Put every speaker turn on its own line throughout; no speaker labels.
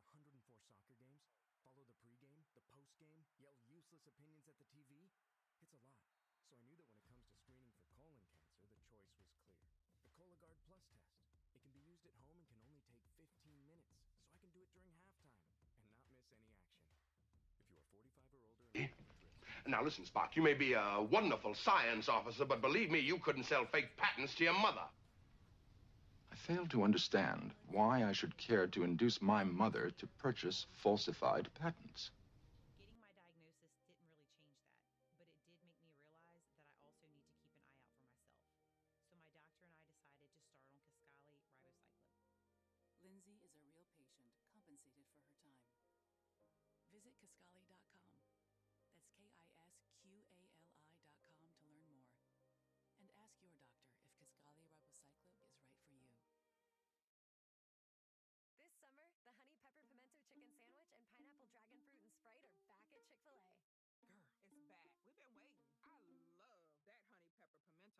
104 soccer games, follow the pregame, the postgame, yell useless opinions at the TV. It's a lot. So I knew that when it comes to screening for colon cancer, the choice was clear. The Cologuard Plus test. It can be used at home and can only take 15 minutes, so I can do it during halftime and not miss any action. If you are 45 or older and
Now listen, Spock, you may be a wonderful science officer, but believe me, you couldn't sell fake patents to your mother.
I fail to understand why I should care to induce my mother to purchase falsified patents.
Getting my diagnosis didn't really change that, but it did make me realize that I also need to keep an eye out for myself. So my doctor and I decided to start on Kisqali ribociclib.
Lindsay is a real patient, compensated for her time. Visit Kisqali.com. That's KISQALI.com to learn more. And ask your doctor if Kisqali ribociclib is right for you.
This summer, the honey pepper pimento chicken sandwich and pineapple dragon fruit and Sprite are back at Chick-fil-A.
Girl, it's back. We've been waiting. I love that honey pepper pimento sandwich.
And that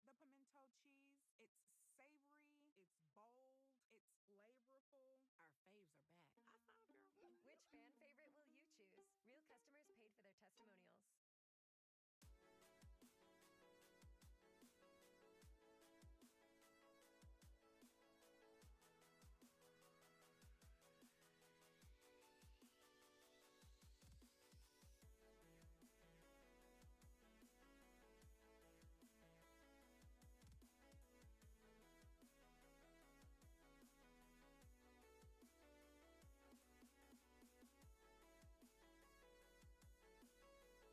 pineapple dragon fruit and Sprite is everything. It's got that razzle-dazzle that makes you stop and say, okay, wait a minute.
I love the creaminess of the pimento cheese. It's savory, it's bold, it's flavorful.
Our faves are back. High five, girl.
Which fan favorite will you choose? Real customers paid for their testimonials.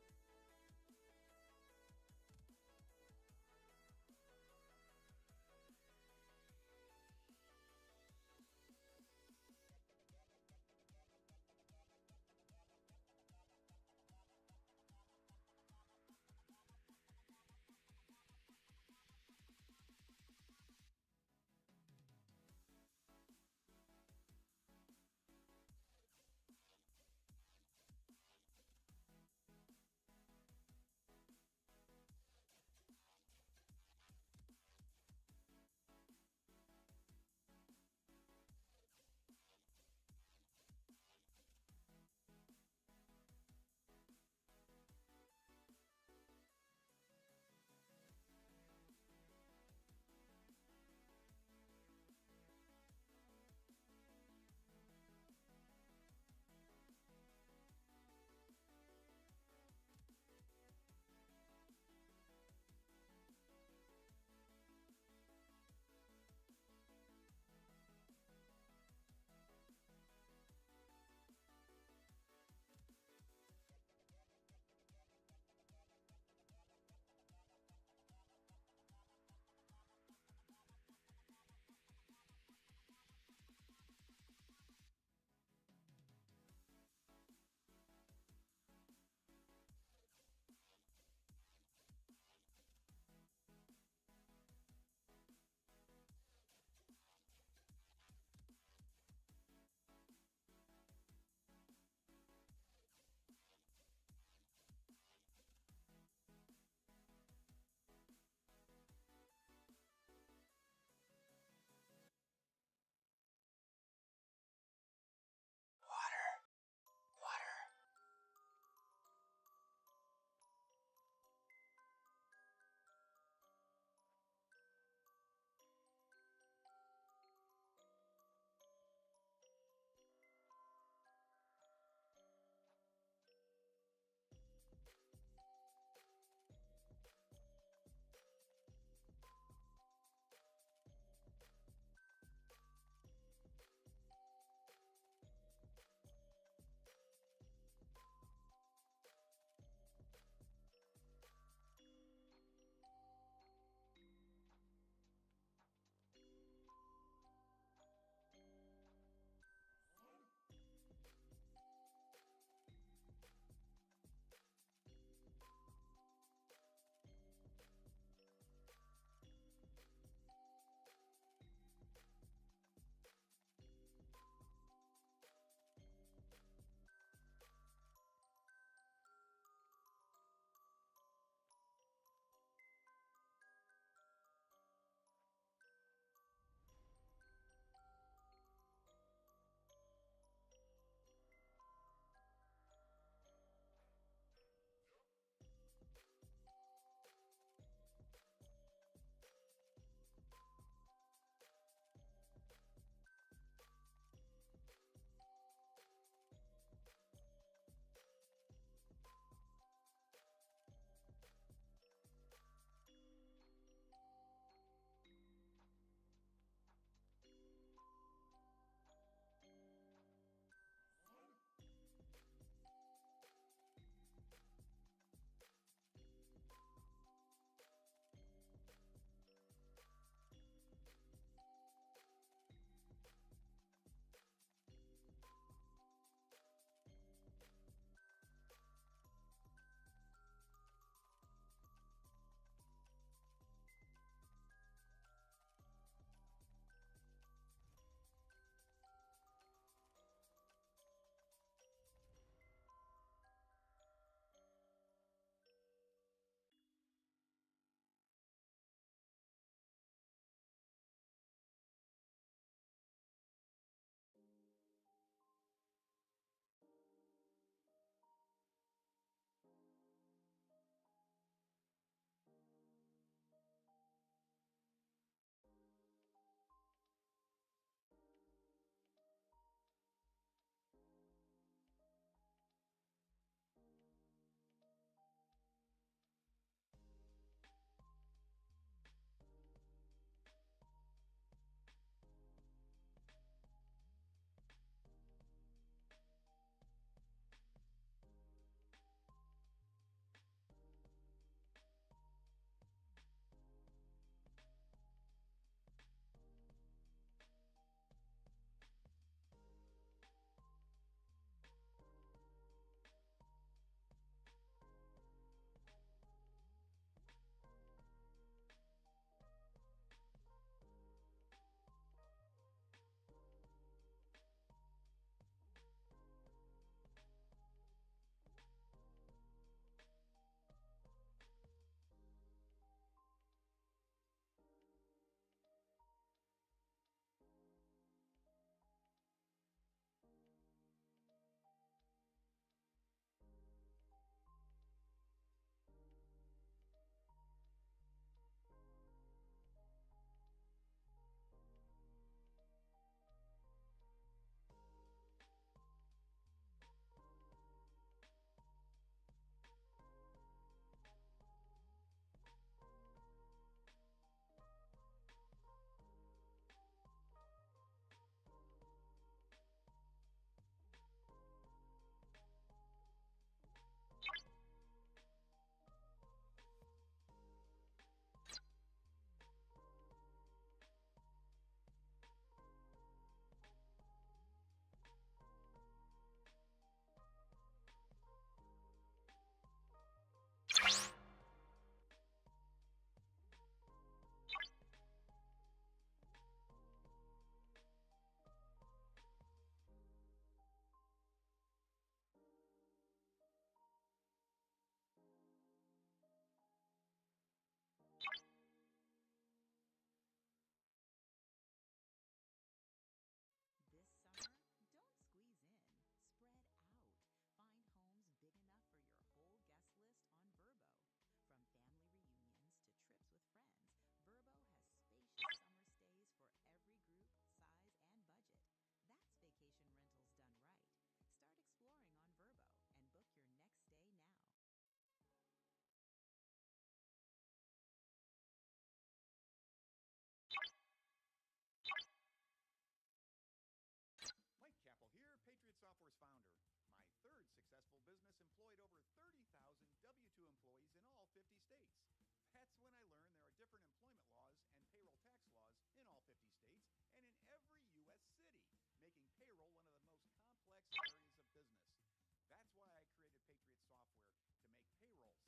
50 states. That's when I learned there are different employment laws and payroll tax laws in all 50 states and in every U.S. city,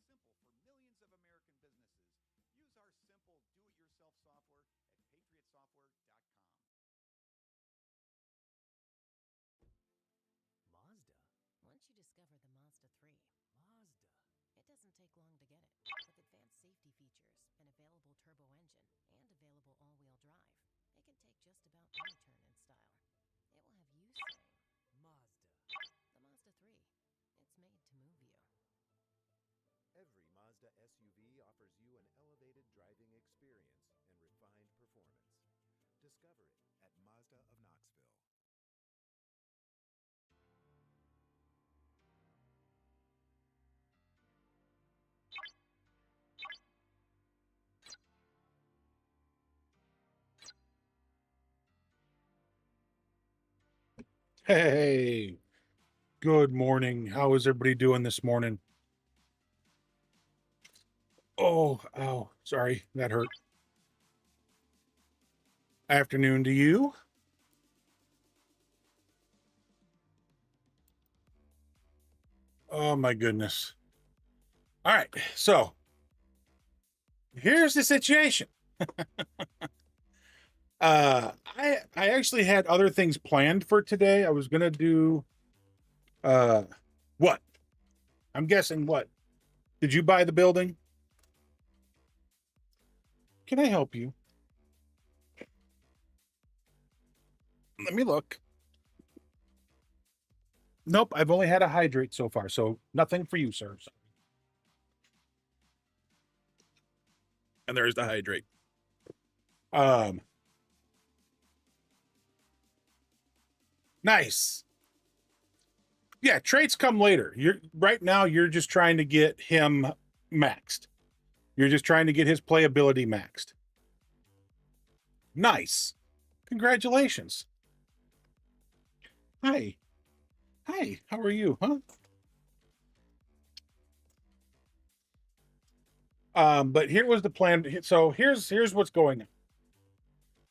making payroll one of the most complex areas of business. That's why I created Patriot Software, to make payroll simple for millions of American businesses. Use our simple do-it-yourself software at patriotsoftware.com.
Mazda?
Once you discover the Mazda 3,
Mazda.
it doesn't take long to get it. With advanced safety features, an available turbo engine, and available all-wheel drive, it can take just about any turn in style. It will have you saying,
Mazda.
the Mazda 3. It's made to move you.
Every Mazda SUV offers you an elevated driving experience and refined performance. Discover it at Mazda of Knoxville.
Hey, good morning. How is everybody doing this morning? Oh, ow, sorry, that hurt. Afternoon to you. Oh my goodness. All right, so here's the situation. I actually had other things planned for today. I was gonna do what? I'm guessing what? Did you buy the building? Can I help you? Let me look. Nope, I've only had a hydrate so far, so nothing for you, sir. And there's the hydrate. Nice. Yeah, traits come later. You're right now you're just trying to get him maxed. You're just trying to get his playability maxed. Nice. Congratulations. Hi. Hi, how are you, huh? But here was the plan. So here's what's going on.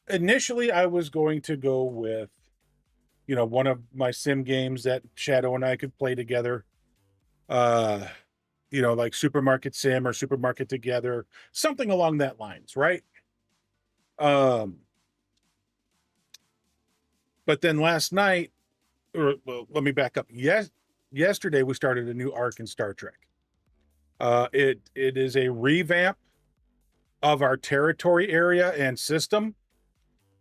Initially, I was going to go with, one of my sim games that Shadow and I could play together. Like Supermarket Sim or Supermarket Together, something along that lines, right? But then last night, well, let me back up. Yesterday we started a new arc in Star Trek. It is a revamp of our territory area and system.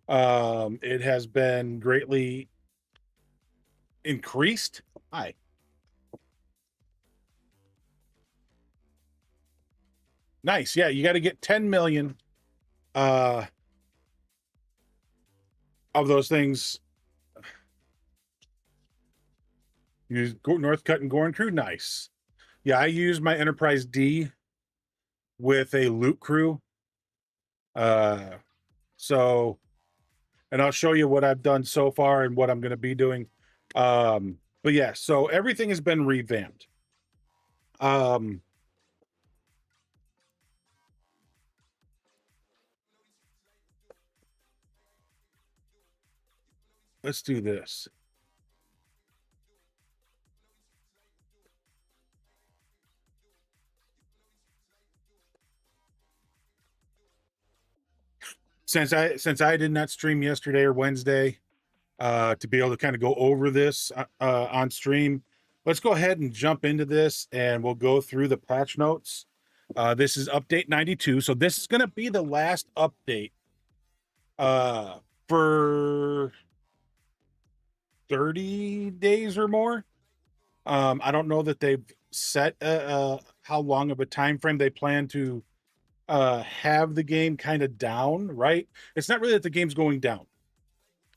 It has been greatly increased. Hi. Nice. Yeah, you got to get 10 million of those things. Use Northcutt and Gorn crew. Nice. Yeah, I use my Enterprise D with a loot crew. So, and I'll show you what I've done so far and what I'm going to be doing. But yeah, so everything has been revamped. Let's do this. Since I did not stream yesterday or Wednesday, to be able to kind of go over this on stream, let's go ahead and jump into this and we'll go through the patch notes. This is update 92, so this is going to be the last update for 30 days or more. I don't know that they've set how long of a time frame they plan to have the game kind of down, right? It's not really that the game's going down.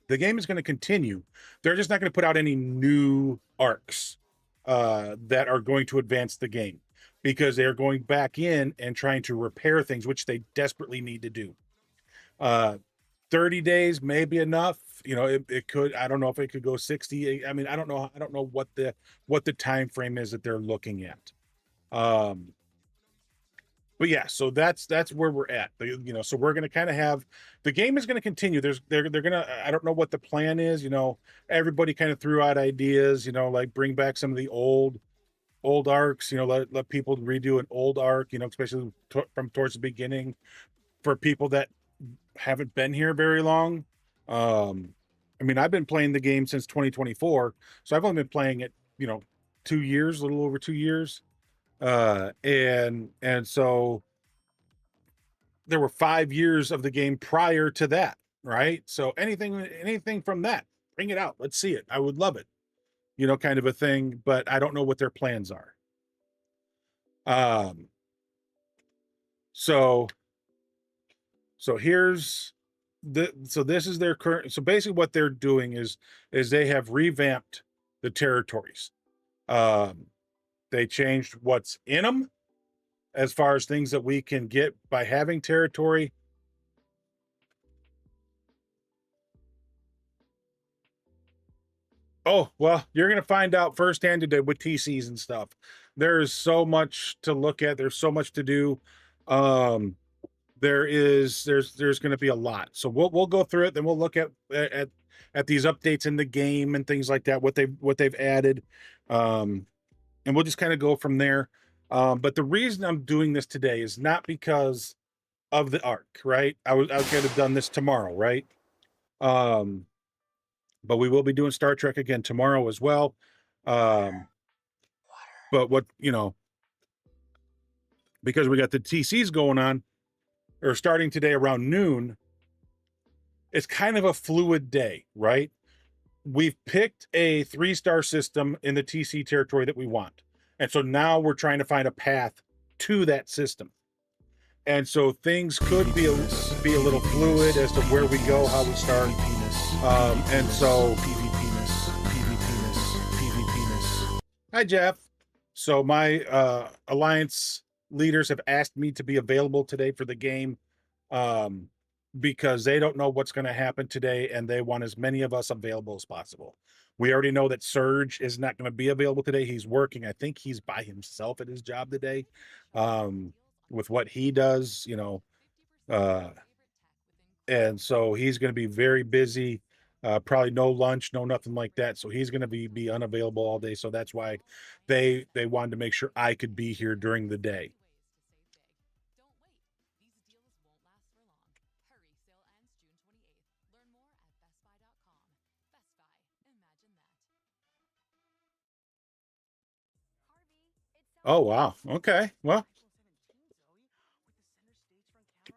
The game is going to continue. They're just not going to put out any new arcs that are going to advance the game, because they're going back in and trying to repair things, which they desperately need to do. 30 days may be enough. It could, I don't know if it could go 60. I mean, I don't know what the time frame is that they're looking at. But yeah, so that's where we're at. You know, so we're going to kind of have the game is going to continue. They're going to, I don't know what the plan is. You know, everybody kind of threw out ideas. You know, like bring back some of the old arcs. You know, let people redo an old arc. You know, especially from towards the beginning for people that haven't been here very long. I mean, I've been playing the game since 2024, so I've only been playing it, you know, 2 years, a little over 2 years. And so there were 5 years of the game prior to that, right? So anything from that, bring it out. Let's see it. I would love it, you know, kind of a thing. But I don't know what their plans are. Um, so here's so this is their current. So basically, what they're doing is they have revamped the territories. Um, they changed what's in them as far as things that we can get by having territory. Oh, well, you're going to find out firsthand today with TCs and stuff. There's so much to look at. There's so much to do. There's going to be a lot. So we'll go through it. Then we'll look at these updates in the game and things like that, what they've added. And we'll just kind of go from there. But the reason I'm doing this today is not because of the arc, right? I was going to have done this tomorrow, right? But we will be doing Star Trek again tomorrow as well. But what, you know, because we got the TCs going on or starting today around noon, it's kind of a fluid day, right? We've picked a 3-star system in the TC territory that we want. And so now we're trying to find a path to that system. And so things could be a little fluid as to where we go, how we start. And so PvP-ness. Hi, Jeff. So my Alliance leaders have asked me to be available today for the game because they don't know what's going to happen today, and they want as many of us available as possible. We already know that Surge is not going to be available today. He's working. I think he's by himself at his job today. With what he does, you know, and so he's going to be very busy, probably no lunch, no nothing like that. So he's going to be unavailable all day. So that's why they wanted to make sure I could be here during the day. Oh, wow. Okay. Well,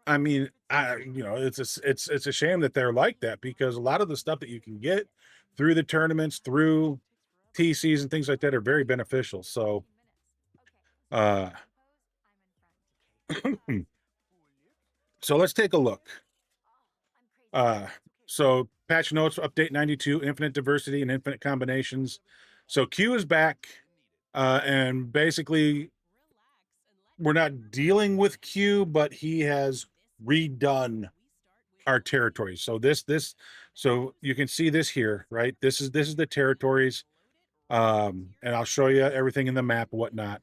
I mean, you know, it's a shame that they're like that because a lot of the stuff that you can get through the tournaments, through TCs and things like that are very beneficial. So, so let's take a look. So patch notes, update 92, infinite diversity and infinite combinations. So Q is back, and basically we're not dealing with Q, but he has redone our territories. So so you can see this here, right? This is the territories. And I'll show you everything in the map and whatnot.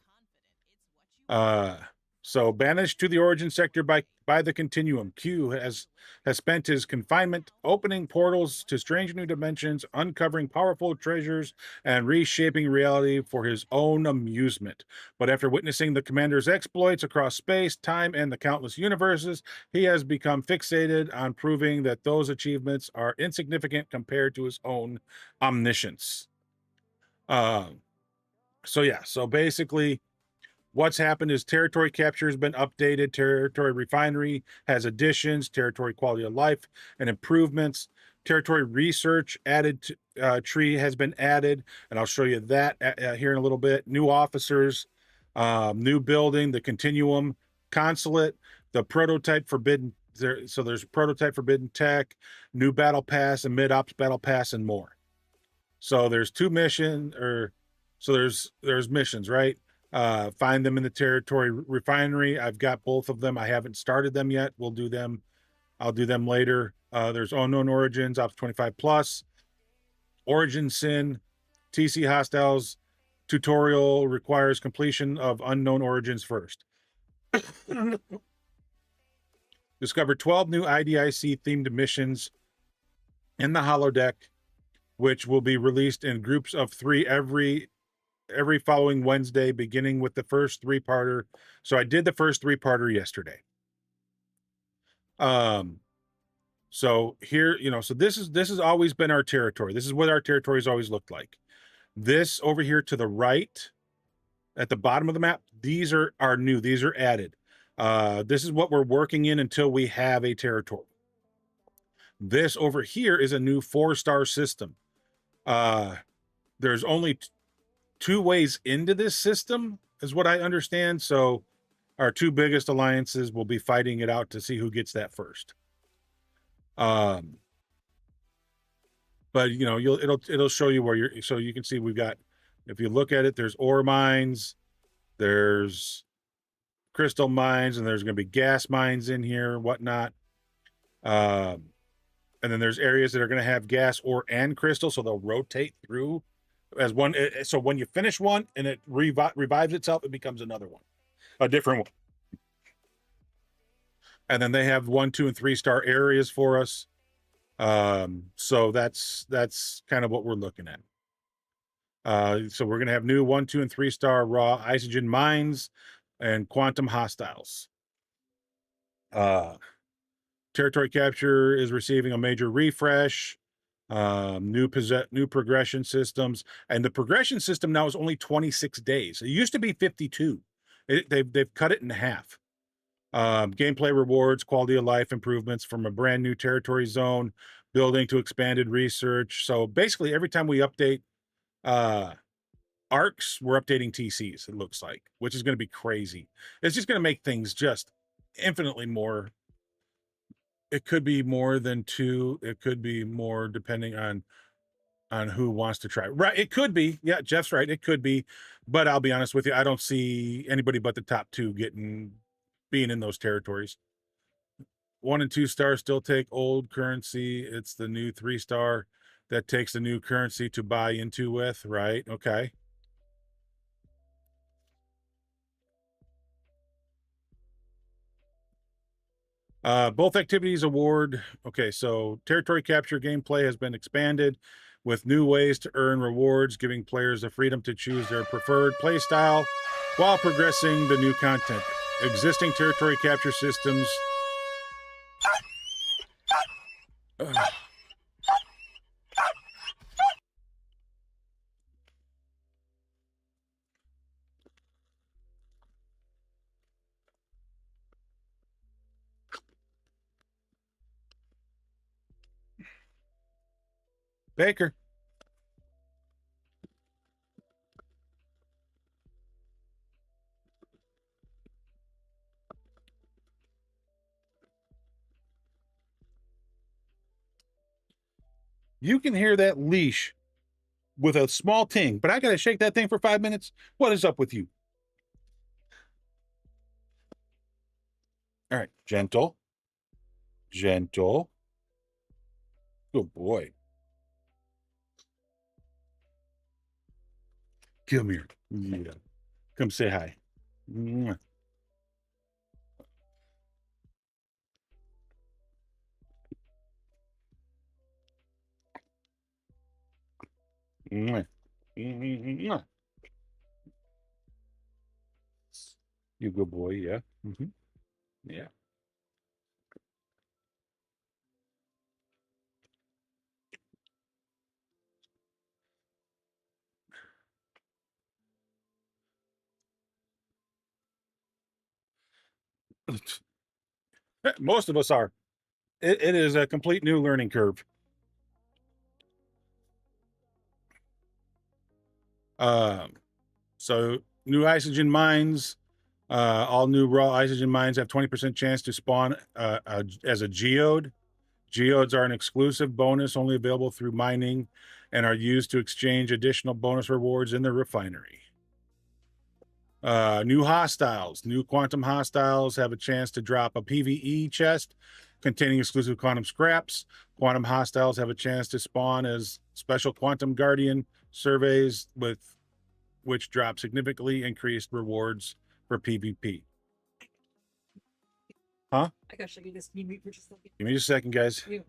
So banished to the origin sector by the continuum. Q has spent his confinement opening portals to strange new dimensions, uncovering powerful treasures, and reshaping reality for his own amusement. But after witnessing the commander's exploits across space, time, and the countless universes, he has become fixated on proving that those achievements are insignificant compared to his own omniscience. So yeah, so basically what's happened is territory capture has been updated. Territory refinery has additions, territory quality of life and improvements. Territory research added to, tree has been added, and I'll show you that here in a little bit. New officers, new building, the continuum, consulate, the prototype forbidden. So there's prototype forbidden tech, new battle pass, and mid-ops battle pass, and more. So there's two missions, so there's missions, right? Find them in the territory refinery. I've got both of them. I haven't started them yet. We'll do them. I'll do them later. There's unknown origins, Ops 25 plus, origin sin, TC hostiles. Tutorial requires completion of unknown origins first. Discover 12 new IDIC themed missions in the holodeck, which will be released in groups of 3 every following Wednesday, beginning with the first 3-parter. So I did the first 3-parter yesterday. So here, so this has always been our territory. This is what our territory has always looked like. This over here to the right at the bottom of the map, these are new. These are added. This is what we're working in until we have a territory. This over here is a new 4-star system. There's only 2 ways into this system, is what I understand. So our 2 biggest alliances will be fighting it out to see who gets that first. But it'll show you where so you can see we've got, if you look at it, there's ore mines, there's crystal mines, and there's going to be gas mines in here and whatnot. And then there's areas that are going to have gas, ore, and crystal, so they'll rotate through as one. So when you finish one and it revives itself, it becomes another one, a different one. And then they have 1, 2, and 3-star areas for us. So that's kind of what we're looking at. So we're going to have new 1, 2, and 3-star raw isogen mines and quantum hostiles. Territory capture is receiving a major refresh, new progression systems, and the progression system now is only 26 days. It used to be 52. They've cut it in half. Gameplay rewards, quality of life improvements from a brand new territory zone, building to expanded research. So basically, every time we update arcs, we're updating TCs, it looks like, which is going to be crazy. It's just going to make things just infinitely more. It could be more than 2. It could be more depending on who wants to try. Right. It could be. Yeah, Jeff's right. It could be. But I'll be honest with you, I don't see anybody but the top 2 being in those territories. 1 and 2 stars still take old currency. It's the new 3-star that takes the new currency to buy into with, right? Okay. Both activities award. Okay, so territory capture gameplay has been expanded with new ways to earn rewards, giving players the freedom to choose their preferred play style while progressing the new content. Existing territory capture systems. Baker. You can hear that leash with a small ting, but I got to shake that thing for 5 minutes. What is up with you? All right, gentle. Gentle. Good boy. Come here. Yeah. Come say hi. Mwah. Mwah. Mwah. You good boy, yeah. Mm-hmm. Yeah. Most of us are. It is a complete new learning curve. So new isogen mines, all new raw isogen mines have 20% chance to spawn as a geode. Geodes are an exclusive bonus only available through mining and are used to exchange additional bonus rewards in the refinery. New hostiles. New quantum hostiles have a chance to drop a PvE chest containing exclusive quantum scraps. Quantum hostiles have a chance to spawn as special quantum guardian surveys, which drop significantly increased rewards for PvP. Huh?
I gotta show you this. Can you mute for just a second?
Give me just a second, guys.
Yeah.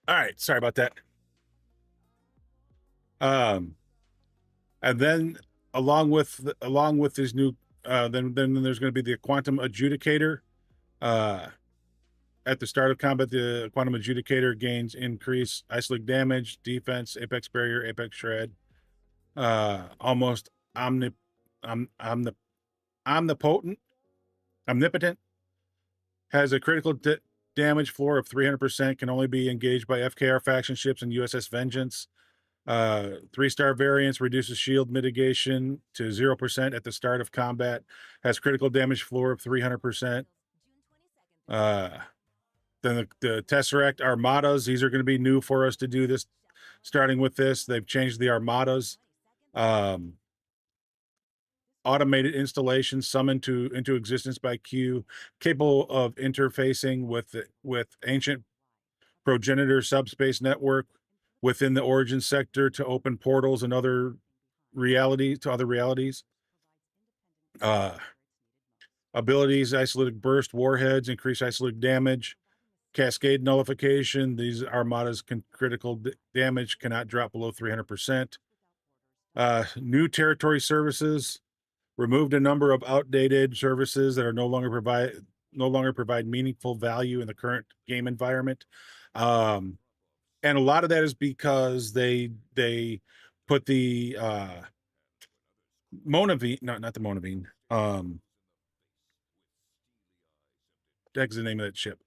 All right, sorry about that. And then along with this new, then there's going to be the quantum adjudicator. At the start of combat, the quantum adjudicator gains increase isolic damage, defense, apex barrier, apex shred. Almost omnipotent, has a critical damage floor of 300%. Can only be engaged by FKR faction ships and USS Vengeance. 3-star variance reduces shield mitigation to 0% at the start of combat. Has critical damage floor of 300%. Then the Tesseract Armadas, these are going to be new for us to do this. Starting with this, they've changed the Armadas. Automated installation summoned into existence by Q, capable of interfacing with ancient progenitor subspace network within the origin sector to open portals and other realities. Abilities: isolated burst, warheads, increase isolated damage, cascade nullification. These armadas critical damage cannot drop below 300%. New territory services: removed a number of outdated services that are no longer provide meaningful value in the current game environment. And a lot of that is because they put the Monavine, not the Monavine. The heck's the name of that ship?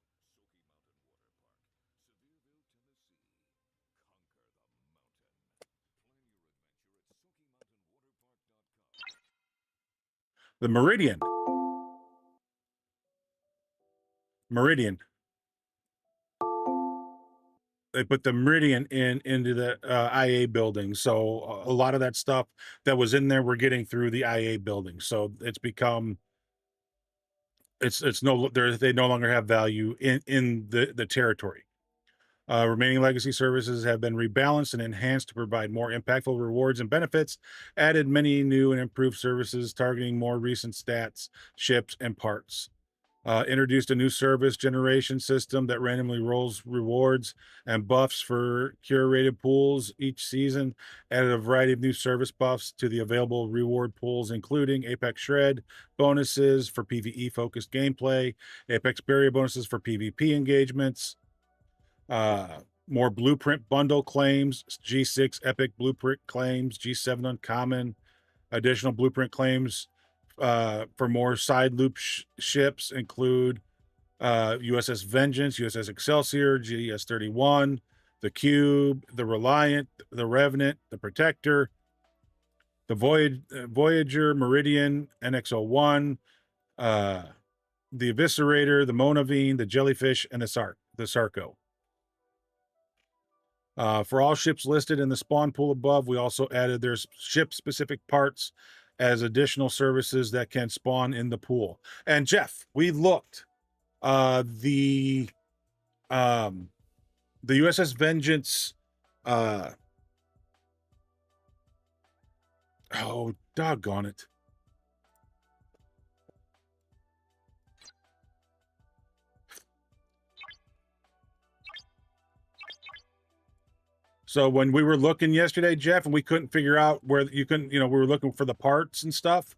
The Meridian. They put the Meridian into the IA building, so a lot of that stuff that was in there we're getting through the IA building. So it's become they no longer have value in the territory. Remaining legacy services have been rebalanced and enhanced to provide more impactful rewards and benefits. Added many new and improved services targeting more recent stats, ships, and parts. Introduced a new service generation system that randomly rolls rewards and buffs for curated pools each season. Added a variety of new service buffs to the available reward pools, including Apex Shred bonuses for PvE focused gameplay, Apex Barrier bonuses for PvP engagements, more Blueprint bundle claims, G6 Epic Blueprint claims, G7 Uncommon, additional Blueprint claims for more side loop ships include USS Vengeance, USS Excelsior, GS-31, the Cube, the Reliant, the Revenant, the Protector, the Voyager, Meridian, NX-01, the Eviscerator, the Monavine, the Jellyfish, and the Sarco. For all ships listed in the spawn pool above, we also added their ship-specific parts as additional services that can spawn in the pool. And Jeff, we looked. The USS Vengeance. Oh, doggone it! So when we were looking yesterday, Jeff, and we couldn't figure out where we were looking for the parts and stuff.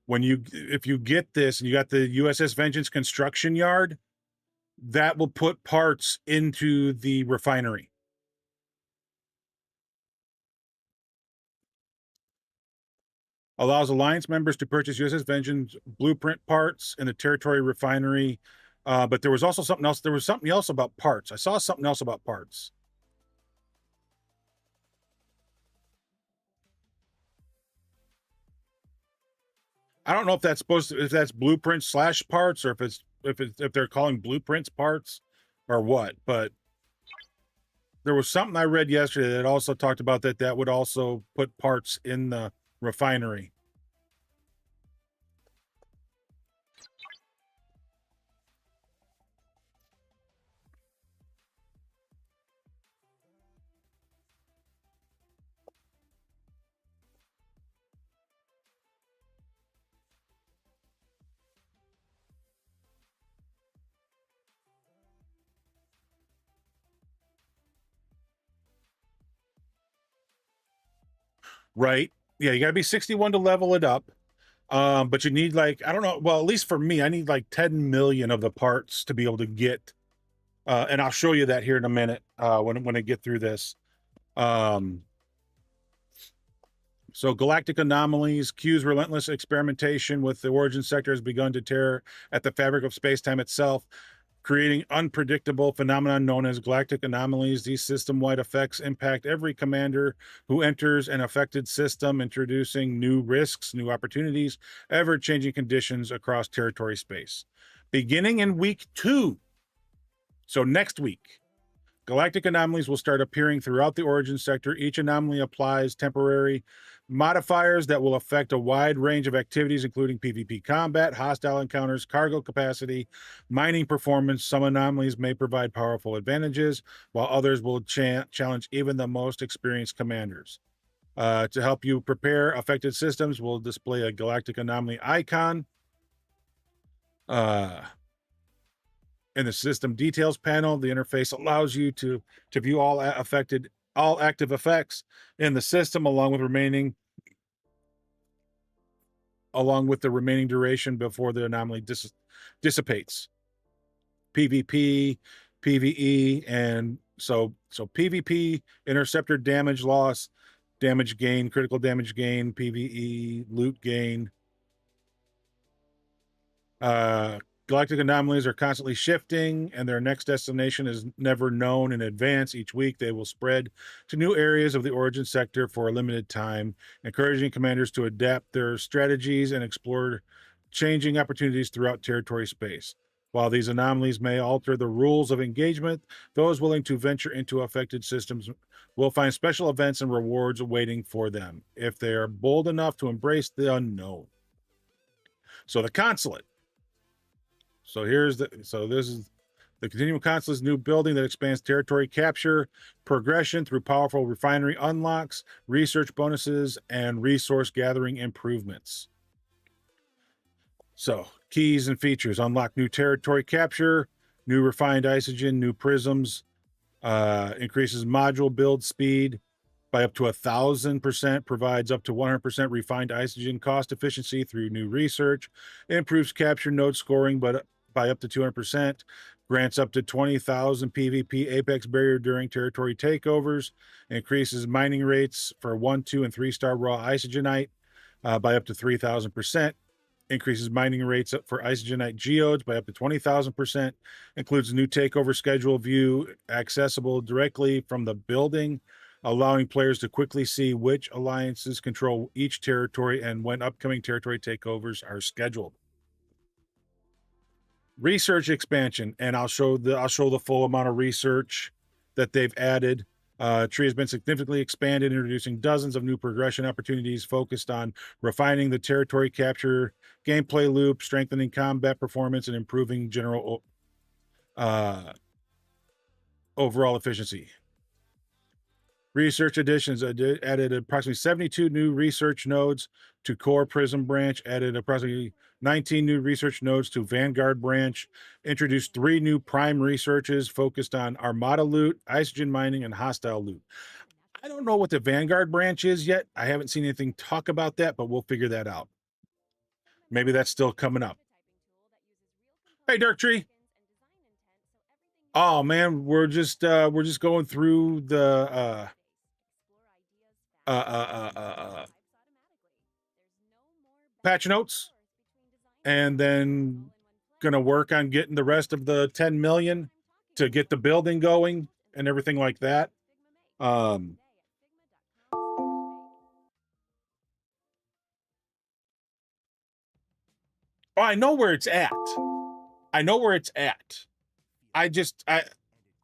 if you get this and you got the USS Vengeance construction yard, that will put parts into the refinery. Allows Alliance members to purchase USS Vengeance blueprint parts in the territory refinery. But there was also something else. There was something else about parts. I saw something else about parts. I don't know if that's if that's blueprint / parts, or if they're calling blueprints parts or what, but there was something I read yesterday that also talked about that would also put parts in the refinery. Right. Yeah, you got to be 61 to level it up. But you need, like, I don't know. Well, at least for me, I need like 10 million of the parts to be able to get. And I'll show you that here in a minute when I get through this. So galactic anomalies, Q's relentless experimentation with the origin sector has begun to tear at the fabric of space-time itself, creating unpredictable phenomena known as galactic anomalies. These system-wide effects impact every commander who enters an affected system, introducing new risks, new opportunities, ever-changing conditions across territory space. Beginning in week 2, so next week, galactic anomalies will start appearing throughout the origin sector. Each anomaly applies temporary modifiers that will affect a wide range of activities, including PvP combat, hostile encounters, cargo capacity, mining performance. Some anomalies may provide powerful advantages, while others will challenge even the most experienced commanders. To help you prepare, affected systems will display a galactic anomaly icon. In the system details panel, the interface allows you to view all active effects in the system, along with the remaining duration before the anomaly dissipates. PvP, PvE, and so PvP, interceptor damage loss, damage gain, critical damage gain, PvE, loot gain. Galactic anomalies are constantly shifting, and their next destination is never known in advance. Each week, they will spread to new areas of the origin sector for a limited time, encouraging commanders to adapt their strategies and explore changing opportunities throughout territory space. While these anomalies may alter the rules of engagement, those willing to venture into affected systems will find special events and rewards waiting for them if they are bold enough to embrace the unknown. So the consulate. So this is the Continuum Consulate's new building that expands territory capture, progression through powerful refinery unlocks, research bonuses, and resource gathering improvements. So, keys and features: unlock new territory capture, new refined isogen, new prisms, increases module build speed by up to 1,000%, provides up to 100% refined isogen cost efficiency through new research, improves capture node scoring by up to 200%, grants up to 20,000 PvP apex barrier during territory takeovers, increases mining rates for 1, 2, and 3-star raw isogenite by up to 3,000%, increases mining rates for isogenite geodes by up to 20,000%, includes a new takeover schedule view accessible directly from the building, allowing players to quickly see which alliances control each territory and when upcoming territory takeovers are scheduled. Research expansion, and I'll show the full amount of research that they've added. Tree has been significantly expanded, introducing dozens of new progression opportunities focused on refining the territory capture gameplay loop, strengthening combat performance, and improving general overall efficiency. Research additions added approximately 72 new research nodes to core Prism branch, added approximately 19 new research nodes to Vanguard branch, introduced 3 new prime researches focused on Armada loot, isogen mining, and hostile loot. I don't know what the Vanguard branch is yet. I haven't seen anything talk about that, but we'll figure that out. maybe that's still coming up. Hey, Dark Tree. Oh man, we're just going through the patch notes, and then gonna work on getting the rest of the 10 million to get the building going and everything like that. Oh, I know where it's at. I know where it's at. I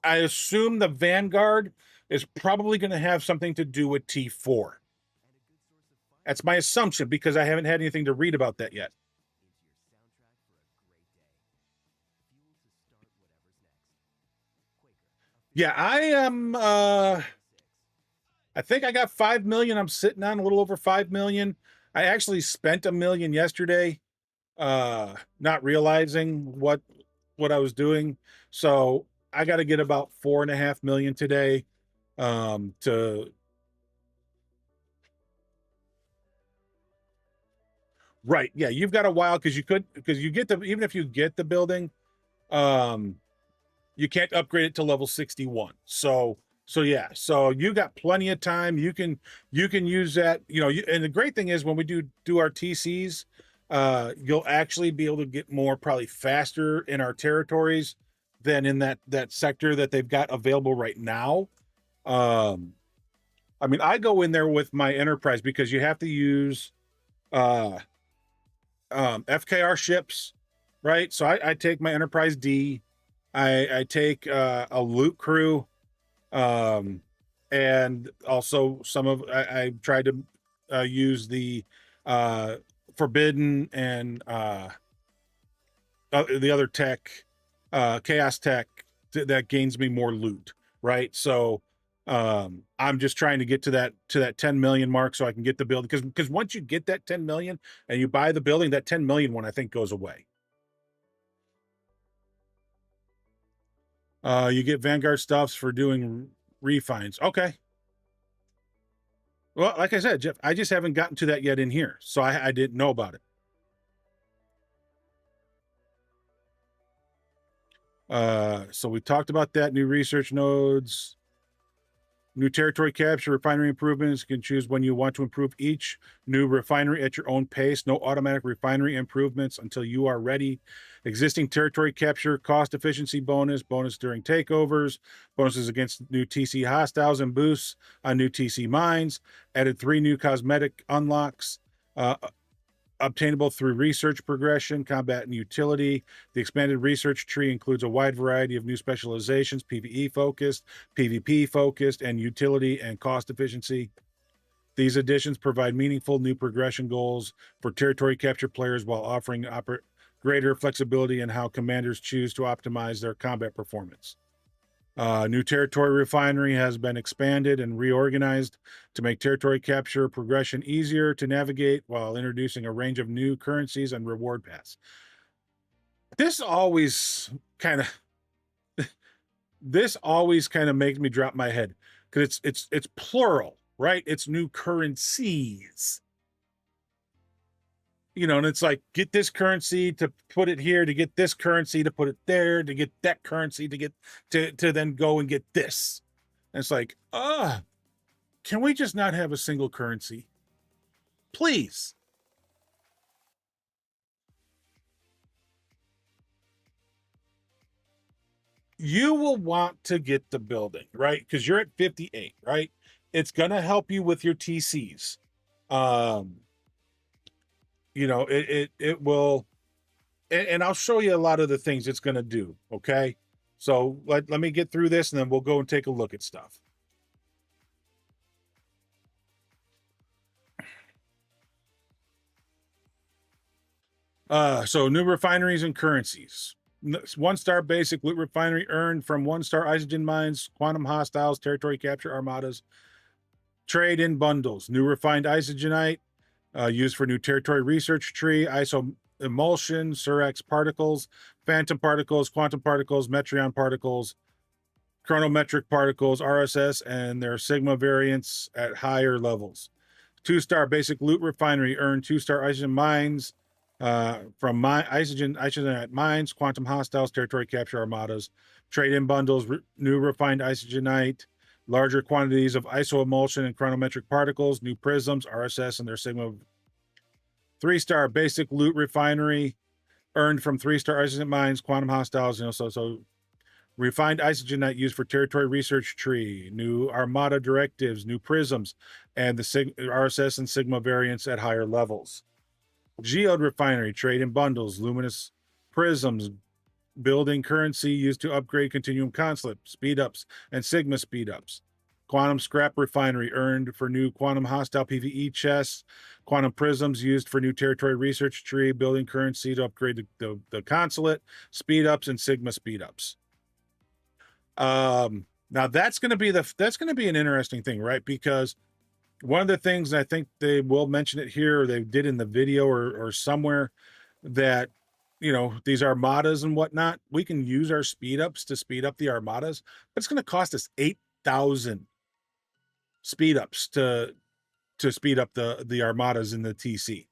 assume the Vanguard is probably going to have something to do with T4. That's my assumption because I haven't had anything to read about that yet. Yeah, I am I think I got 5 million. I'm sitting on a little over 5 million. I actually spent $1 million yesterday, not realizing what I was doing. So I got to get about 4.5 million today. To right, yeah, you've got a while because you get the even if you get the building, you can't upgrade it to level 61. So yeah, so you got plenty of time. You can use that, and the great thing is when we do our TCs, you'll actually be able to get more probably faster in our territories than in that sector that they've got available right now. I mean, I go in there with my enterprise because you have to use FKR ships, right? So I take my enterprise D, I take a loot crew, and also some of I tried to use the forbidden and the other tech, chaos tech that gains me more loot, right? So I'm just trying to get to that 10 million mark so I can get the building, because once you get that 10 million and you buy the building, that 10 million one I think goes away. You get Vanguard stuffs for doing refines. Okay. Well, like I said, Jeff, I just haven't gotten to that yet in here, so I didn't know about it. So we talked about that. New research nodes, new territory capture, refinery improvements. You can choose when you want to improve each new refinery at your own pace. No automatic refinery improvements until you are ready. Existing territory capture, cost efficiency bonus during takeovers, bonuses against new TC hostiles, and boosts on new TC mines. Added 3 new cosmetic unlocks. Obtainable through research progression, combat, and utility. The expanded research tree includes a wide variety of new specializations, PvE focused, PvP focused, and utility and cost efficiency. These additions provide meaningful new progression goals for territory capture players while offering greater flexibility in how commanders choose to optimize their combat performance. New territory refinery has been expanded and reorganized to make territory capture progression easier to navigate while introducing a range of new currencies and reward paths. This always kind of makes me drop my head because it's plural, right? It's new currencies. And it's like, get this currency to put it here, to get this currency to put it there, to get that currency to get to then go and get this. And it's like, can we just not have a single currency? Please. You will want to get the building, right? Because you're at 58, right? It's going to help you with your TCs. It will, and I'll show you a lot of the things it's going to do. Okay. So let me get through this and then we'll go and take a look at stuff. So new refineries and currencies. 1-star basic loot refinery earned from 1-star isogen mines, quantum hostiles, territory capture armadas. Trade in bundles. New refined isogenite, used for new territory research tree, iso emulsion, Surex particles, phantom particles, quantum particles, Metreon particles, chronometric particles, RSS, and their sigma variants at higher levels. 2-star basic loot refinery earned 2-star isogen mines, from my isogenite mines, quantum hostiles, territory capture armadas, trade-in bundles, new refined isogenite, larger quantities of isoemulsion and chronometric particles, new prisms, RSS, and their Sigma 3-star basic loot refinery earned from 3-star isogenite mines, quantum hostiles, so refined isogenite used for territory research tree, new armada directives, new prisms, and the RSS and Sigma variants at higher levels. Geode refinery, trade in bundles, luminous prisms, building currency used to upgrade continuum concept, speedups, and Sigma speedups. Quantum scrap refinery earned for new quantum hostile PvE chests. Quantum prisms used for new territory research tree, building currency to upgrade the consulate, speedups, and Sigma speedups. Now that's going to be an interesting thing, right? Because one of the things, I think they will mention it here, or they did in the video or somewhere, that these armadas and whatnot, we can use our speed ups to speed up the armadas, but it's going to cost us 8,000 speed ups to speed up the armadas in the TC.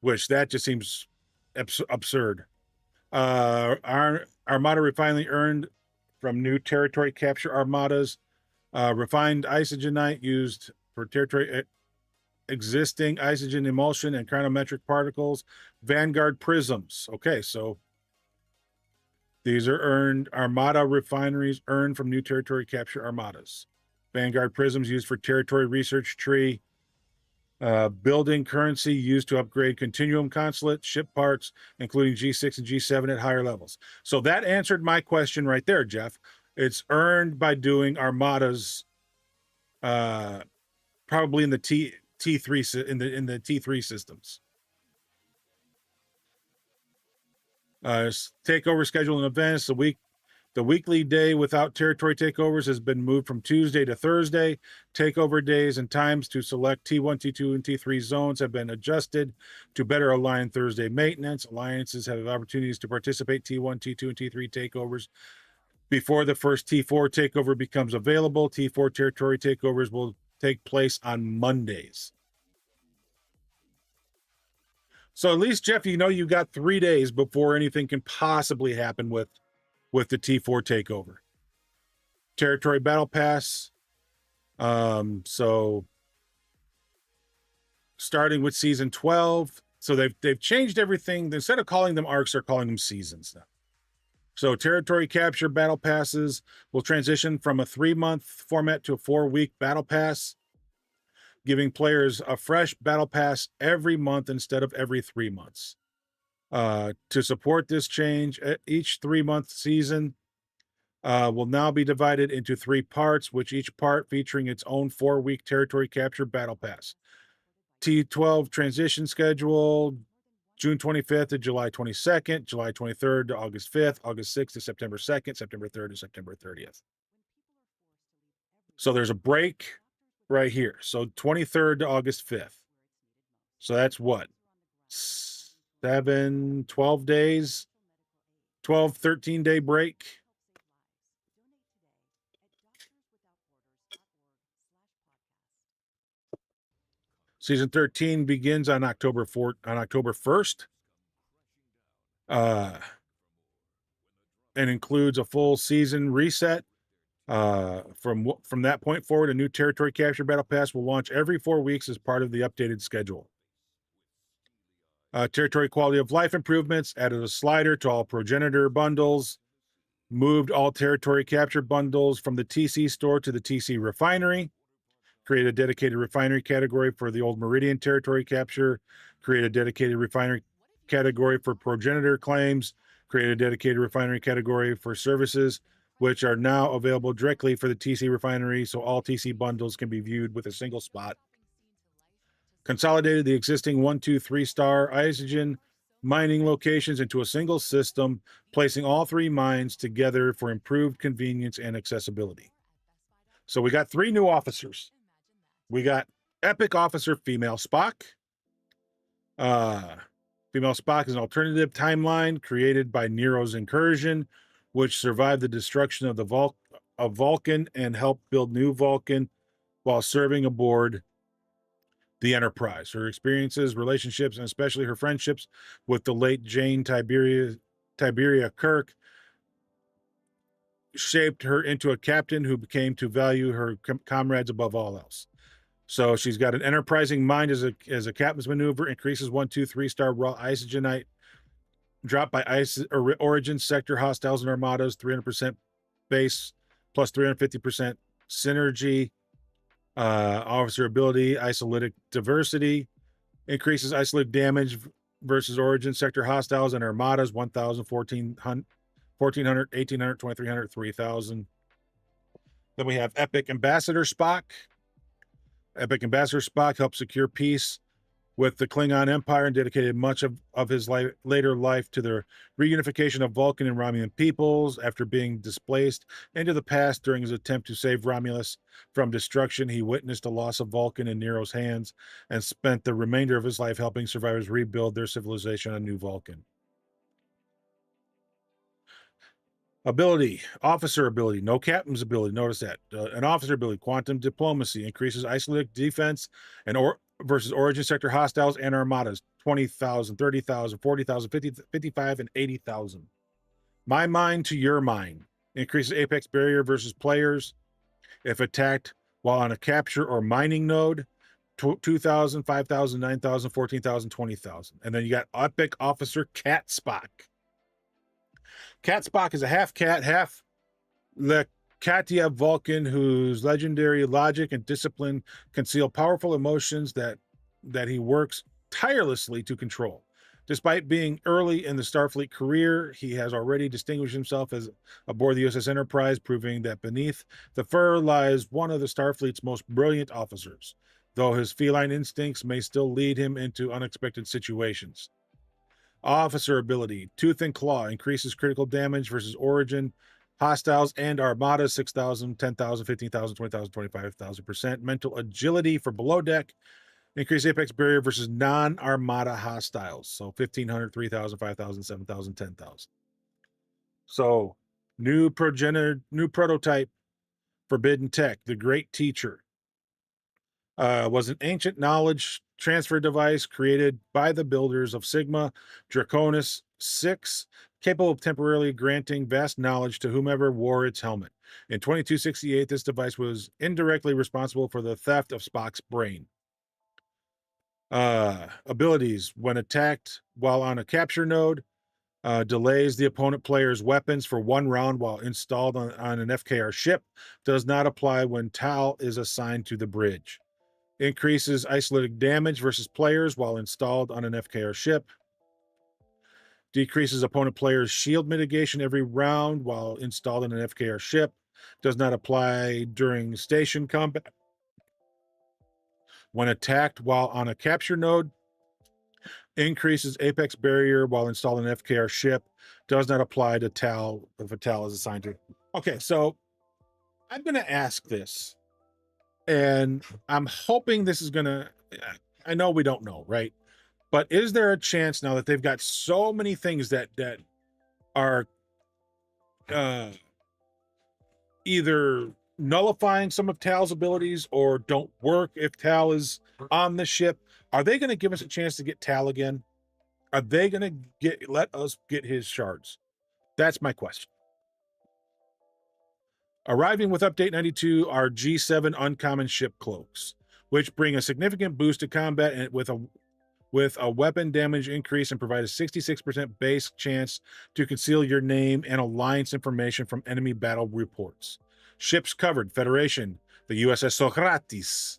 Which that just seems absurd. Our armada refinery earned from new territory capture armadas, refined isogenite used for territory existing isogen emulsion and chronometric particles, Vanguard prisms. Okay, so these are earned armada refineries earned from new territory capture armadas. Vanguard prisms used for territory research tree, building currency used to upgrade continuum consulate, ship parts, including G6 and G7 at higher levels. So that answered my question right there, Jeff. It's earned by doing armadas, probably in the T3 in the T3 systems. Takeover schedule and events. The weekly day without territory takeovers has been moved from Tuesday to Thursday. Takeover days and times to select T1, T2, and T3 zones have been adjusted to better align Thursday maintenance. Alliances have opportunities to participate T1, T2, and T3 takeovers before the first T4 takeover becomes available. T4 territory takeovers will take place on Mondays. So at least, Jeff, you got 3 days before anything can possibly happen with the T4 takeover. Territory battle pass. So starting with season 12. So they've changed everything. Instead of calling them arcs, they're calling them seasons now. So territory capture battle passes will transition from a 3-month format to a 4-week battle pass, giving players a fresh battle pass every month instead of every 3 months. To support this change, each 3-month season will now be divided into 3 parts, with each part featuring its own 4-week territory capture battle pass. T12 transition schedule, June 25th to July 22nd, July 23rd to August 5th, August 6th to September 2nd, September 3rd to September 30th. So there's a break right here. So 23rd to August 5th. So that's what? 12 days, 13-day break. Season 13 begins on October 1st. And includes a full season reset. From that point forward, a new territory capture battle pass will launch every 4 weeks as part of the updated schedule. Territory quality of life improvements, added a slider to all progenitor bundles, moved all territory capture bundles from the TC store to the TC refinery, create a dedicated refinery category for the old Meridian territory capture, create a dedicated refinery category for progenitor claims, create a dedicated refinery category for services, which are now available directly for the TC refinery, so all TC bundles can be viewed with a single spot. Consolidated the existing 1, 2, 3-star isogen mining locations into a single system, placing all 3 mines together for improved convenience and accessibility. So we got 3 new officers. We got Epic Officer Female Spock. Female Spock is an alternative timeline created by Nero's incursion, which survived the destruction of Vulcan and helped build new Vulcan while serving aboard the Enterprise. Her experiences, relationships, and especially her friendships with the late Jane Tiberia Kirk shaped her into a captain who became to value her comrades above all else. So she's got an enterprising mind as a captain's maneuver, increases 1, 2, 3-star raw isogenite, drop by origin sector hostiles and armadas, 300% base plus 350% synergy, officer ability, isolytic diversity, increases isolytic damage versus origin sector hostiles and armadas, 1,000, 1,400, 1,800, 2,300, 3,000. Then we have Epic Ambassador Spock. Epic Ambassador Spock helped secure peace with the Klingon Empire and dedicated much of his later life to the reunification of Vulcan and Romulan peoples. After being displaced into the past during his attempt to save Romulus from destruction, he witnessed the loss of Vulcan in Nero's hands and spent the remainder of his life helping survivors rebuild their civilization on New Vulcan. Ability, officer ability, no captain's ability. Notice that. An officer ability, quantum diplomacy, increases isolytic defense and versus origin sector hostiles and armadas, 20,000, 30,000, 40,000, 50, 55, and 80,000. My mind to your mind, increases apex barrier versus players if attacked while on a capture or mining node, 2,000, 5,000, 9,000, 14,000, 20,000. And then you got epic officer Cat Spock. Cat Spock is a half cat, half Lekatia Vulcan whose legendary logic and discipline conceal powerful emotions that he works tirelessly to control. Despite being early in the Starfleet career, he has already distinguished himself as aboard the USS Enterprise, proving that beneath the fur lies one of the Starfleet's most brilliant officers, though his feline instincts may still lead him into unexpected situations. Officer ability, Tooth and Claw, increases critical damage versus origin, hostiles, and armadas, 6,000, 10,000, 15,000, 20,000, 25,000%. Mental agility for below deck, increase apex barrier versus non-armada hostiles. So 1,500, 3,000, 5,000, 7,000, 10,000. So new prototype, Forbidden Tech, the Great Teacher. Was an ancient knowledge transfer device created by the builders of Sigma Draconis 6, capable of temporarily granting vast knowledge to whomever wore its helmet. In 2268, this device was indirectly responsible for the theft of Spock's brain. Abilities, when attacked while on a capture node, delays the opponent player's weapons for 1 round while installed on an FKR ship, does not apply when Tal is assigned to the bridge. Increases isolytic damage versus players while installed on an FKR ship. Decreases opponent player's shield mitigation every round while installed on an FKR ship. Does not apply during station combat. When attacked while on a capture node. Increases apex barrier while installed on an FKR ship. Does not apply to Tal if a Tal is assigned to. Okay, so I'm going to ask this. And I'm hoping this is going to, I know we don't know, right? But is there a chance now that they've got so many things that are either nullifying some of Tal's abilities or don't work if Tal is on the ship, are they going to give us a chance to get Tal again? Are they going to let us get his shards? That's my question. Arriving with Update 92 are G7 Uncommon Ship Cloaks, which bring a significant boost to combat and with a weapon damage increase and provide a 66% base chance to conceal your name and alliance information from enemy battle reports. Ships covered, Federation, the USS Socrates.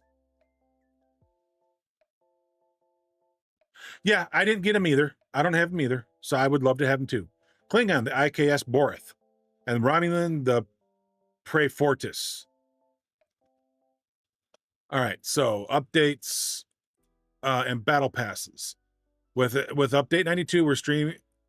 Yeah, I didn't get him either. I don't have him either, so I would love to have him too. Klingon, the IKS Boreth, and Romulan, the Prefortis. All right, so updates and battle passes. With Update 92, we're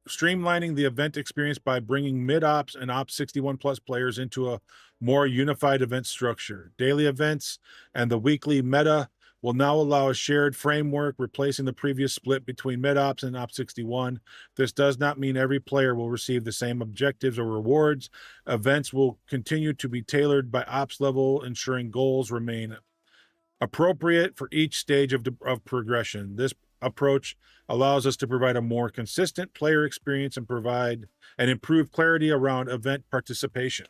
streamlining the event experience by bringing mid-ops and Ops 61 plus players into a more unified event structure. Daily events and the weekly meta will now allow a shared framework, replacing the previous split between mid-ops and Ops 61. This does not mean every player will receive the same objectives or rewards. Events will continue to be tailored by ops level, ensuring goals remain appropriate for each stage of progression. This approach allows us to provide a more consistent player experience and provide and improve clarity around event participation.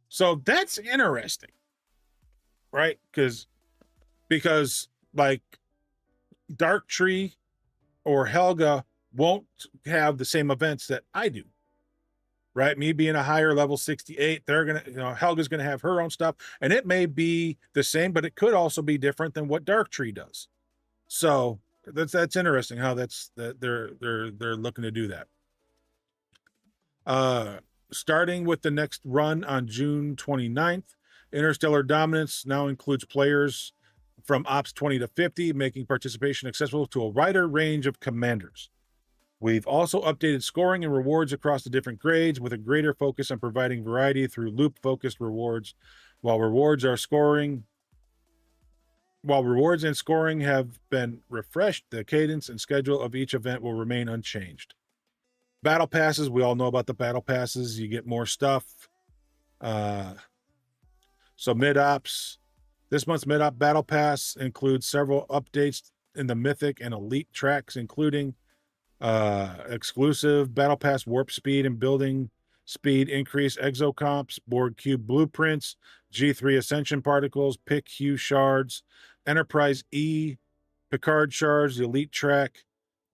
So that's interesting, right? Because like Dark Tree or Helga won't have the same events that I do, right? Me being a higher level 68, they're going to, Helga's going to have her own stuff, and it may be the same, but it could also be different than what Dark Tree does. So that's interesting how they're looking to do that. Starting with the next run on June 29th, Interstellar Dominance now includes players from Ops 20 to 50, making participation accessible to a wider range of commanders. We've also updated scoring and rewards across the different grades with a greater focus on providing variety through loop-focused rewards. While rewards and scoring have been refreshed, the cadence and schedule of each event will remain unchanged. Battle passes, we all know about the battle passes. You get more stuff. So mid-ops, this month's mid-op battle pass includes several updates in the mythic and elite tracks, including exclusive battle pass warp speed and building speed increase, exocomps, board cube blueprints, G3 ascension particles, pick hue shards, Enterprise E, Picard shards. The elite track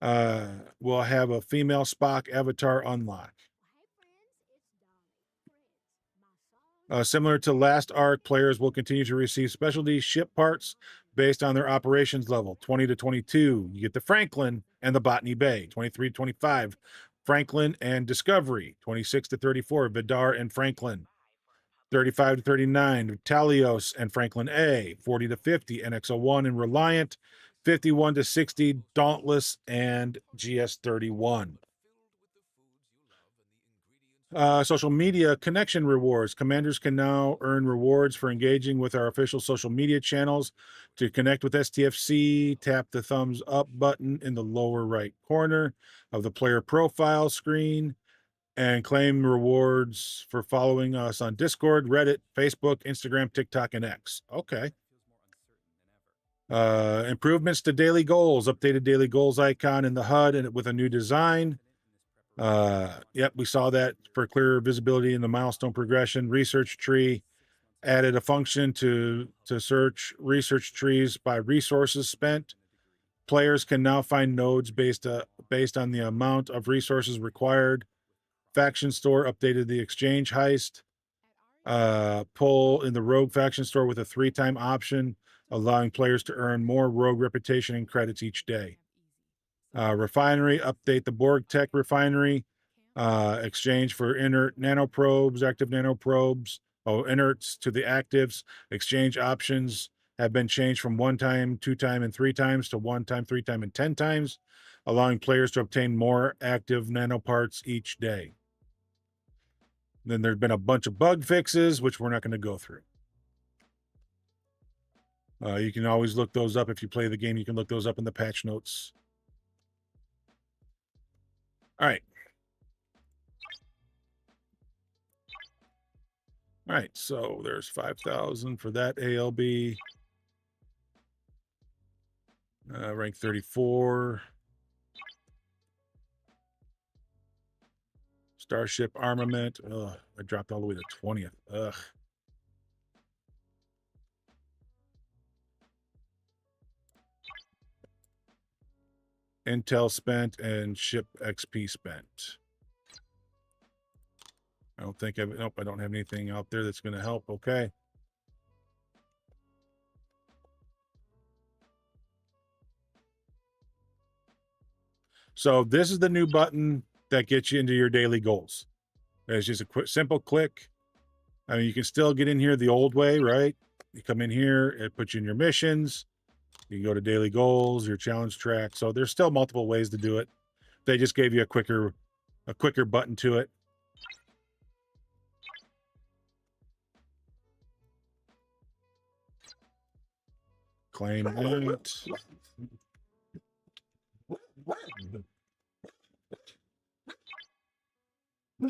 will have a female Spock avatar unlock. Similar to last arc, players will continue to receive specialty ship parts based on their operations level. 20 to 22, you get the Franklin and the Botany Bay. 23 to 25, Franklin and Discovery. 26 to 34, Vidar and Franklin. 35 to 39, Talios and Franklin A. 40 to 50, NX-01 and Reliant. 51 to 60, Dauntless and GS-31. Social media connection rewards. Commanders can now earn rewards for engaging with our official social media channels. To connect with STFC, tap the thumbs up button in the lower right corner of the player profile screen and claim rewards for following us on Discord, Reddit, Facebook, Instagram, TikTok, and X. Okay. Improvements to daily goals. Updated daily goals icon in the HUD and with a new design. Yep, we saw that for clearer visibility in the milestone progression. Research tree added a function to search research trees by resources spent. Players can now find nodes based on the amount of resources required. Faction store updated the exchange heist. Pull in the rogue faction store with a 3-time option, allowing players to earn more rogue reputation and credits each day. Refinery, update the Borg Tech refinery. Exchange for inert nanoprobes, active nanoprobes, inerts to the actives. Exchange options have been changed from 1 time, 2 time, and 3 times to 1 time, 3 time, and 10 times, allowing players to obtain more active nanoparts each day. Then there's been a bunch of bug fixes, which we're not going to go through. You can always look those up. If you play the game, you can look those up in the patch notes. All right. All right, so there's 5,000 for that ALB. Rank 34. Starship armament. Ugh, I dropped all the way to 20th. Ugh. Intel spent and ship XP spent. I don't think nope, I don't have anything out there that's going to help. Okay. So this is the new button that gets you into your daily goals. It's just a quick, simple click. I mean, you can still get in here the old way, right? You come in here, it puts you in your missions. You can go to daily goals, your challenge track. So there's still multiple ways to do it. They just gave you a quicker button to it. Claim that.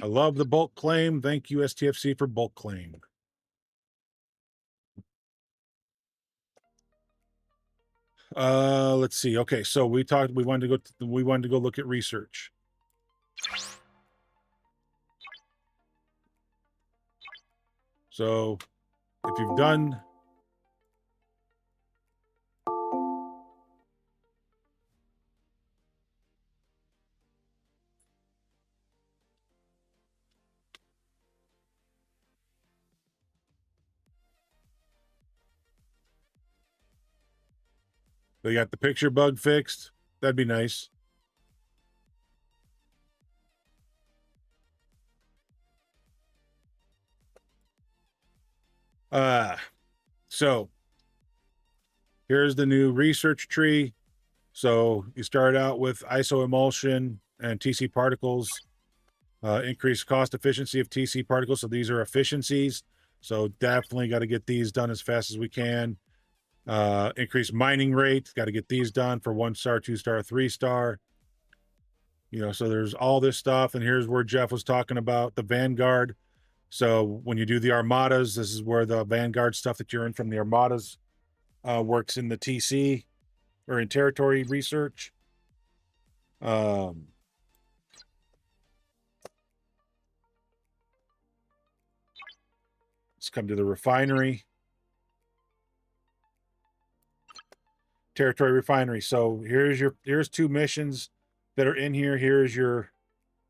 I love the bulk claim. Thank you, STFC, for bulk claim. Let's see. Okay, so we wanted to go look at research. So if you've done they got the picture bug fixed, that'd be nice. So here's the new research tree. So you start out with ISO emulsion and TC particles, increased cost efficiency of TC particles. So these are efficiencies. So definitely got to get these done as fast as we can. Increased mining rate, got to get these done for 1-star, 2-star, 3-star. You know, so there's all this stuff. And here's where Jeff was talking about the Vanguard. So when you do the armadas, this is where the Vanguard stuff that you're in from the armadas works in the TC or in territory research. Let's come to the refinery. Territory refinery. So here's 2 missions that are in here. Here's your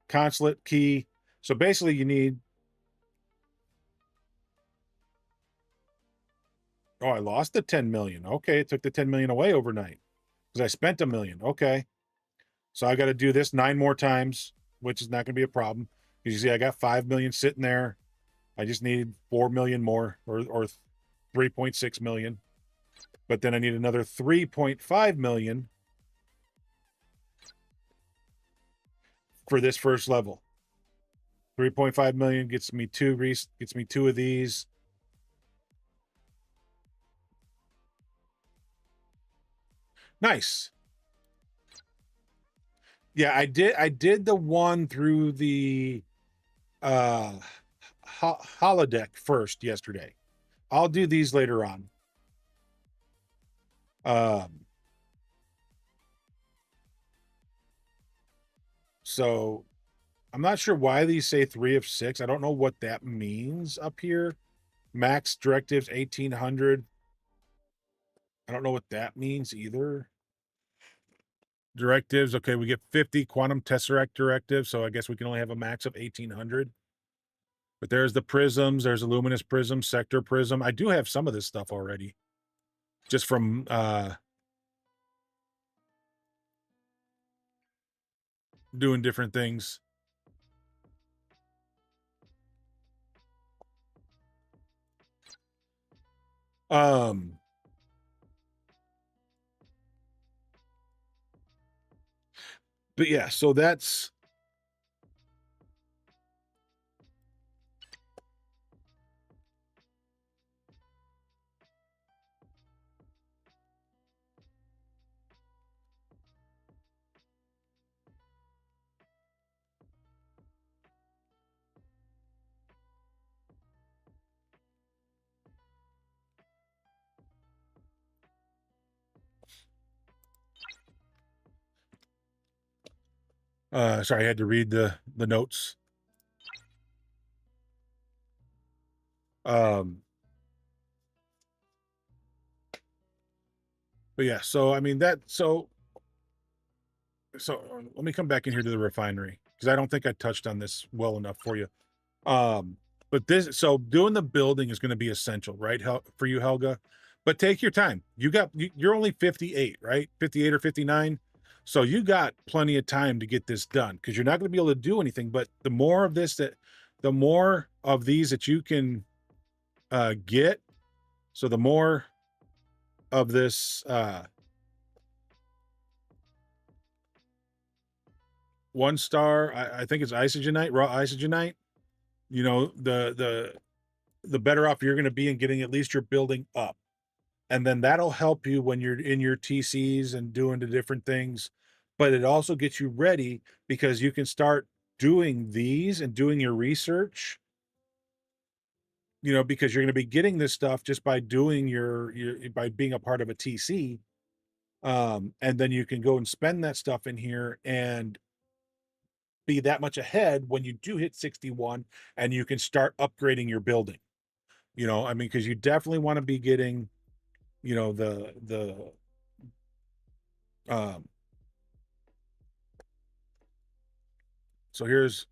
consulate key. So basically you need, oh, I lost the 10 million. Okay, it took the 10 million away overnight because I spent $1 million. Okay. So I got to do this 9 more times, which is not going to be a problem. Because you see, I got 5 million sitting there. I just need 4 million more, or 3.6 million. But then I need another 3.5 million for this first level. 3.5 million gets me 2 of these. Nice. Yeah, I did the one through the holodeck first yesterday. I'll do these later on. So I'm not sure why these say 3 of 6. I don't know what that means up here. Max directives 1800. I don't know what that means either. Directives, okay, we get 50 quantum tesseract directives, so I guess we can only have a max of 1800. But there's the prisms, there's a luminous prism, sector prism. I do have some of this stuff already. Just from doing different things. But yeah, so that's sorry, I had to read the notes. But yeah, so I mean so let me come back in here to the refinery because I don't think I touched on this well enough for you. But so doing the building is going to be essential, right? For you, Helga, but take your time. You're only 58, right? 58 or 59. So you got plenty of time to get this done because you're not going to be able to do anything. But the more of these that you can get, so the more of this 1-star, I think it's isogenite, raw isogenite. You know, the better off you're going to be in getting at least your building up. And then that'll help you when you're in your TCs and doing the different things. But it also gets you ready because you can start doing these and doing your research, you know, because you're going to be getting this stuff just by doing by being a part of a TC. And then you can go and spend that stuff in here and be that much ahead when you do hit 61, and you can start upgrading your building. I mean, because you definitely want to be getting, the um so here's,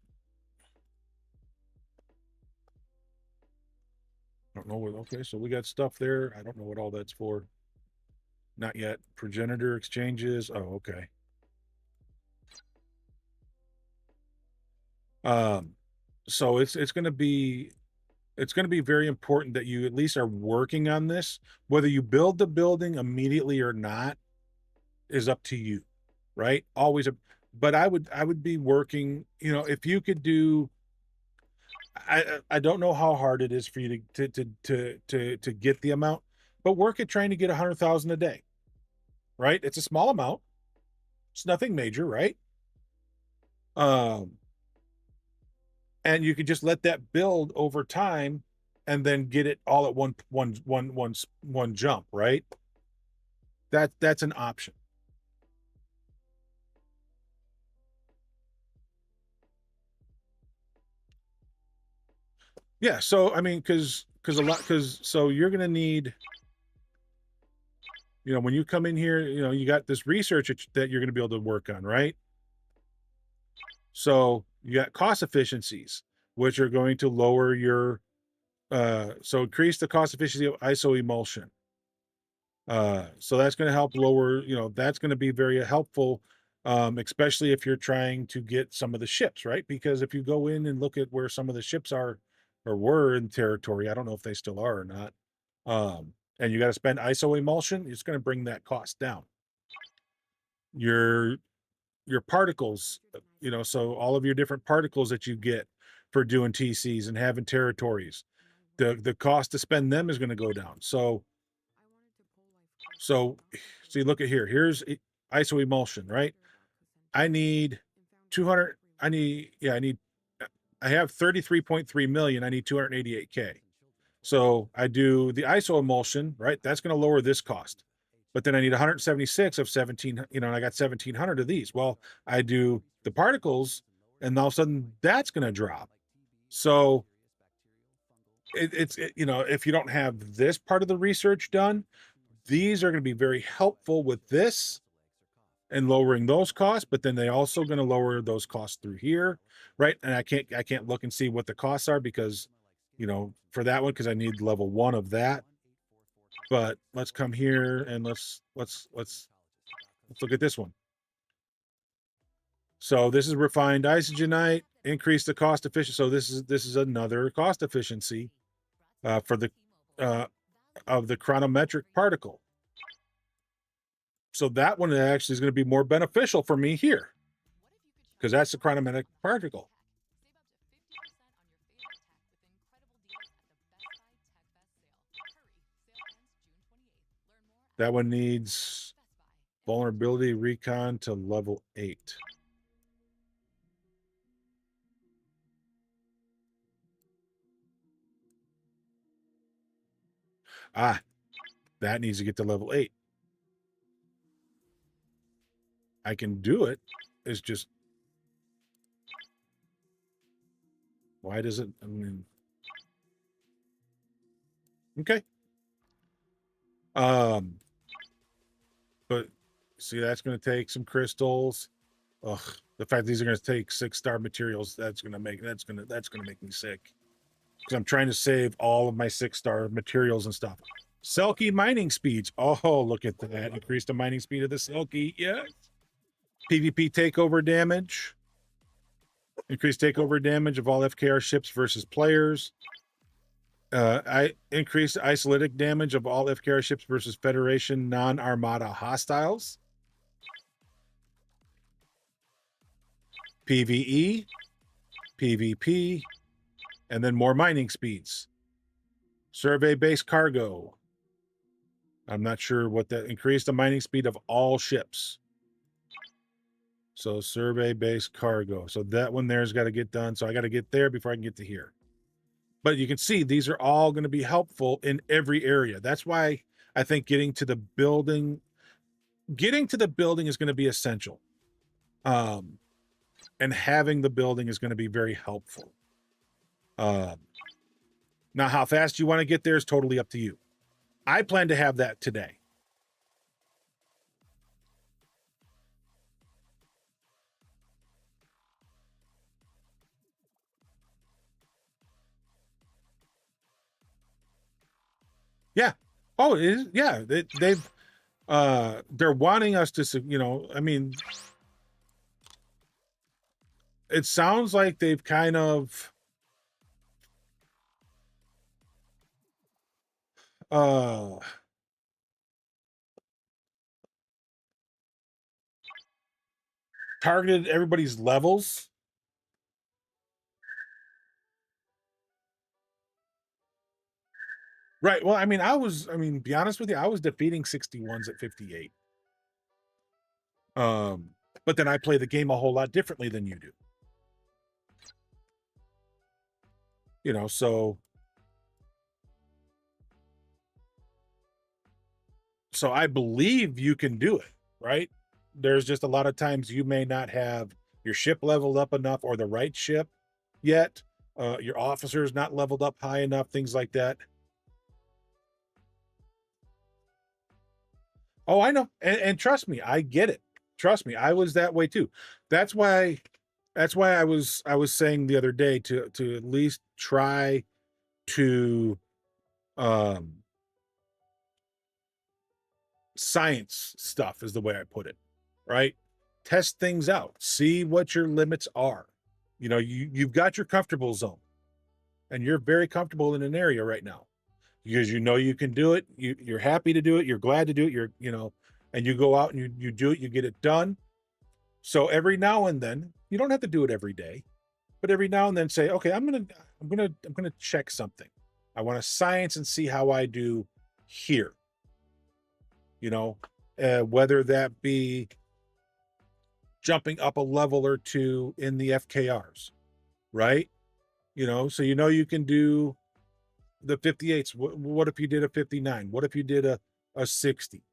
I don't know what, okay, so we got stuff there. I don't know what all that's for. Not yet. Progenitor exchanges. Oh, okay. So it's going to be very important that you at least are working on this. Whether you build the building immediately or not is up to you, right? Always but I would be working, if you could do, I don't know how hard it is for you to get the amount, but work at trying to get 100,000 a day, right? It's a small amount. It's nothing major, right? And you could just let that build over time and then get it all at one jump, right? That's an option. Yeah, so I mean, so you're gonna need, when you come in here, you got this research that you're gonna be able to work on, right? So you got cost efficiencies, which are going to lower your, so increase the cost efficiency of iso emulsion. So that's going to help lower, that's going to be very helpful, especially if you're trying to get some of the ships, right? Because if you go in and look at where some of the ships are or were in territory, I don't know if they still are or not. And you got to spend iso emulsion, it's going to bring that cost down. Your particles, so all of your different particles that you get for doing TCs and having territories, the cost to spend them is going to go down. So you look at here. Here's iso emulsion, right? I need 200. I have 33.3 million. I need 288K. So I do the iso emulsion, right? That's going to lower this cost. But then I need 176 of 17, and I got 1,700 of these. Well, I do the particles, and all of a sudden that's going to drop. So it's if you don't have this part of the research done, these are going to be very helpful with this and lowering those costs, but then they also going to lower those costs through here, right? And I can't look and see what the costs are because, for that one, because I need level 1 of that. But let's come here and let's look at this one. So this is refined isogenite, increase the cost efficiency. So this is another cost efficiency for the of the chronometric particle. So that one actually is going to be more beneficial for me here because that's the chronometric particle. That one needs vulnerability recon to level 8. That needs to get to level 8. I can do it. It's just, why does it, okay. But see, that's going to take some crystals. Ugh, the fact these are going to take 6-star materials, that's going to make me sick. Because I'm trying to save all of my 6-star materials and stuff. Selkie mining speeds. Oh, look at that. Increase the mining speed of the Selkie. Yes. PvP takeover damage. Increase takeover damage of all FKR ships versus players. I increase isolytic damage of all FKR ships versus Federation non-armada hostiles. PvE, PvP, and then more mining speeds. Survey-based cargo. I'm not sure what that increased the mining speed of all ships. So survey-based cargo. So that one there's got to get done. So I got to get there before I can get to here. But you can see these are all going to be helpful in every area. That's why I think getting to the building getting to the building is going to be essential. And having the building is going to be very helpful. Now, how fast you want to get there is totally up to you. I plan to have that today. Yeah. Oh, it is. Yeah. They're wanting us to, you know, I mean, it sounds like they've kind of, targeted everybody's levels. Right. Well, I mean, be honest with you, I was defeating 61s at 58. But then I play the game a whole lot differently than you do. You know, so I believe you can do it, right? There's just a lot of times you may not have your ship leveled up enough or the right ship yet. Your officer's not leveled up high enough, things like that. Oh, I know. And trust me, I get it. Trust me, I was that way too. That's why I was saying the other day to at least try to science stuff is the way I put it, right? Test things out, see what your limits are. You know, you've got your comfortable zone and you're very comfortable in an area right now because you know you can do it. You're happy to do it. You're glad to do it. You know, and you go out and you do it, you get it done. So every now and then, you don't have to do it every day, but every now and then say, okay, I'm gonna check something. I want to science and see how I do here. You know, whether that be jumping up a level or two in the FKRs, right? You know, so you know you can do the 58s. What if you did a 59? What if you did a 60?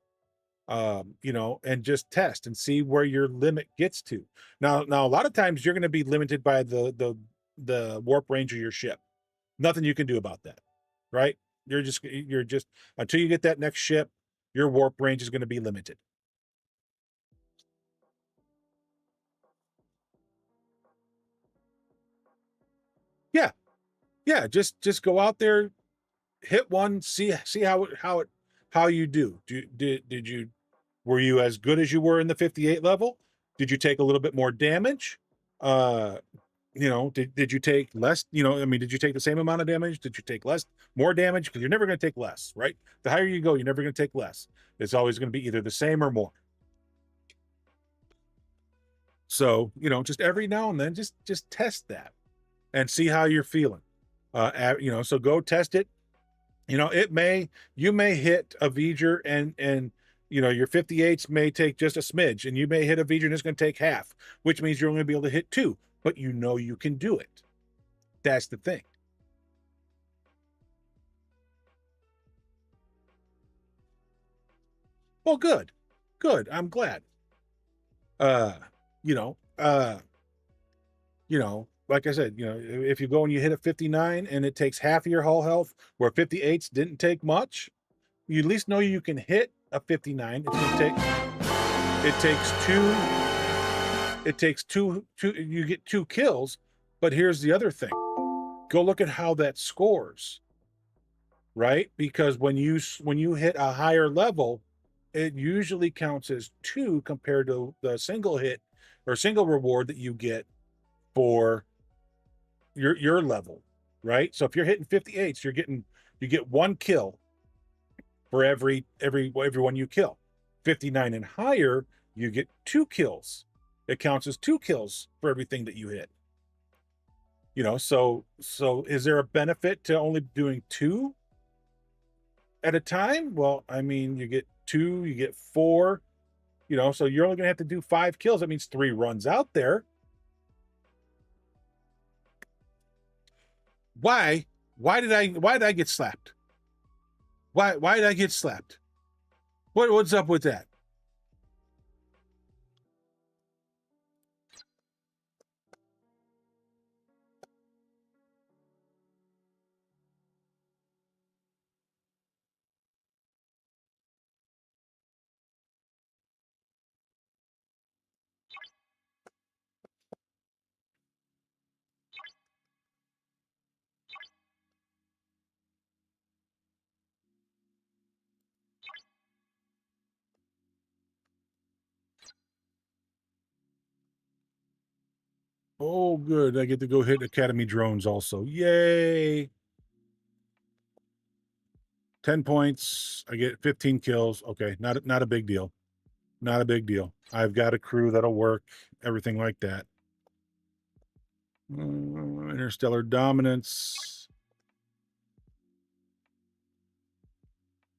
You know, and just test and see where your limit gets to. Now a lot of times you're going to be limited by the warp range of your ship. Nothing you can do about that, right? You're just until you get that next ship, your warp range is going to be limited. Yeah, just go out there, hit one, see how you do. Did you were you as good as you were in the 58 level? Did you take a little bit more damage? You know, did you take less? You know, I mean, did you take the same amount of damage? Did you take more damage? Because you're never going to take less, right? The higher you go, you're never going to take less. It's always going to be either the same or more. So, you know, just every now and then, just test that and see how you're feeling. You know, so go test it. You know, you may hit a V'ger and you know, your 58s may take just a smidge, and you may hit a V'ger and it's going to take half, which means you're only going to be able to hit 2, but you know you can do it. That's the thing. Well, good. I'm glad. You know, like I said, you know, if you go and you hit a 59 and it takes half of your hull health, where 58s didn't take much, you at least know you can hit a 59. It takes two, you get 2 kills, but here's the other thing. Go look at how that scores, right? Because when you hit a higher level, it usually counts as 2 compared to the single hit or single reward that you get for your level, right? So if you're hitting 58s, you get 1 kill for everyone you kill. 59 and higher, you get 2 kills. It counts as 2 kills for everything that you hit. You know, so is there a benefit to only doing 2 at a time? Well, I mean, you get 2, you get 4, you know, so you're only going to have to do 5 kills. That means 3 runs out there. Why did I get slapped? Why did I get slapped? What's up with that? Oh, good. I get to go hit Academy drones also. Yay! 10 points. I get 15 kills. Okay, not a big deal. Not a big deal. I've got a crew that'll work. Everything like that. Interstellar dominance.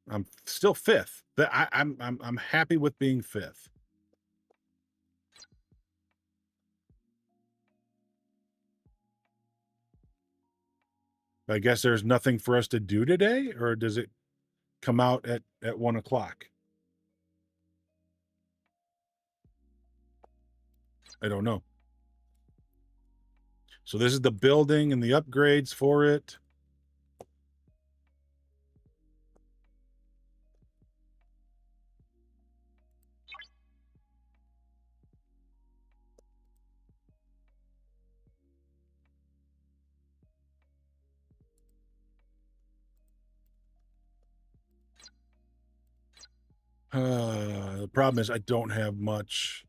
I'm still fifth. I'm happy with being fifth. I guess there's nothing for us to do today, or does it come out at 1 o'clock? I don't know. So this is the building and the upgrades for it. The problem is I don't have much.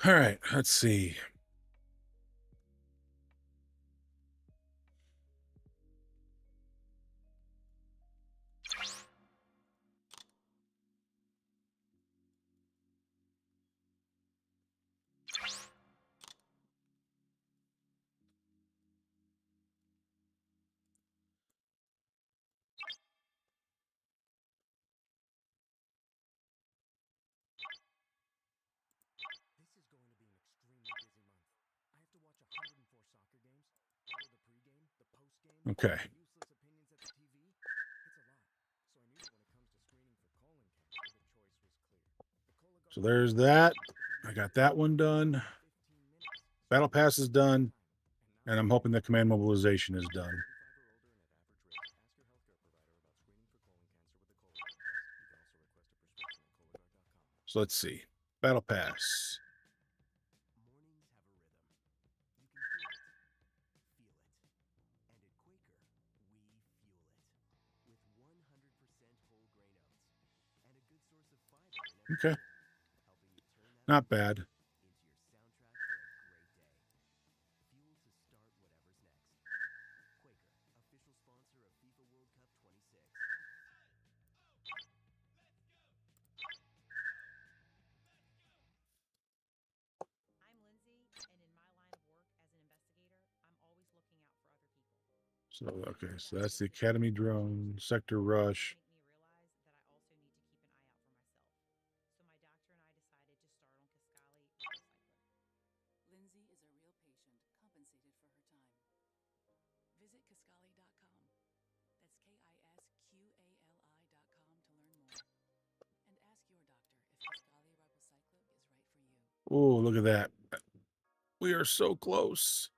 All right, let's see.
This is going to be an extremely busy month. I have to watch 104 soccer games, follow the pregame, the postgame,
Okay.
useless opinions at the TV. It's a lot. So I knew that when it comes to screening for colon cancer, the choice was clear. The Cologuard
So there's that. I got that one done. Battle Pass is done. And I'm hoping the command mobilization is done. So let's see. Battle Pass. Okay. Not bad.
I'm Lindsay, and in my line of work as an investigator, I'm always looking out for other people.
So, okay. So that's the Academy drone, Sector Rush.
Make me realize that I also need to keep an eye out for myself. So my doctor and I decided to start on Kisqali Ribociclib.
Lindsay is a real patient, compensated for her time. Visit Kisqali.com. That's KISQALI.com to learn more. And ask your doctor if Kisqali Ribociclib is right for you.
Oh, look at that. We are so close.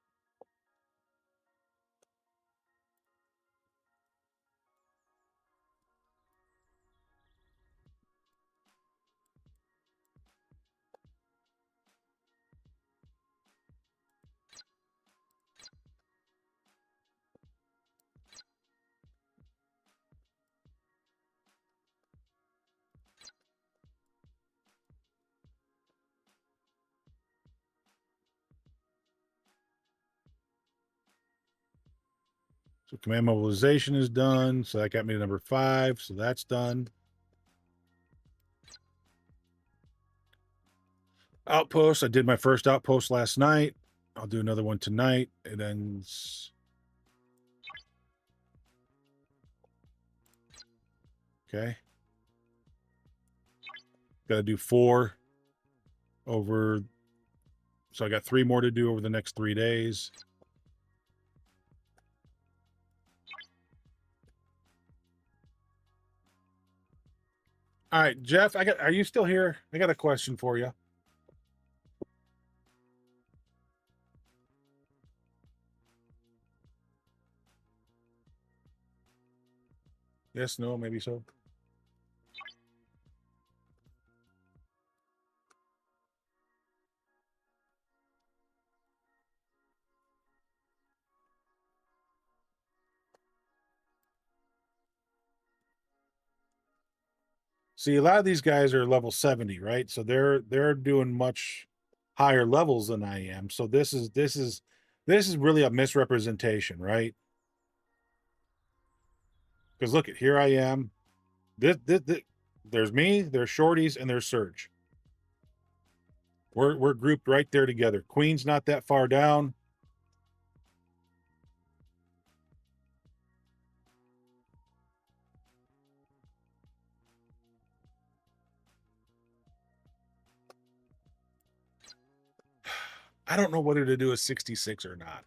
So command mobilization is done. So that got me to number 5. So that's done. Outpost. I did my first outpost last night. I'll do another one tonight. It ends. Okay. Got to do 4 over. So I got 3 more to do over the next 3 days. All right, Jeff, are you still here? I got a question for you. Yes, no, maybe so. See, a lot of these guys are level 70, right? So they're doing much higher levels than I am. So this is really a misrepresentation, right? Because look at here I am. This there's me, there's Shorties, and there's Surge. We're grouped right there together. Queen's not that far down. I don't know whether to do a 66 or not.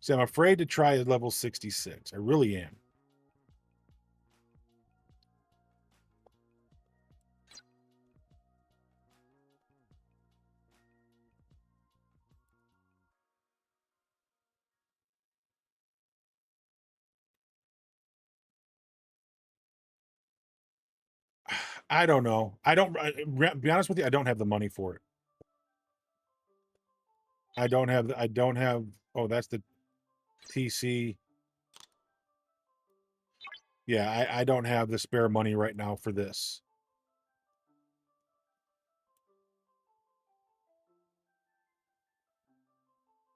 See, I'm afraid to try a level 66. I really am. I don't know. Be honest with you, I don't have the money for it. I don't have, oh, that's the TC. Yeah, I don't have the spare money right now for this.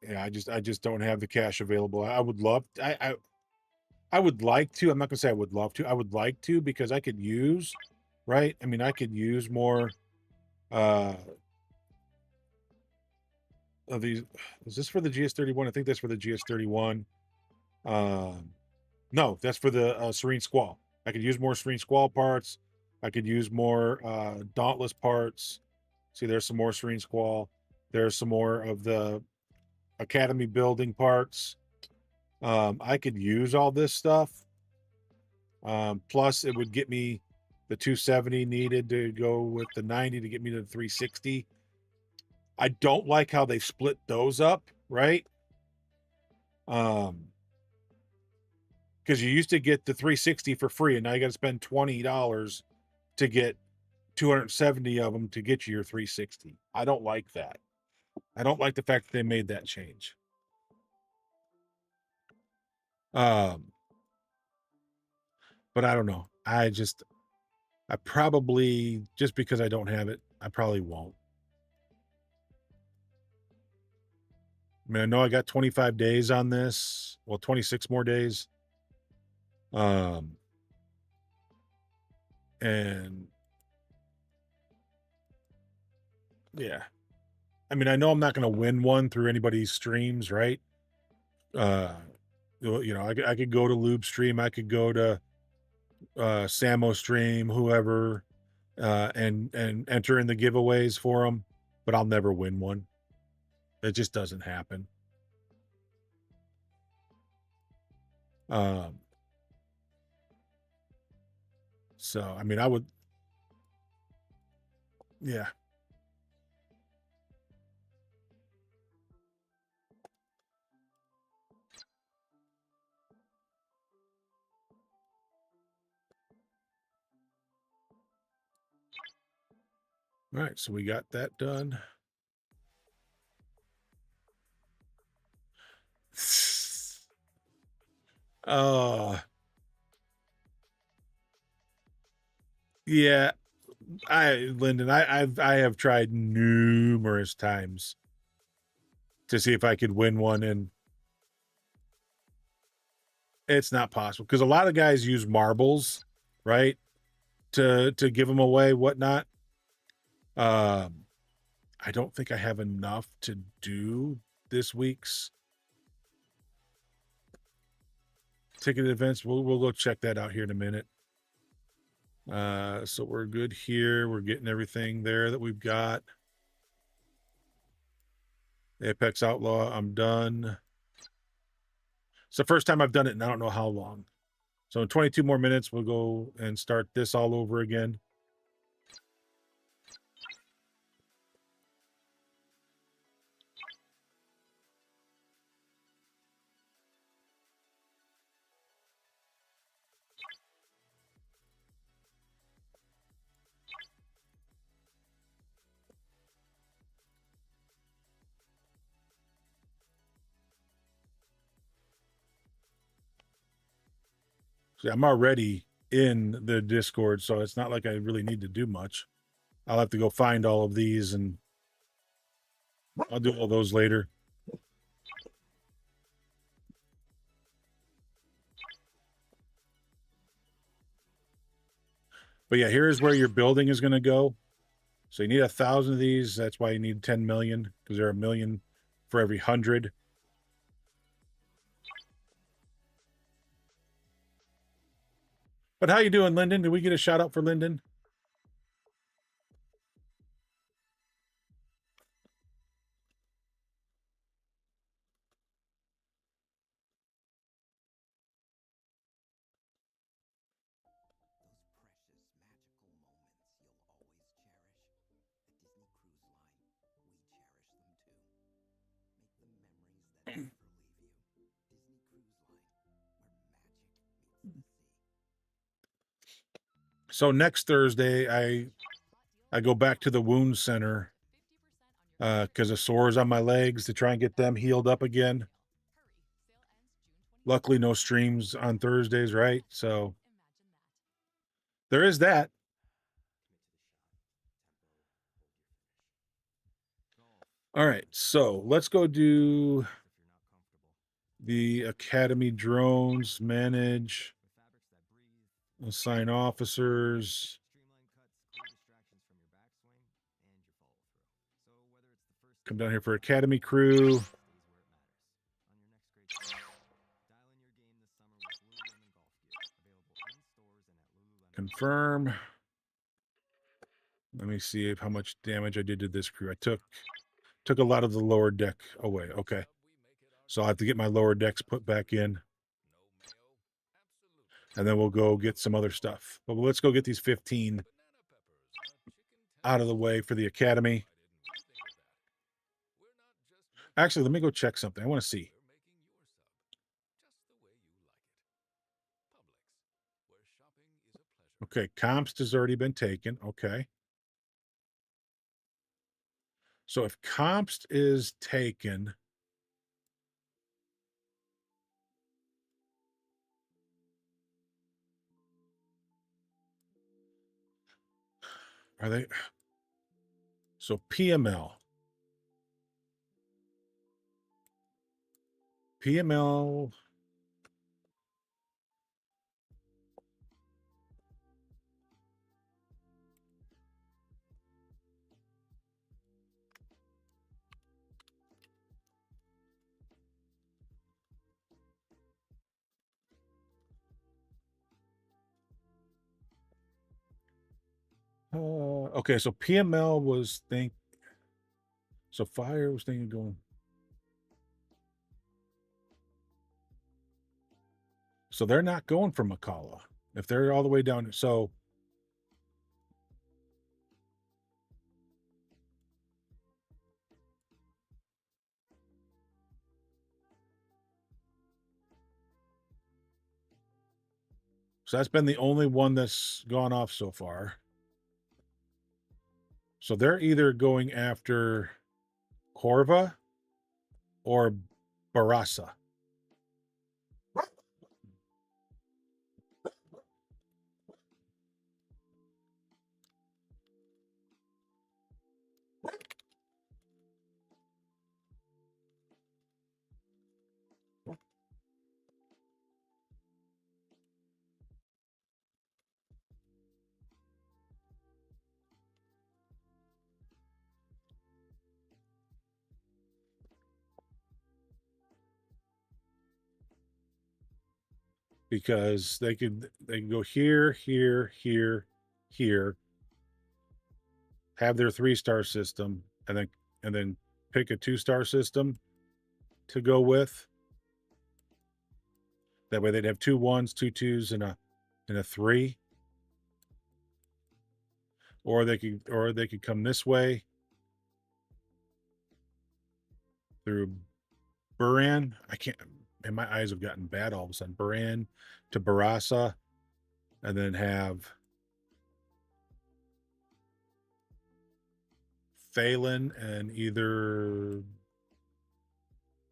Yeah, I just don't have the cash available. I would love, I would like to. I'm not gonna say I would love to. I would like to because I could use, right? I mean, I could use more uh of these. Is this for the GS31? I think that's for the GS31. No, that's for the Serene Squall. I could use more Serene Squall parts. I could use more Dauntless parts. See, there's some more Serene Squall. There's some more of the Academy building parts. I could use all this stuff. Plus, it would get me the 270 needed to go with the 90 to get me to the 360. I don't like how they split those up, right? Because you used to get the 360 for free, and now you got to spend $20 to get 270 of them to get you your 360. I don't like that. I don't like the fact that they made that change. But I don't know. I probably, just because I don't have it, I probably won't. I mean, I know I got 25 days on this. Well, 26 more days. And yeah. I mean, I know I'm not going to win one through anybody's streams, right? You know, I could go to Lube stream, I could go to Samo stream, whoever, and enter in the giveaways for them, but I'll never win one. It just doesn't happen. So I mean, I would, yeah. All right, so we got that done. Yeah, Lyndon, I have tried numerous times to see if I could win one, and it's not possible because a lot of guys use marbles, right, to give them away, whatnot. I don't think I have enough to do this week's ticket events. We'll go check that out here in a minute. So we're good here. We're getting everything there that we've got. Apex Outlaw, I'm done. It's the first time I've done it and I don't know how long. So in 22 more minutes, we'll go and start this all over again. See, I'm already in the Discord, so it's not like I really need to do much. I'll have to go find all of these, and I'll do all those later. But yeah, here's where your building is going to go. So you need 1,000 of these. That's why you need 10 million, because there are a million for every 100. But how you doing, Lyndon? Did we get a shout out for Lyndon? So next Thursday, I go back to the wound center because of sores on my legs to try and get them healed up again. Luckily, no streams on Thursdays, right? So there is that. All right, so let's go do the Academy drones, manage, assign officers. Come down here for Academy crew. Confirm. Let me see how much damage I did to this crew. I took a lot of the lower deck away. Okay. So I'll have to get my lower decks put back in. And then we'll go get some other stuff. But let's go get these 15 out of the way for the Academy. Actually, let me go check something. I want to see. Okay, Comst has already been taken. Okay. So if Comst is taken, are they? So PML. PML. Okay, so PML was so fire was thinking going. So they're not going for McCullough if they're all the way down. So that's been the only one that's gone off so far. So they're either going after Corva or Barasa. Because they can go here, here, here, here, have their 3-star system, and then pick a 2-star system to go with. That way they'd have 2 1s, 2 2s, and a 3. Or they could come this way through Buran. I can't, and my eyes have gotten bad all of a sudden. Buran to Barasa, and then have Phelan and either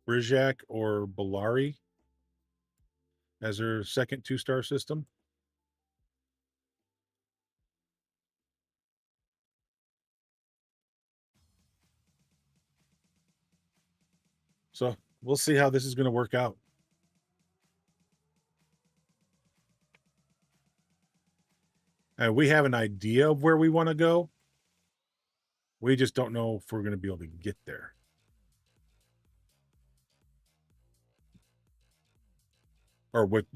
Brizak or Balari. as their second 2-star system. So we'll see how this is going to work out. And we have an idea of where we want to go. We just don't know if we're going to be able to get there. Or what,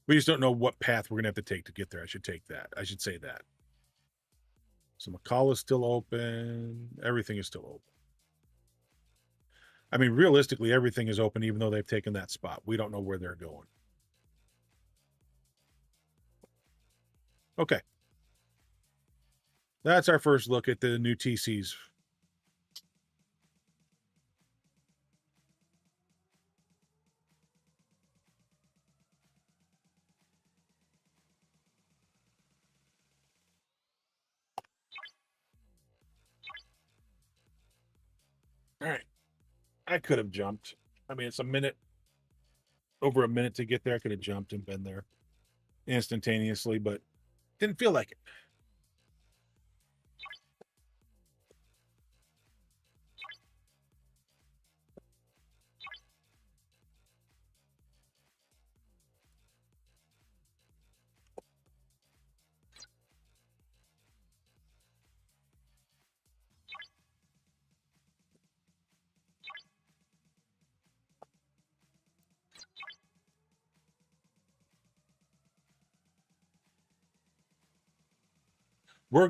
we just don't know what path we're going to have to take to get there. I should say that. So McCall is still open. Everything is still open. I mean, realistically, everything is open, even though they've taken that spot. We don't know where they're going. Okay. That's our first look at the new TCs. All right. I could have jumped. I mean, it's over a minute to get there. I could have jumped and been there instantaneously, but didn't feel like it. We're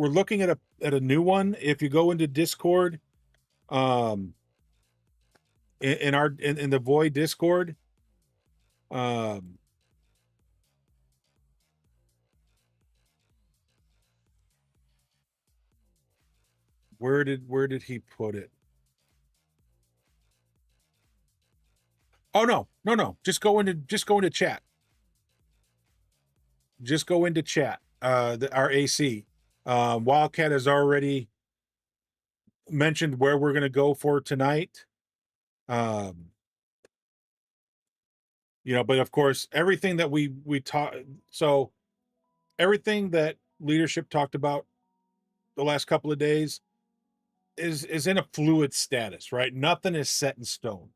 looking at a new one. If you go into Discord, in the Void Discord, where did he put it? Oh no. Just go into chat. Just go into chat. Our AC. Wildcat has already mentioned where we're going to go for tonight. But of course, everything that we taught, so everything that leadership talked about the last couple of days is in a fluid status, right? Nothing is set in stone.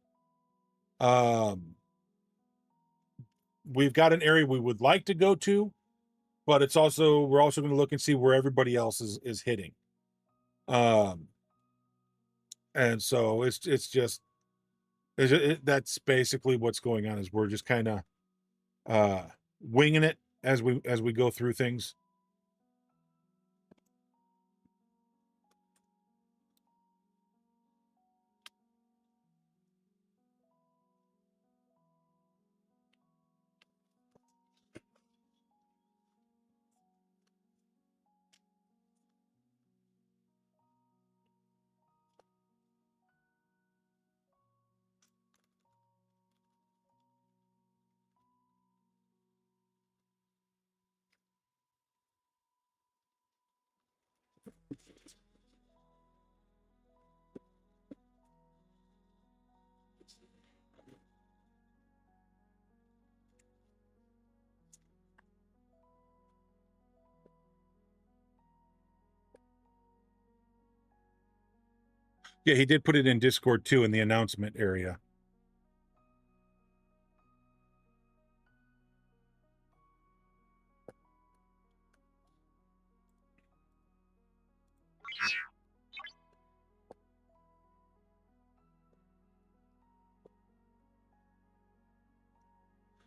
We've got an area we would like to go to, but we're also going to look and see where everybody else is hitting. And so that's basically what's going on, is we're just kind of winging it as we go through things. Yeah, he did put it in Discord too, in the announcement area.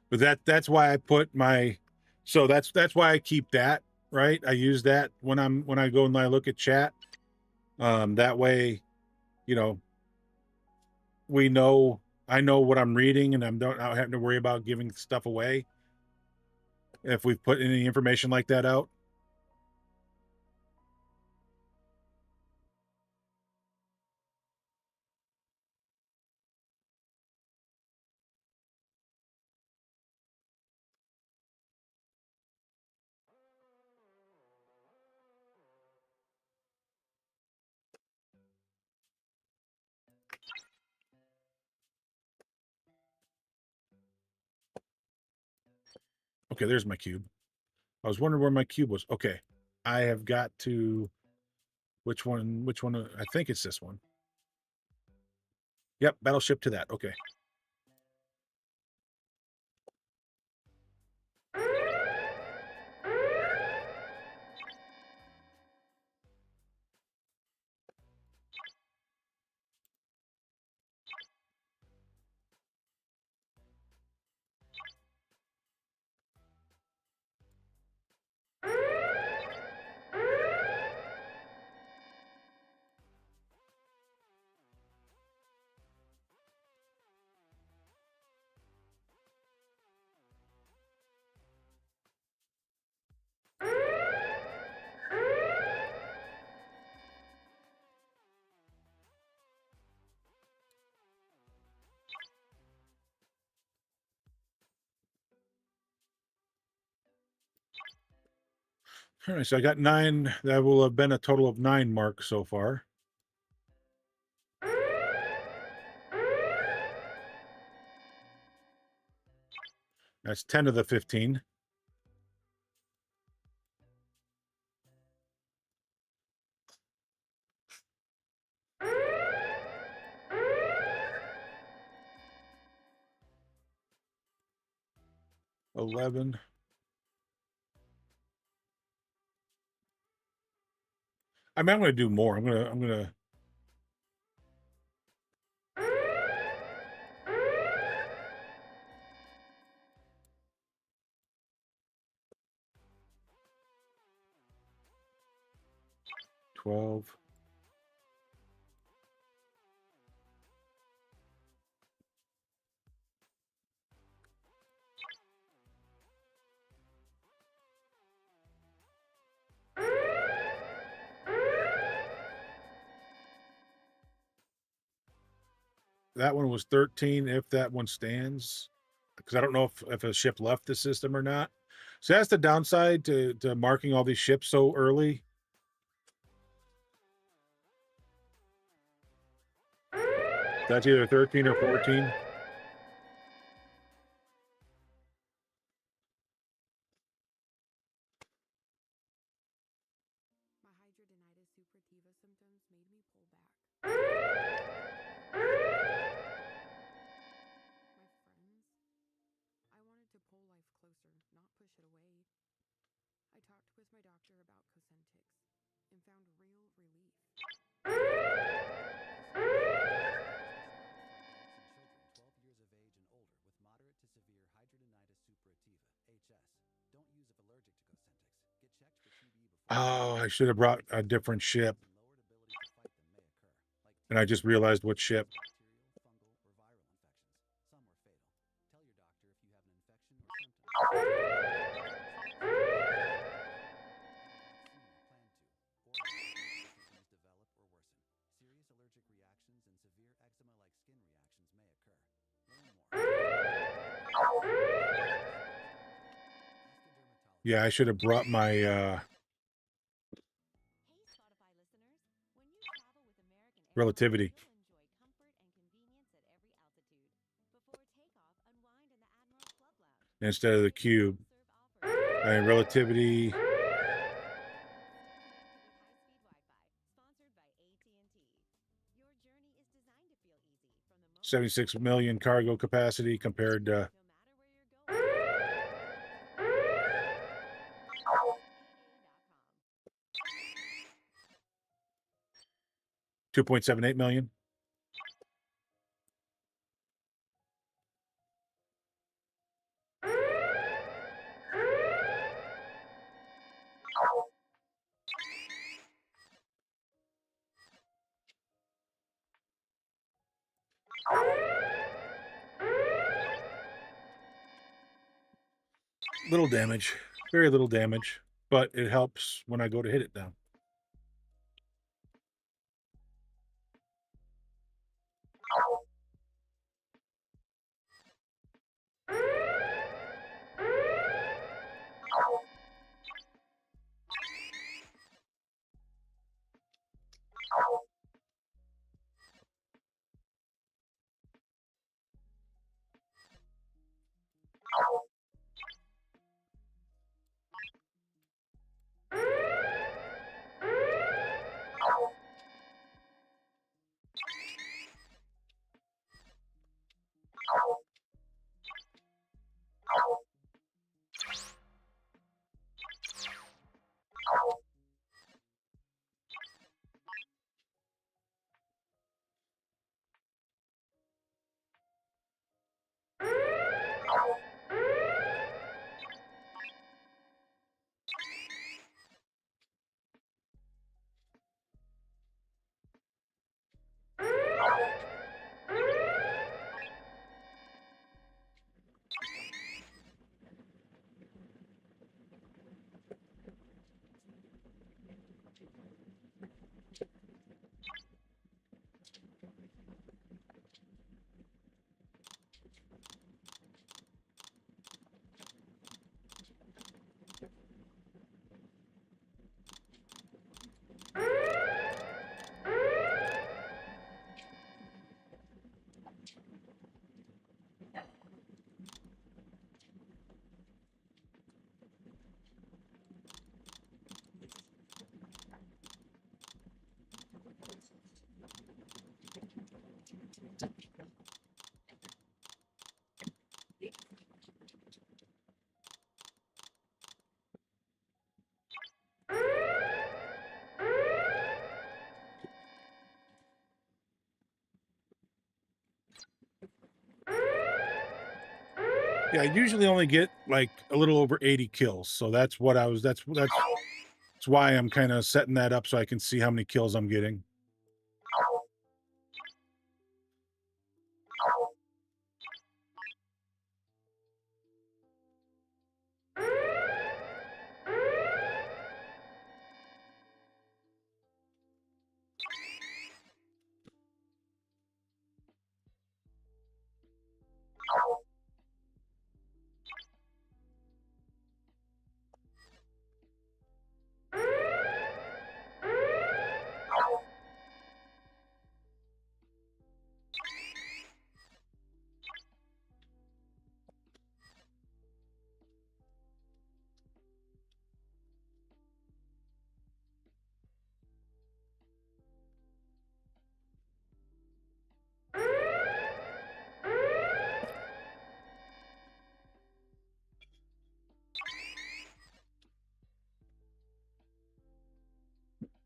But that's why I put that's why I keep that, right? I use that when I go and I look at chat. That way, I know what I'm reading, and I'm not having to worry about giving stuff away if we've put any information like that out. Okay, there's my cube. I was wondering where my cube was. Okay. I have got to... Which one? I think it's this one. Yep, battleship to that. Okay. All right, so I got 9. That will have been a total of 9 marks so far. That's 10 of the 15. $11. I mean, I'm going to do more. I'm gonna. $12. That one was 13, if that one stands. Because I don't know if a ship left the system or not. So that's the downside to marking all these ships so early. That's either 13 or 14. Oh, I should have brought a different ship. And I just realized what ship. Yeah, I should have brought my relativity instead of the cube. And relativity. 76 million cargo capacity compared to 2.78 million. Little damage, very little damage, but it helps when I go to hit it down. Yeah, I usually only get like a little over 80 kills, so that's what I was. That's why I'm kind of setting that up so I can see how many kills I'm getting.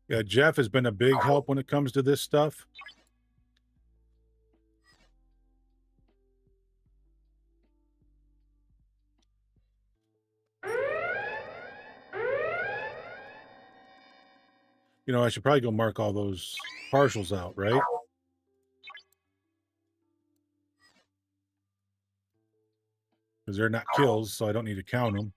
Yeah, Jeff has been a big help when it comes to this stuff. You know, I should probably go mark all those partials out, right? Because they're not kills, so I don't need to count them.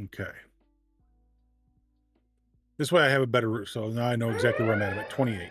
Okay. This way I have a better route, so now I know exactly where I'm at. I'm at 28.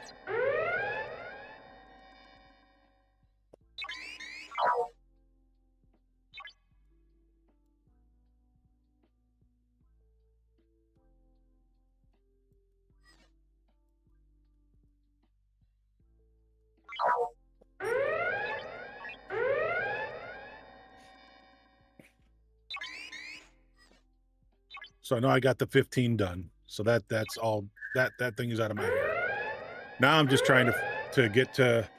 So I know I got the 15 done. So that's all that thing is out of my hair. Now I'm just trying to get to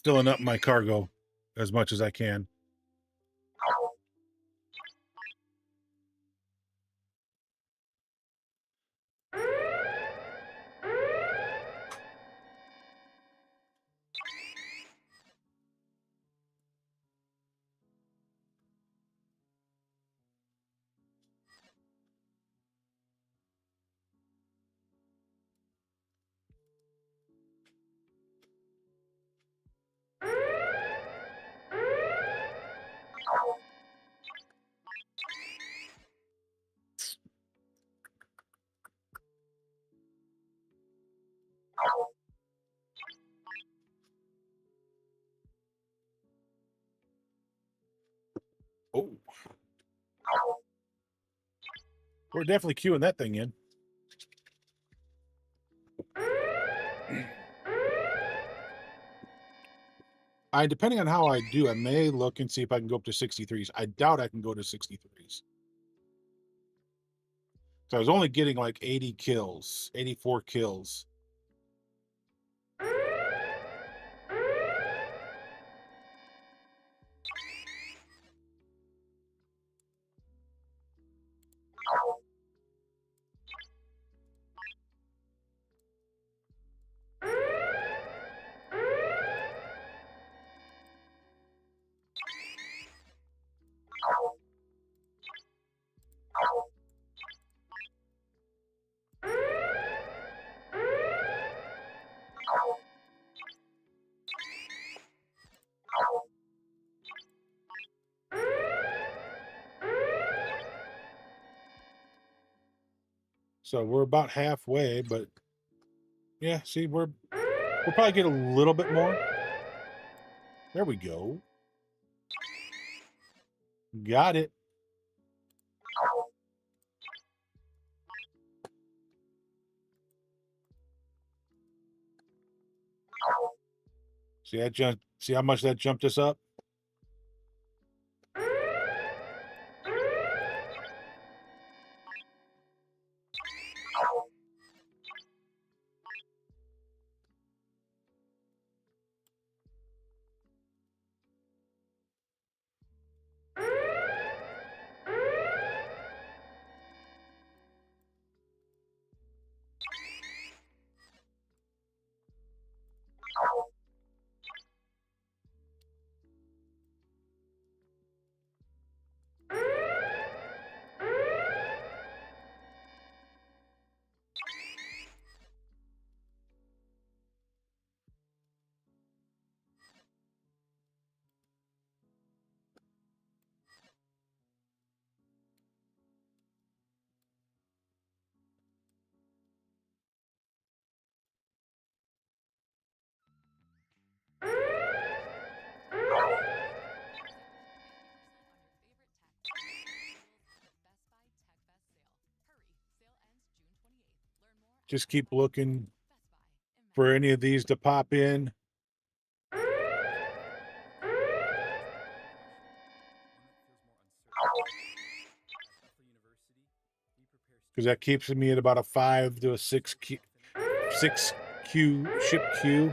filling up my cargo as much as I can. Oh. We're definitely queuing that thing in. Depending on how I do, I may look and see if I can go up to 63s. I doubt I can go to 63s. So I was only getting like 80 kills, 84 kills. So we're about halfway, but yeah, see, we'll probably get a little bit more. There we go. Got it. See that jump? See how much that jumped us up? Just keep looking for any of these to pop in. Because that keeps me at about a 5 to a 6Q ship queue.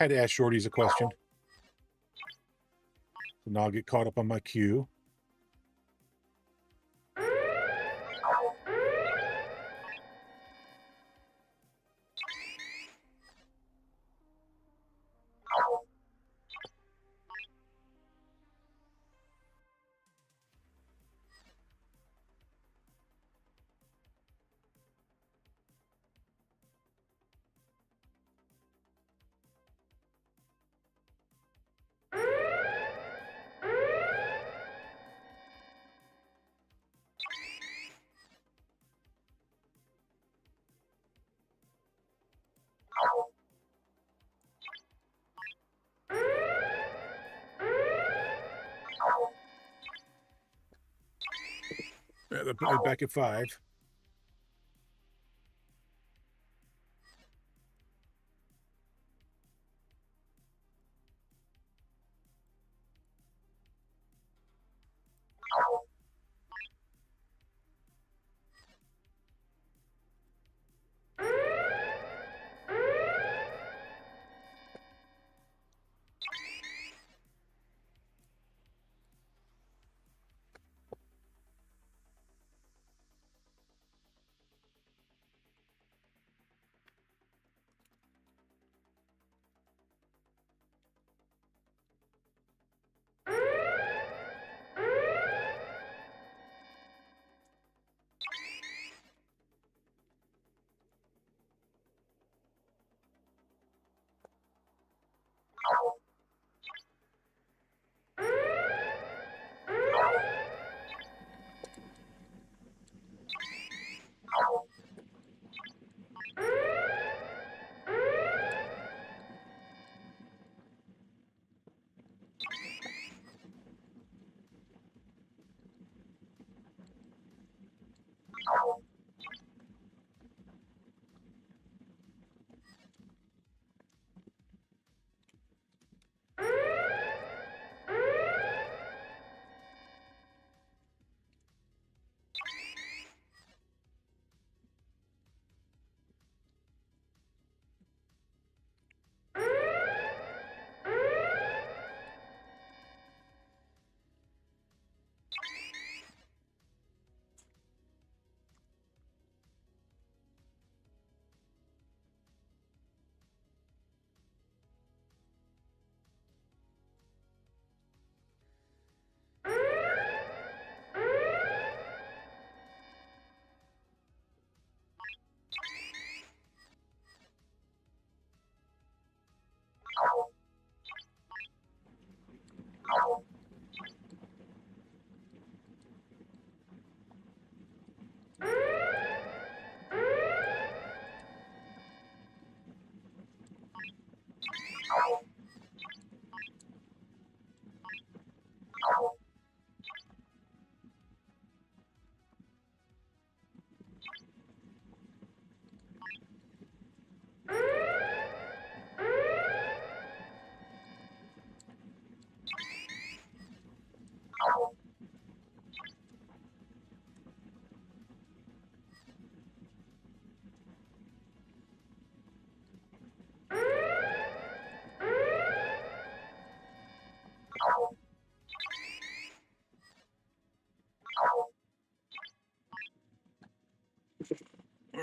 Had to ask Shorties a question. So now I'll get caught up on my queue. Yeah, they're putting it back at 5.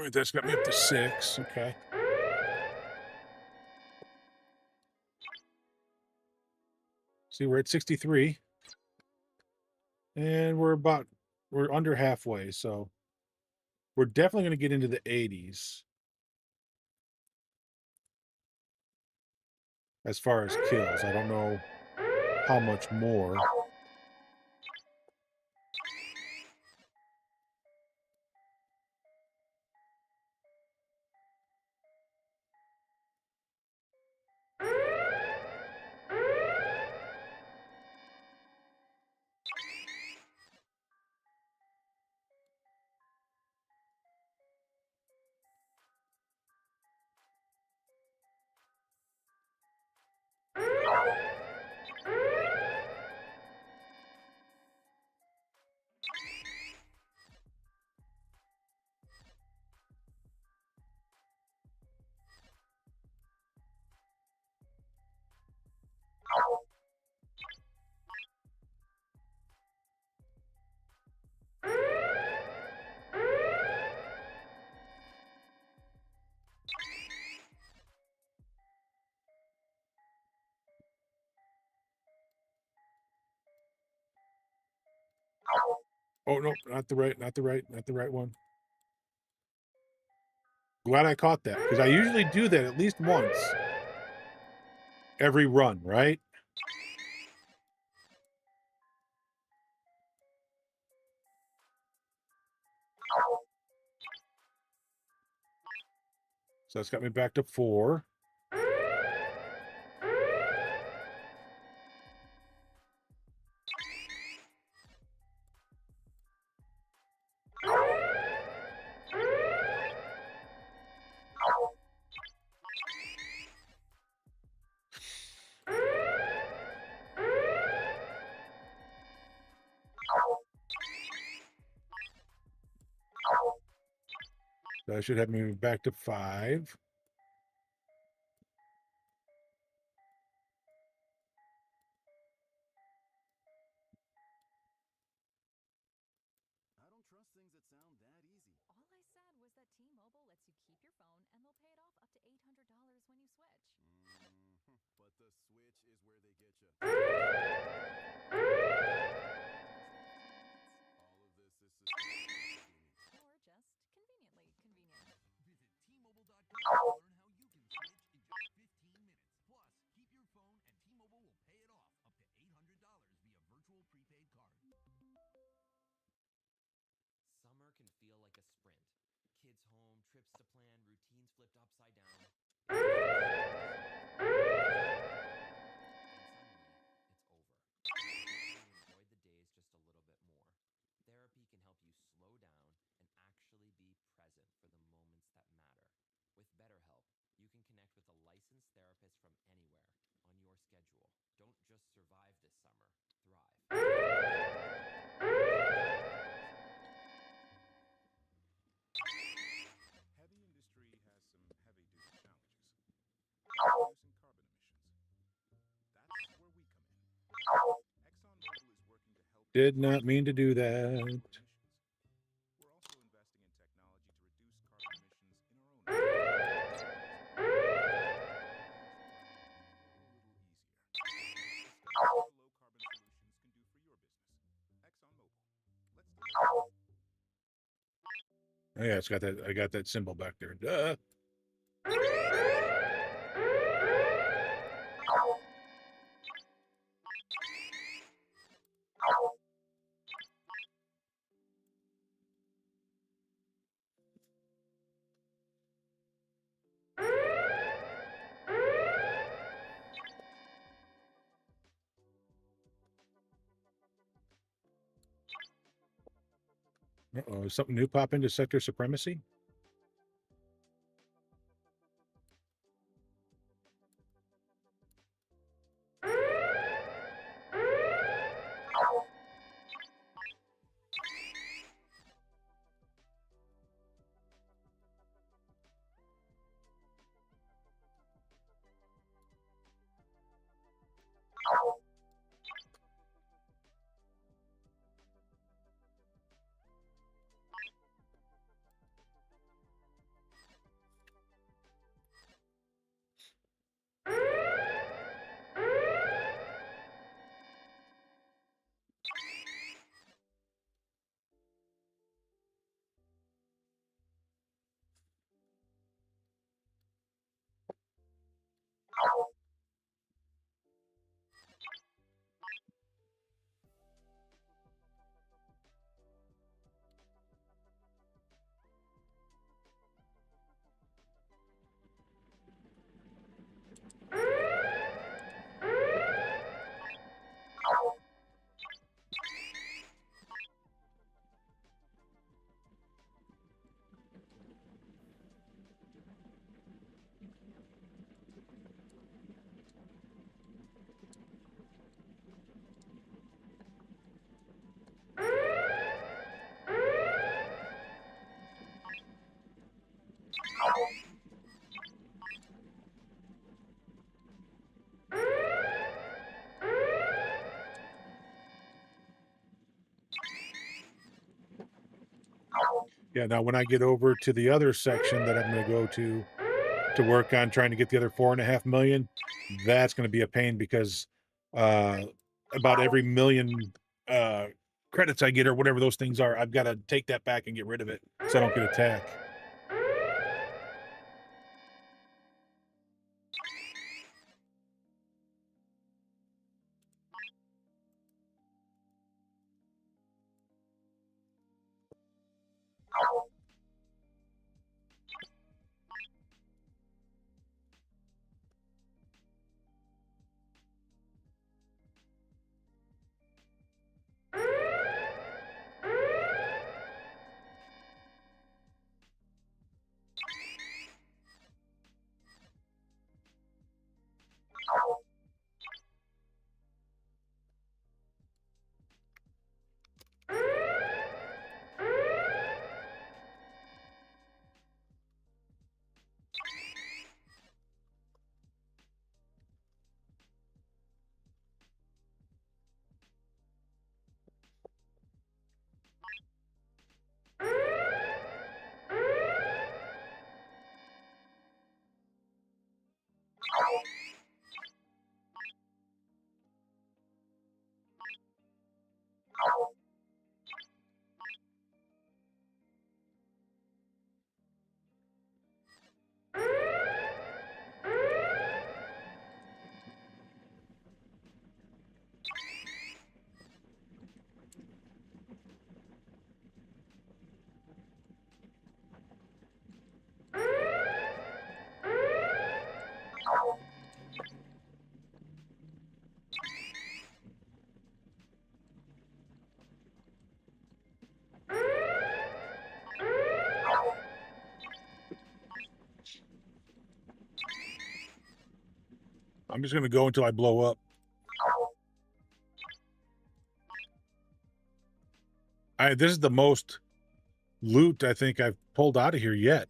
All right, that's got me up to 6. Okay. See, we're at 63. And we're under halfway, so we're definitely going to get into the 80s as far as kills. I don't know how much more. Oh no, not the right one. Glad I caught that, because I usually do that at least once every run, right? So that's got me back to 4. So that should have me back to 5.
I don't trust things that sound that easy.
All I said was that T-Mobile lets you keep your phone and they'll pay it off up to $800 when you switch.
But the switch is where they get you. All of this is suspicious.
Or just conveniently convenient.
Visit T-Mobile.com to learn how you can switch in just 15 minutes. Plus, keep your phone and T-Mobile will pay it off up to $800 via virtual prepaid card.
Summer can feel like a sprint. Kids home, trips to plan, routines flipped upside down. Then suddenly, it's over. You enjoyed the days just a little bit more. Therapy can help you slow down and actually be present for the moments that matter. With BetterHelp, you can connect with a licensed therapist from anywhere on your schedule. Don't just survive this summer, thrive.
Heavy industry has some heavy-duty challenges. Reducing carbon emissions. That's where we come in. ExxonMobil is working to help...
Did not mean to do that.
We're also investing in technology to reduce carbon emissions in our own... Discover what low-carbon solutions can do for your business. ExxonMobil. Let's do it.
Oh yeah, it's got that. I got that symbol back there. Duh. Uh-oh, is something new pop into sector supremacy? Yeah, now when I get over to the other section that I'm going to go to work on trying to get the other 4.5 million, that's going to be a pain because uh, about every million credits I get or whatever those things are, I've got to take that back and get rid of it so I don't get attacked. I'm just going to go until I blow up. This is the most loot I think I've pulled out of here yet.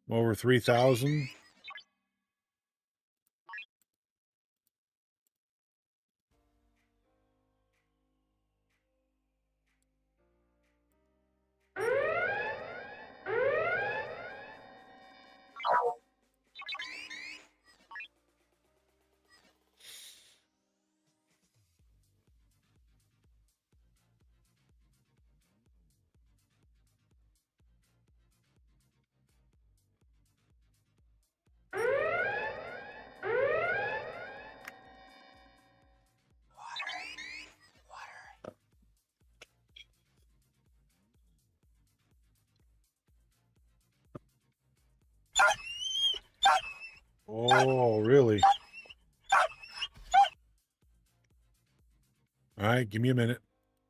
Over 3,000. Oh, really? All right, give me a minute.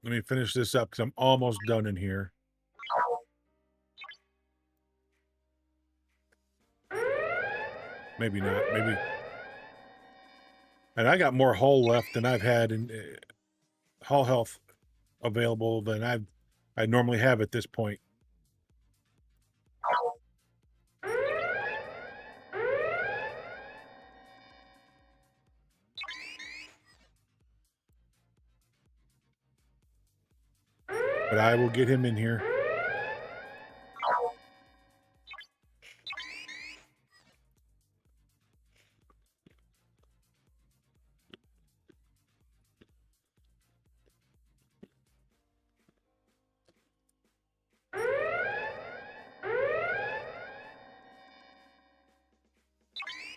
Let me finish this up because I'm almost done in here. Maybe not. Maybe. And I got more hull left than I've had in hull health available than I normally have at this point. But I will get him in here.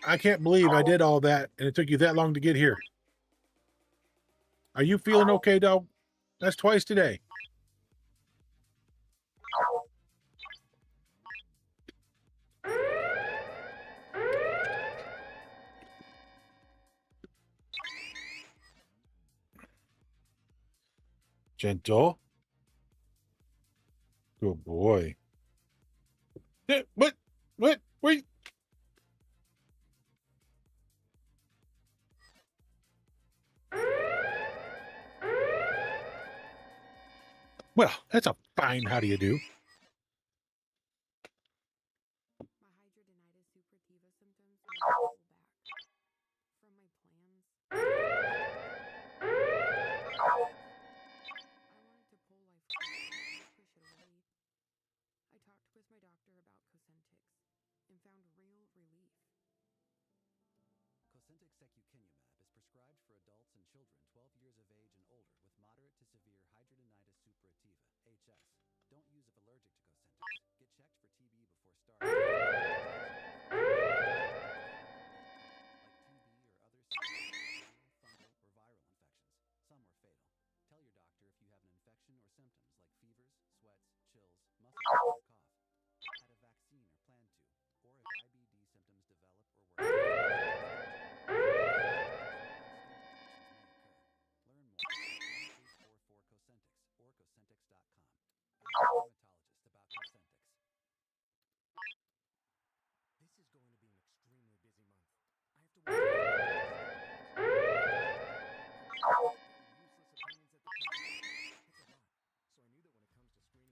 I can't believe I did all that and it took you that long to get here. Are you feeling okay, dog? That's twice today. Gentle. Good boy. What? Wait. Well, that's a fine how do you do.
and found real relief.
Cosentyx secukinumab is prescribed for adults and children 12 years of age and older with moderate to severe hidradenitis suppurativa, HS. Don't use if allergic to Cosentyx. Get checked for TB before starting. Like TB or other serious fungal or viral infections. Some are fatal. Tell your doctor if you have an infection or symptoms like fevers, sweats, chills, muscle aches, or cough. Had a vaccine or plan to, or if IBD symptoms develop or worsen. Learn more at 1844 Cosentyx or Cosentyx.com. Ask your dermatologist about Cosentyx.
This is going to be an extremely busy month. I have to work. Useless opinions at the TV. It's a lot. So I knew that when it comes to screening for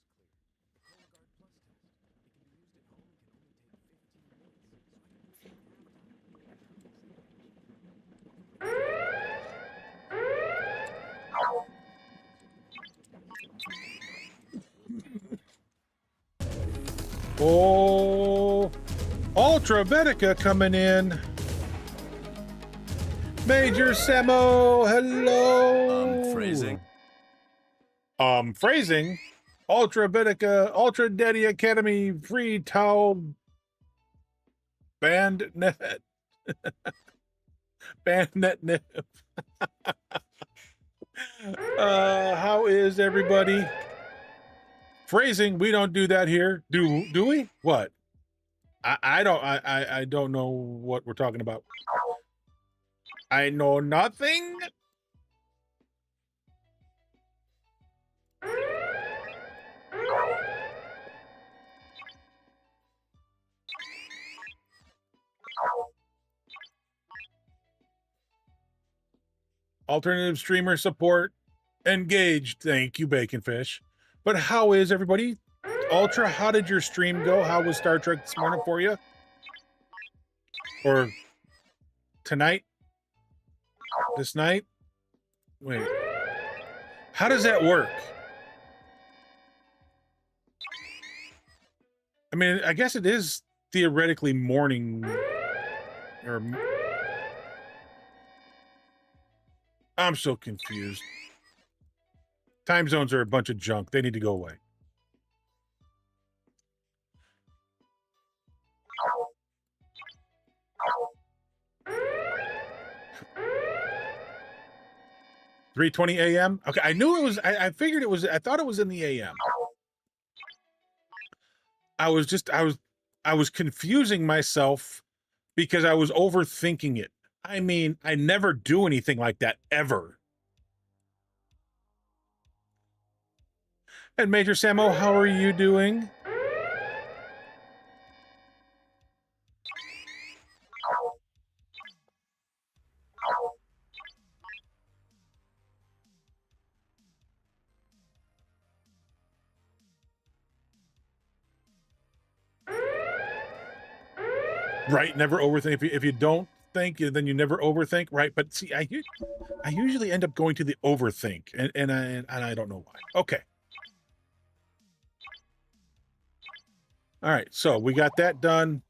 colon cancer, the choice was clear. The Cologuard Plus test. It can be used at home and can only take 15 minutes. So I can do it at
Oh, Ultra Vetica coming in. Major Samo, hello.
Phrasing.
Phrasing. Ultra Vetica, Ultra Daddy Academy, free towel, band net, band net nip. How is everybody? Phrasing, we don't do that here. Do we? What? I don't know what we're talking about. I know nothing. Alternative streamer support engaged. Thank you, Baconfish. But how is everybody? Ultra, how did your stream go? How was Star Trek this morning for you? Or tonight? This night? Wait. How does that work? I mean, I guess it is theoretically morning. Or I'm so confused. Time zones are a bunch of junk. They need to go away. $3:20 a.m. Okay, I knew it was. I figured it was. I thought it was in the a.m. I was confusing myself because I was overthinking it. I mean, I never do anything like that ever. And Major Samo, how are you doing? Right, never overthink. If you don't think, then you never overthink, right? But see, I usually end up going to the overthink, and I don't know why. Okay. All right, so we got that done.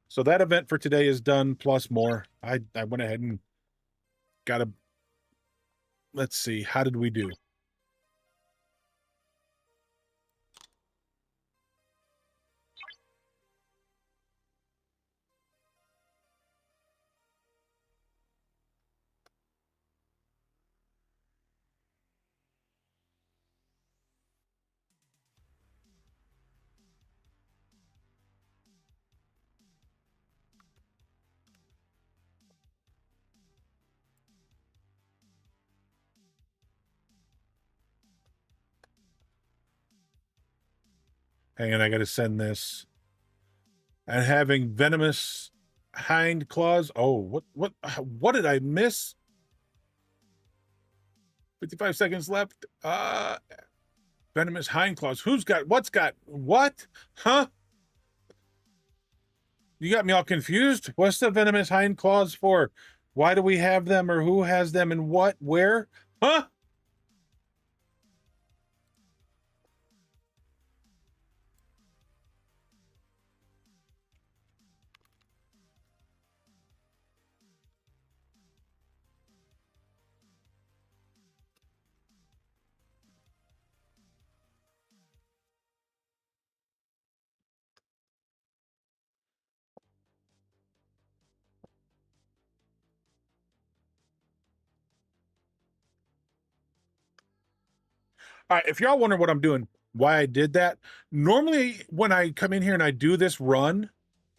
So that event for today is done, plus more. I went ahead and got a. Let's see, how did we do? Hang on, I got to send this. And having venomous hind claws. Oh, what did I miss? 55 seconds left. Venomous hind claws. Who's got what? Huh? You got me all confused. What's the venomous hind claws for? Why do we have them, or who has them, and what? Where? Huh? All right, if y'all wonder what I'm doing, why I did that, normally when I come in here and I do this run,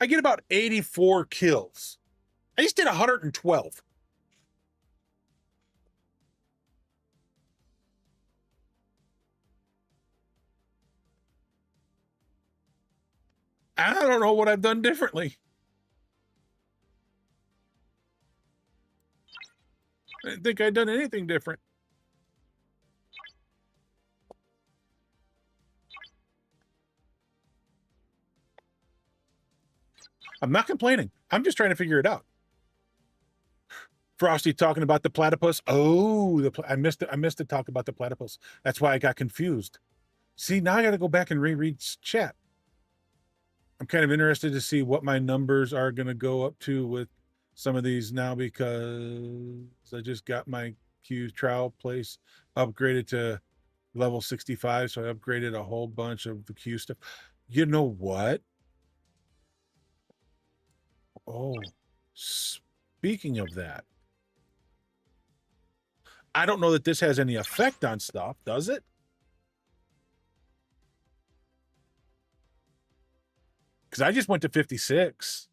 I get about 84 kills. I just did 112. I don't know what I've done differently. I didn't think I'd done anything different. I'm not complaining. I'm just trying to figure it out. Frosty talking about the platypus. Oh, I missed it. I missed to talk about the platypus. That's why I got confused. See, now I got to go back and reread chat. I'm kind of interested to see what my numbers are going to go up to with some of these now, because I just got my Q trial place upgraded to level 65. So I upgraded a whole bunch of the Q stuff. You know what? Oh, speaking of that, I don't know that this has any effect on stuff, does it? Because I just went to 56.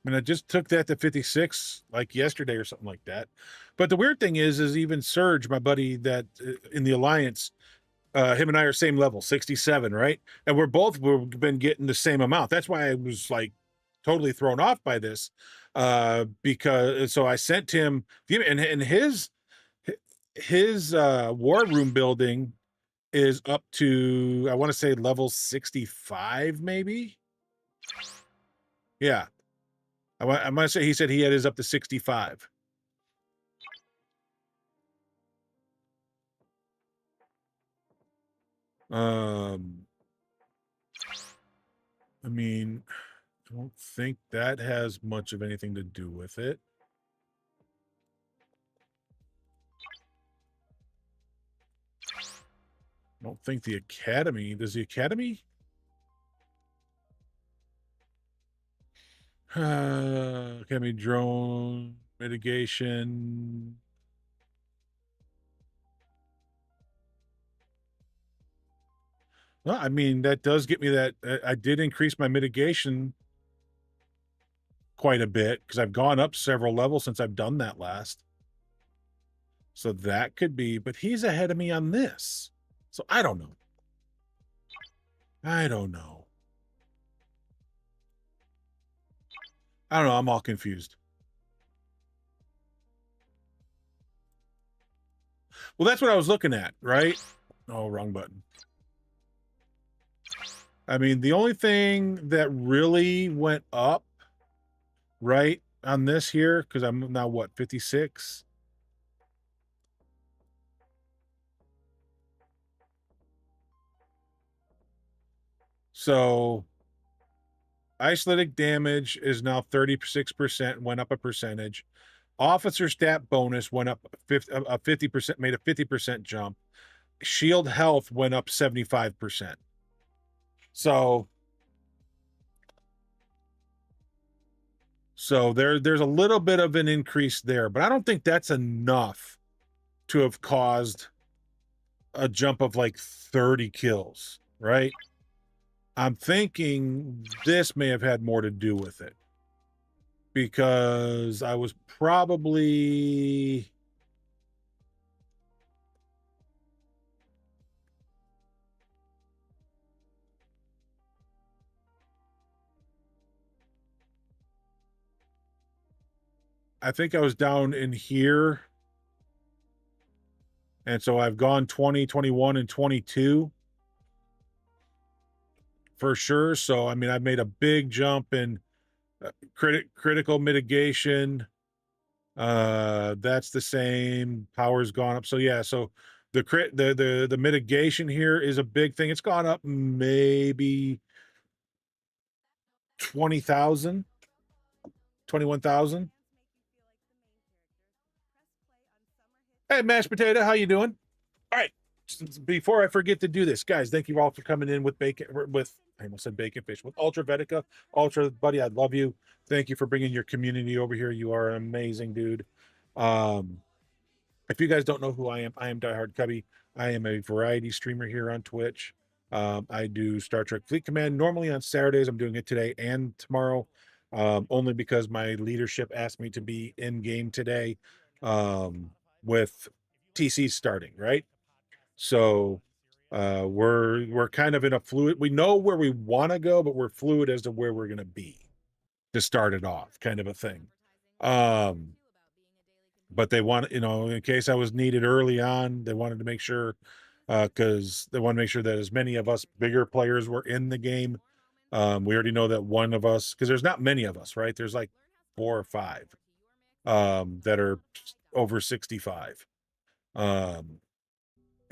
I mean, I just took that to 56 like yesterday or something like that. But the weird thing is even Serge, my buddy that in the Alliance, him and I are same level, 67, right? And we've been getting the same amount. That's why I was like totally thrown off by this. Because so I sent him and his war room building is up to, I want to say level 65, maybe. Yeah. I might say he said he had his up to 65. I mean, I don't think that has much of anything to do with it. I don't think the Academy, does the Academy? Academy drone mitigation. Well, I mean, that does get me that. I did increase my mitigation quite a bit because I've gone up several levels since I've done that last. So that could be, but he's ahead of me on this. So I don't know. I don't know. I'm all confused. Well, that's what I was looking at, right? Oh, wrong button. I mean, the only thing that really went up, right, on this here, because I'm now, what, 56? So isolated damage is now 36%, went up a percentage. Officer stat bonus went up 50%, made a 50% jump. Shield health went up 75%. So there's a little bit of an increase there, but I don't think that's enough to have caused a jump of like 30 kills, right? I'm thinking this may have had more to do with it, because I was probably I think I was down in here. And so I've gone 20, 21, and 22 for sure. So, I mean, I've made a big jump in critical mitigation. That's the same. Power's gone up. So yeah, so the mitigation here is a big thing. It's gone up maybe 20,000, 21,000. Hey, mashed potato, how you doing? All right, before I forget to do this, guys, thank you all for coming in with bacon. With I almost said bacon fish with Ultra Vetica. Ultra, buddy, I love you. Thank you for bringing your community over here. You are an amazing dude. If you guys don't know who I am Diehard Cubby. I am a variety streamer here on Twitch. I do Star Trek Fleet Command normally on Saturdays. I'm doing it today and tomorrow, only because my leadership asked me to be in game today, with TC starting, right? So we're kind of in a fluid. We know where we want to go, but we're fluid as to where we're going to be to start it off, kind of a thing. But they want, in case I was needed early on, they wanted to make sure, because they want to make sure that as many of us bigger players were in the game. We already know that one of us, because there's not many of us, right? There's like 4 or 5 that are over 65.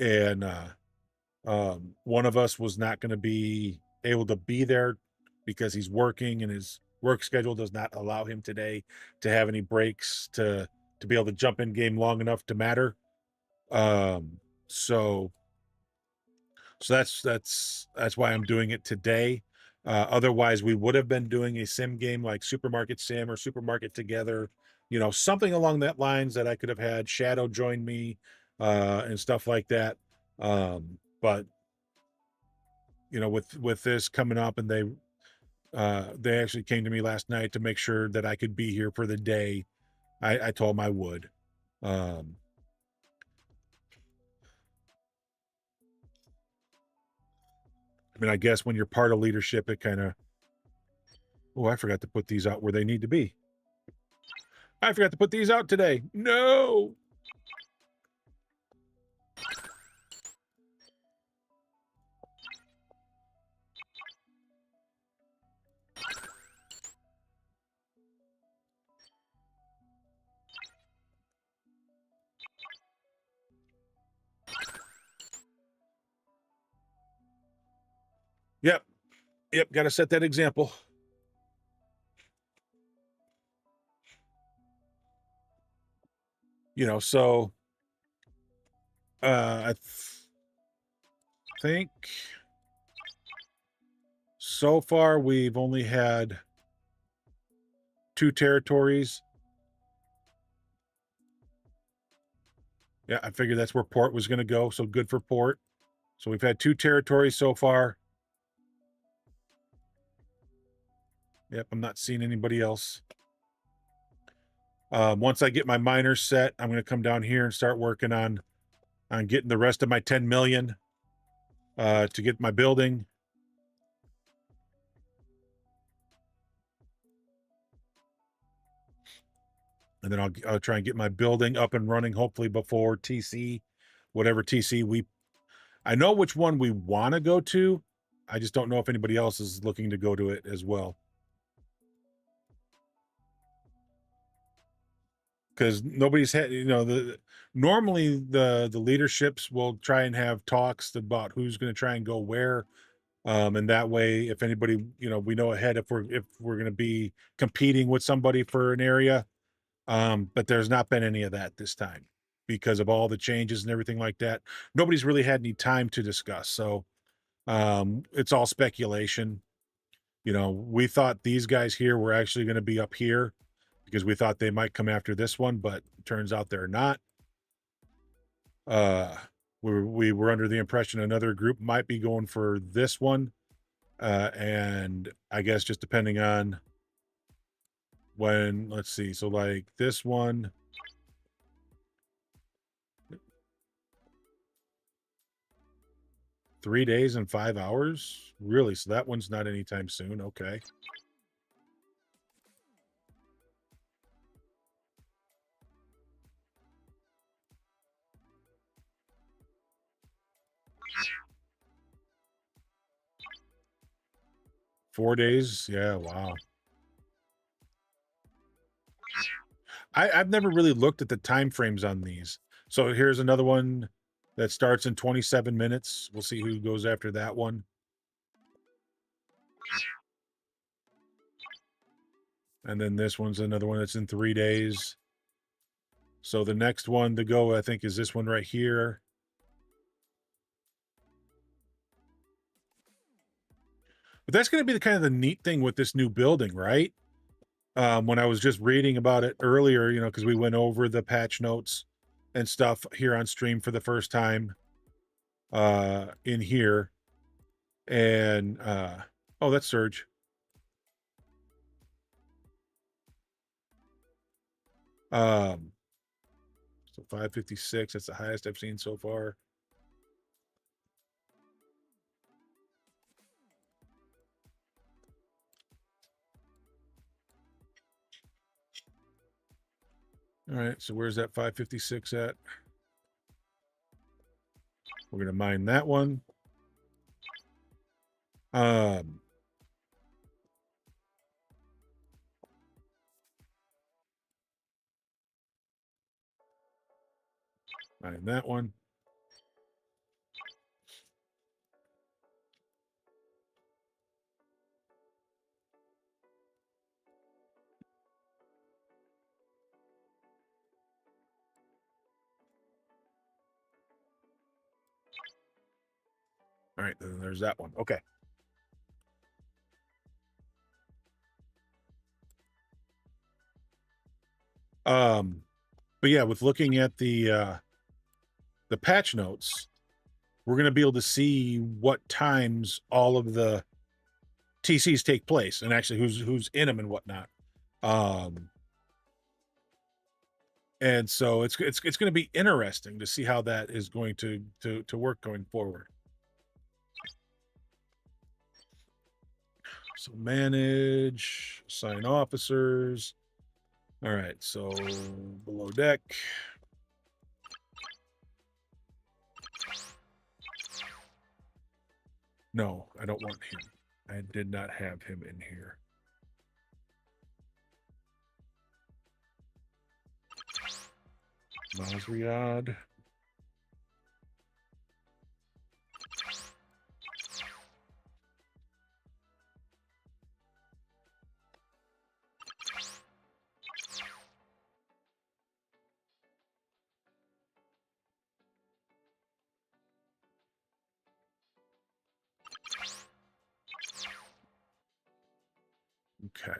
And one of us was not going to be able to be there because he's working and his work schedule does not allow him today to have any breaks to be able to jump in game long enough to matter. So that's why I'm doing it today. Otherwise we would have been doing a sim game like Supermarket Sim or Supermarket Together, something along that lines that I could have had Shadow join me, and stuff like that. But with this coming up, and they actually came to me last night to make sure that I could be here for the day. I told them I would. I mean, I guess when you're part of leadership, it kind of, I forgot to put these out where they need to be. I forgot to put these out today. No. Yep, got to set that example. So I think so far we've only had 2 territories. Yeah, I figured that's where Port was going to go, so good for Port. So we've had 2 territories so far. Yep, I'm not seeing anybody else. Once I get my miners set, I'm going to come down here and start working on getting the rest of my 10 million to get my building. And then I'll try and get my building up and running, hopefully before TC, whatever TC I know which one we want to go to. I just don't know if anybody else is looking to go to it as well. Because nobody's had, normally the leaderships will try and have talks about who's going to try and go where. And that way, if anybody, we know ahead if we're going to be competing with somebody for an area. But there's not been any of that this time because of all the changes and everything like that. Nobody's really had any time to discuss. So it's all speculation. We thought these guys here were actually going to be up here because we thought they might come after this one, but it turns out they're not. We were under the impression another group might be going for this one. And I guess just depending on when, let's see. So like this one, $3 days and 5 hours, really? So that one's not anytime soon. Okay. $4 days. Yeah. Wow. I've never really looked at the time frames on these. So here's another one that starts in 27 minutes. We'll see who goes after that one. And then this one's another one that's in 3 days. So the next one to go, I think, is this one right here. But that's going to be the kind of the neat thing with this new building, right? When I was just reading about it earlier, you know, because we went over the patch notes and stuff here on stream for the first time in here. And oh, that's Surge. So 556, that's the highest I've seen so far. All right, so where's that 556 at? We're gonna mine that one. Mine that one. All right, then there's that one. Okay. But yeah, with looking at the patch notes, we're going to be able to see what times all of the TCs take place and actually who's in them and whatnot. And so it's going to be interesting to see how that is going to work going forward. So manage, assign officers. All right, so below deck. No, I don't want him. I did not have him in here. Masriad. Okay.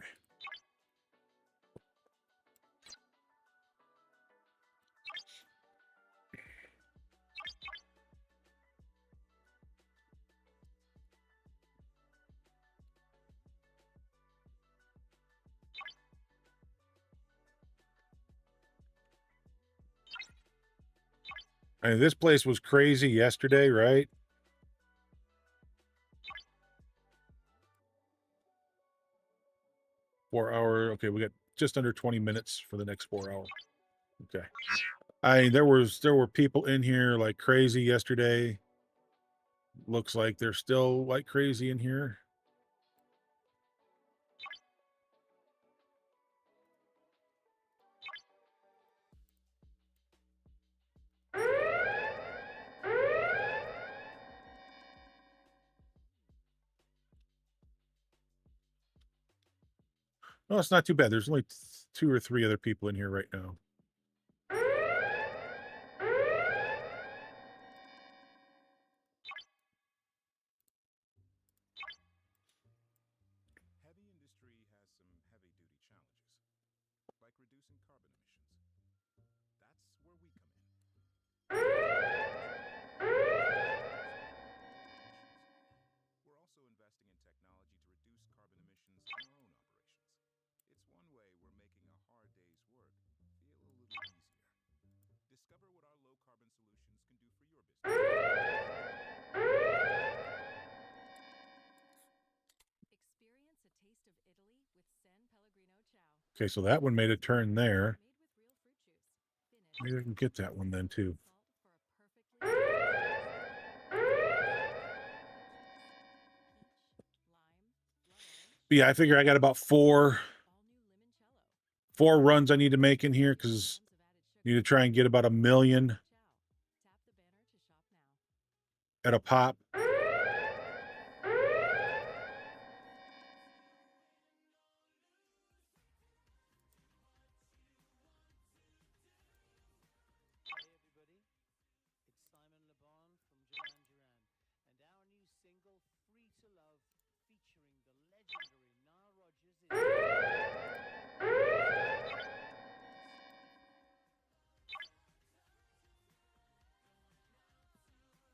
I mean, this place was crazy yesterday, right? Four-hour. Okay, we got just under 20 minutes for the next 4 hour. Okay. I mean, there were people in here like crazy yesterday. Looks like they're still like crazy in here. No, it's not too bad. There's only 2 or 3 other people in here right now.
Heavy industry has some heavy-duty challenges, like reducing carbon emissions. That's where we come in. We're also investing in technology to reduce carbon emissions in our own operations. It's one way we're making a hard day's work feel a little easier. Discover what our low-carbon solutions can do for your business.
Experience a taste of Italy with San Pellegrino Ciao.
Okay, so that one made a turn there. Maybe I can get that one then too. But yeah, I figure I got about four runs I need to make in here because I need to try and get about 1 million at a pop.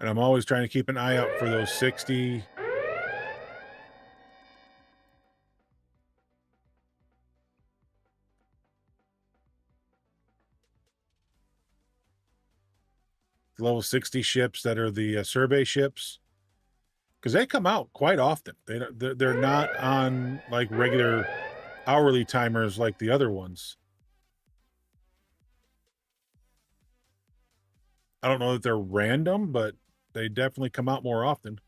And I'm always trying to keep an eye out for those 60. Level 60 ships that are the survey ships, because they come out quite often. They're not on like regular hourly timers like the other ones. I don't know that they're random, but they definitely come out more often.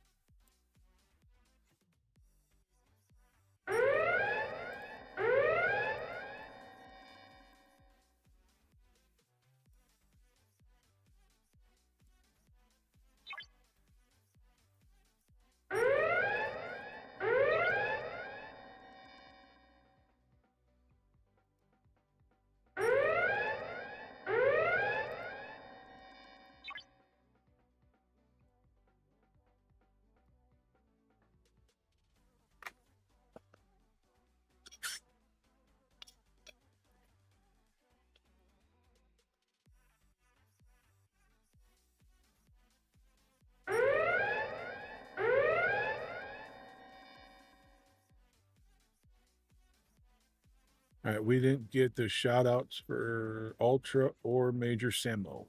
All right, we didn't get the shout outs for Ultra or Major Samo.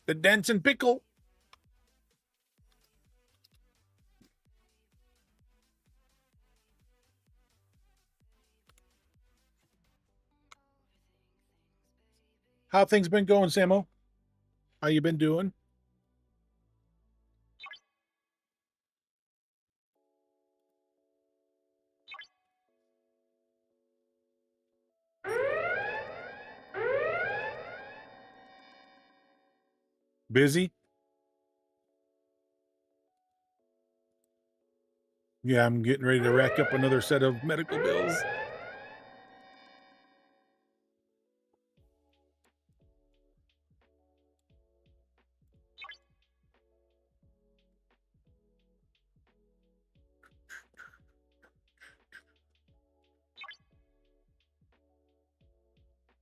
The dancing pickle. How things been going, Samo? How you been doing? Busy? Yeah, I'm getting ready to rack up another set of medical bills.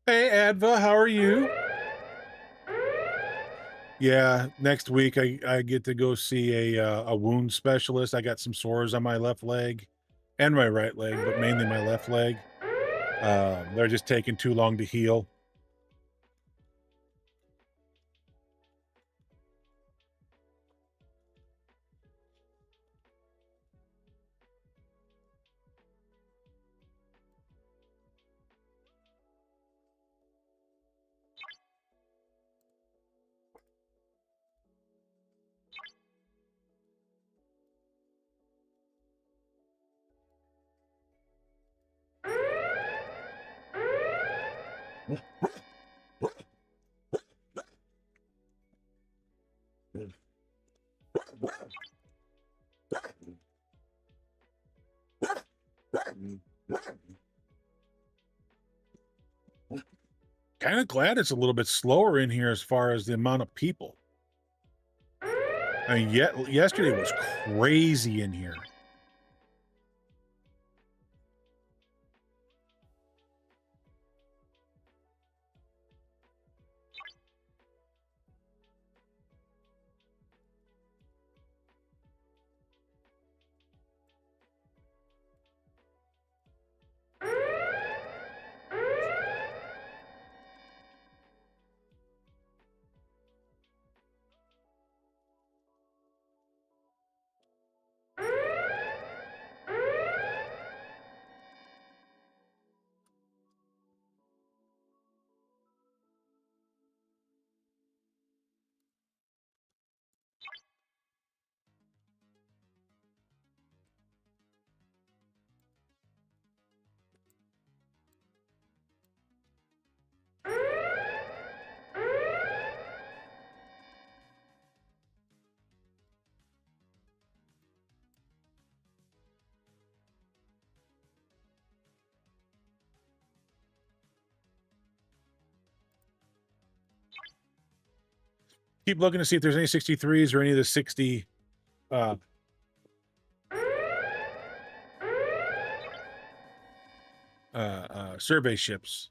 Hey, Adva, how are you? Yeah, next week I get to go see a wound specialist. I got some sores on my left leg and my right leg, but mainly my left leg. They're just taking too long to heal. Kind of glad it's a little bit slower in here as far as the amount of people. I mean, yesterday was crazy in here. Keep looking to see if there's any 63s or any of the 60 survey ships.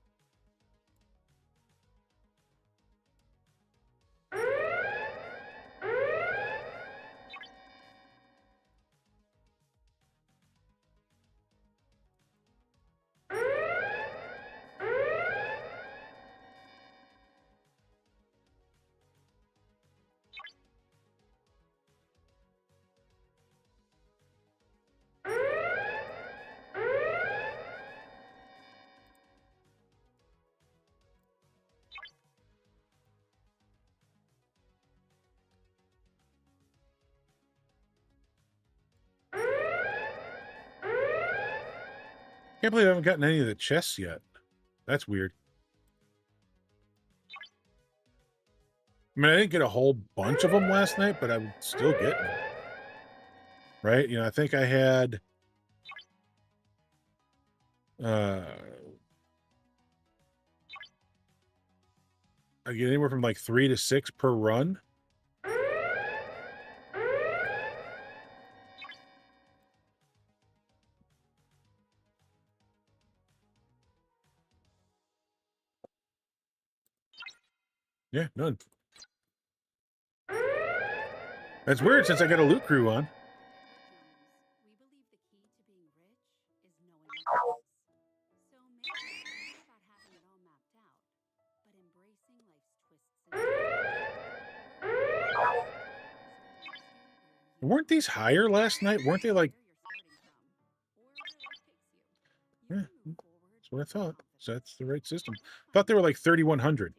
Can't believe I haven't gotten any of the chests yet. That's weird. I mean, I didn't get a whole bunch of them last night, but I'm still getting them. Right? You know, I think I had... I get anywhere from like 3 to 6 per run. Yeah, none. That's weird since I got a loot crew on. Weren't these higher last night? Weren't they like... Yeah, that's what I thought. So that's the right system. Thought they were like 3,100.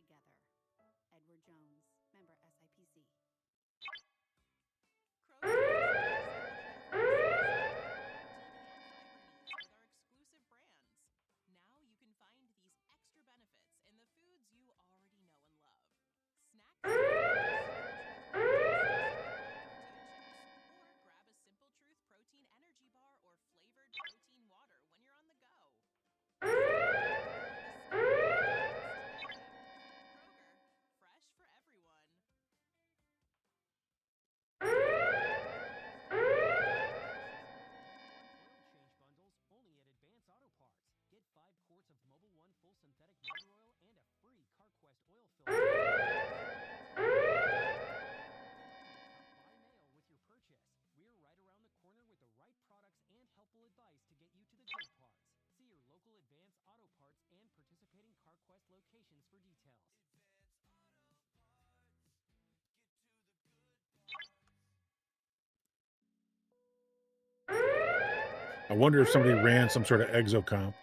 I wonder if somebody ran some sort of exocomp.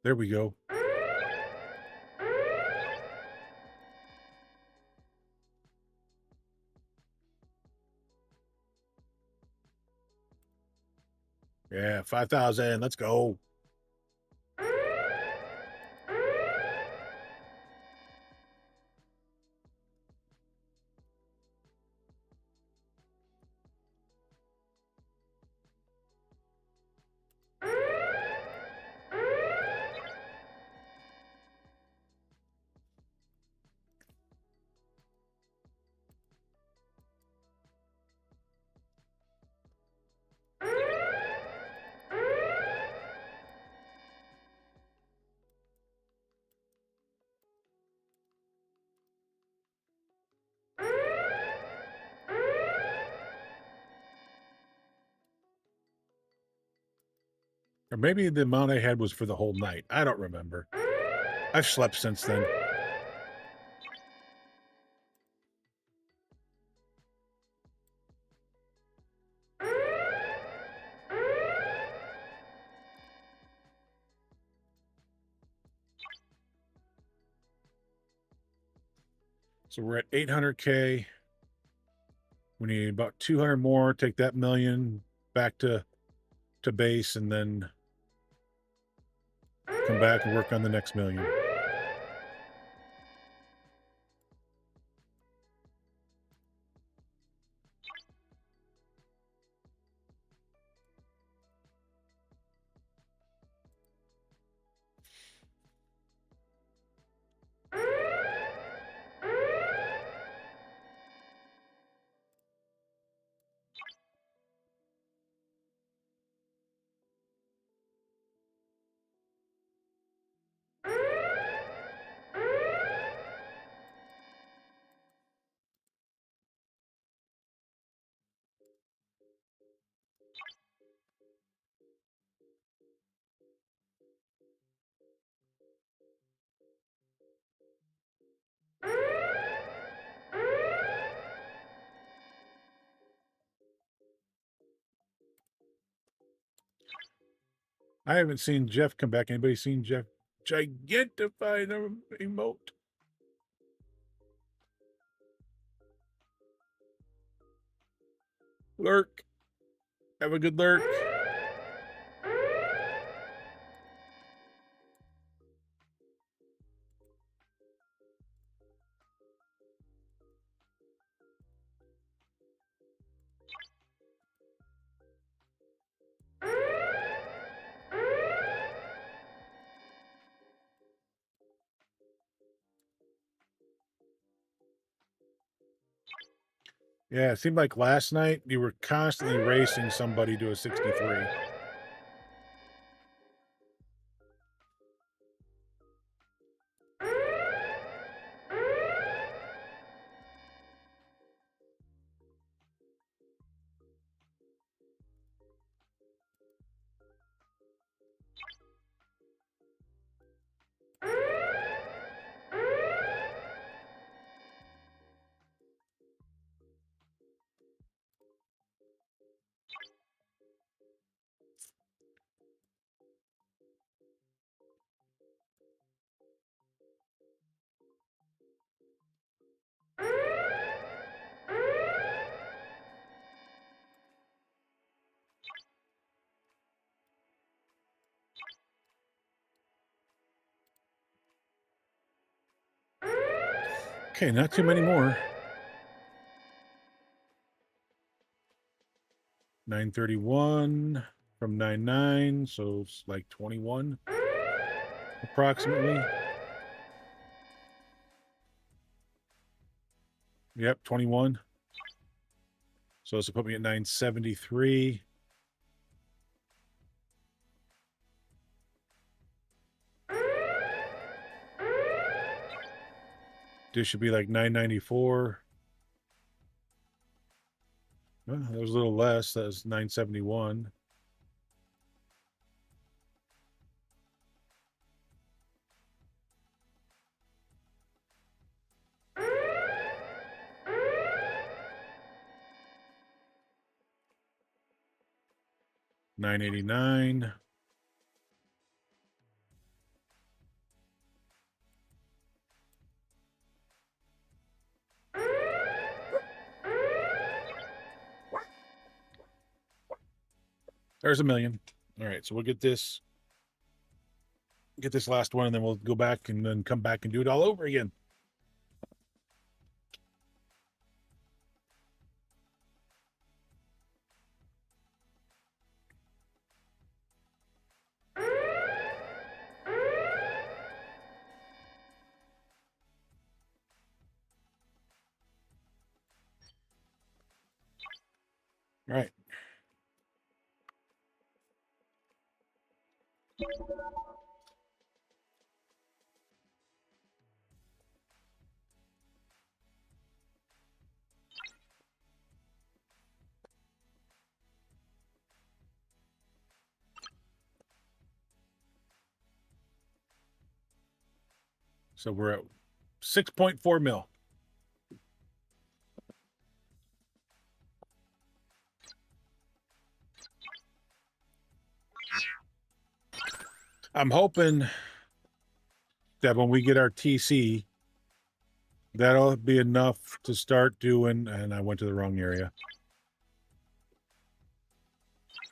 There we go. Yeah, 5,000. Let's go. Or maybe the amount I had was for the whole night. I don't remember. I've slept since then. So we're at 800K. We need about 200 more. Take that million back to base and then come back and work on the next million. I haven't seen Jeff come back. Anybody seen Jeff gigantify the emote? Lurk. Have a good lurk. Yeah, it seemed like last night you were constantly racing somebody to a 63. Okay, not too many more. 931 from 99, so it's like 21 approximately. Yep, 21. So this will put me at 973. This should be like 994. Well, that was a little less. That was 971. $989. There's $1 million. All right, so we'll get this last one, and then we'll go back and then come back and do it all over again. All right. So we're at 6.4 mil. I'm hoping that when we get our TC, that'll be enough to start doing, and I went to the wrong area.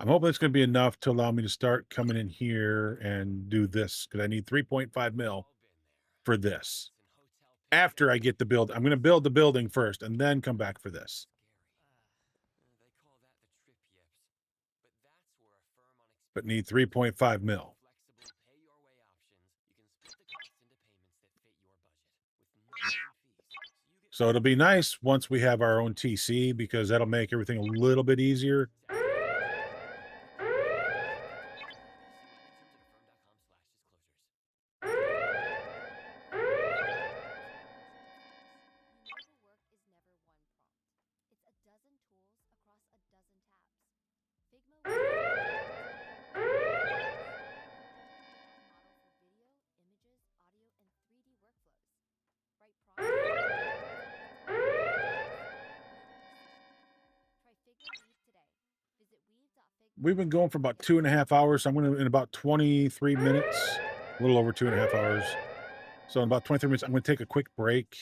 I'm hoping it's going to be enough to allow me to start coming in here and do this, because I need 3.5 mil for this. After I get the build, I'm going to build the building first and then come back for this. But need 3.5 mil. So it'll be nice once we have our own TC, because that'll make everything a little bit easier. we've been going for about 2.5 hours. So I'm going to, in about 23 minutes, a little over 2.5 hours. So in about 23 minutes, I'm going to take a quick break.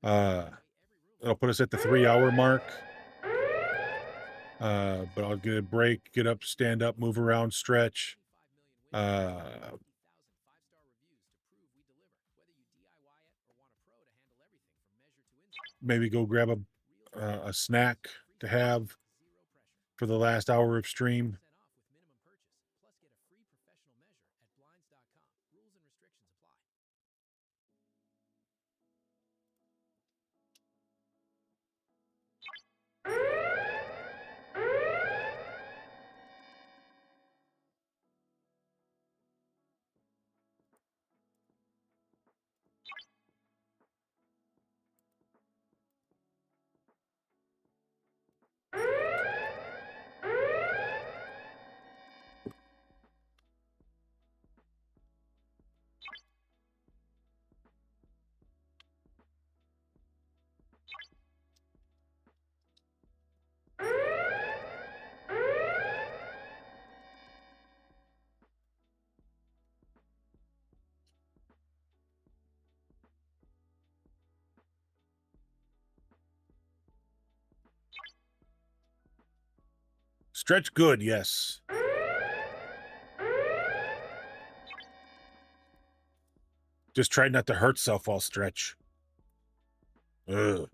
It'll put us at the 3-hour mark. But I'll get a break, get up, stand up, move around, stretch. Maybe go grab a snack to have for the last hour of stream. Stretch good, yes. Just try not to hurt self while stretch. Ugh.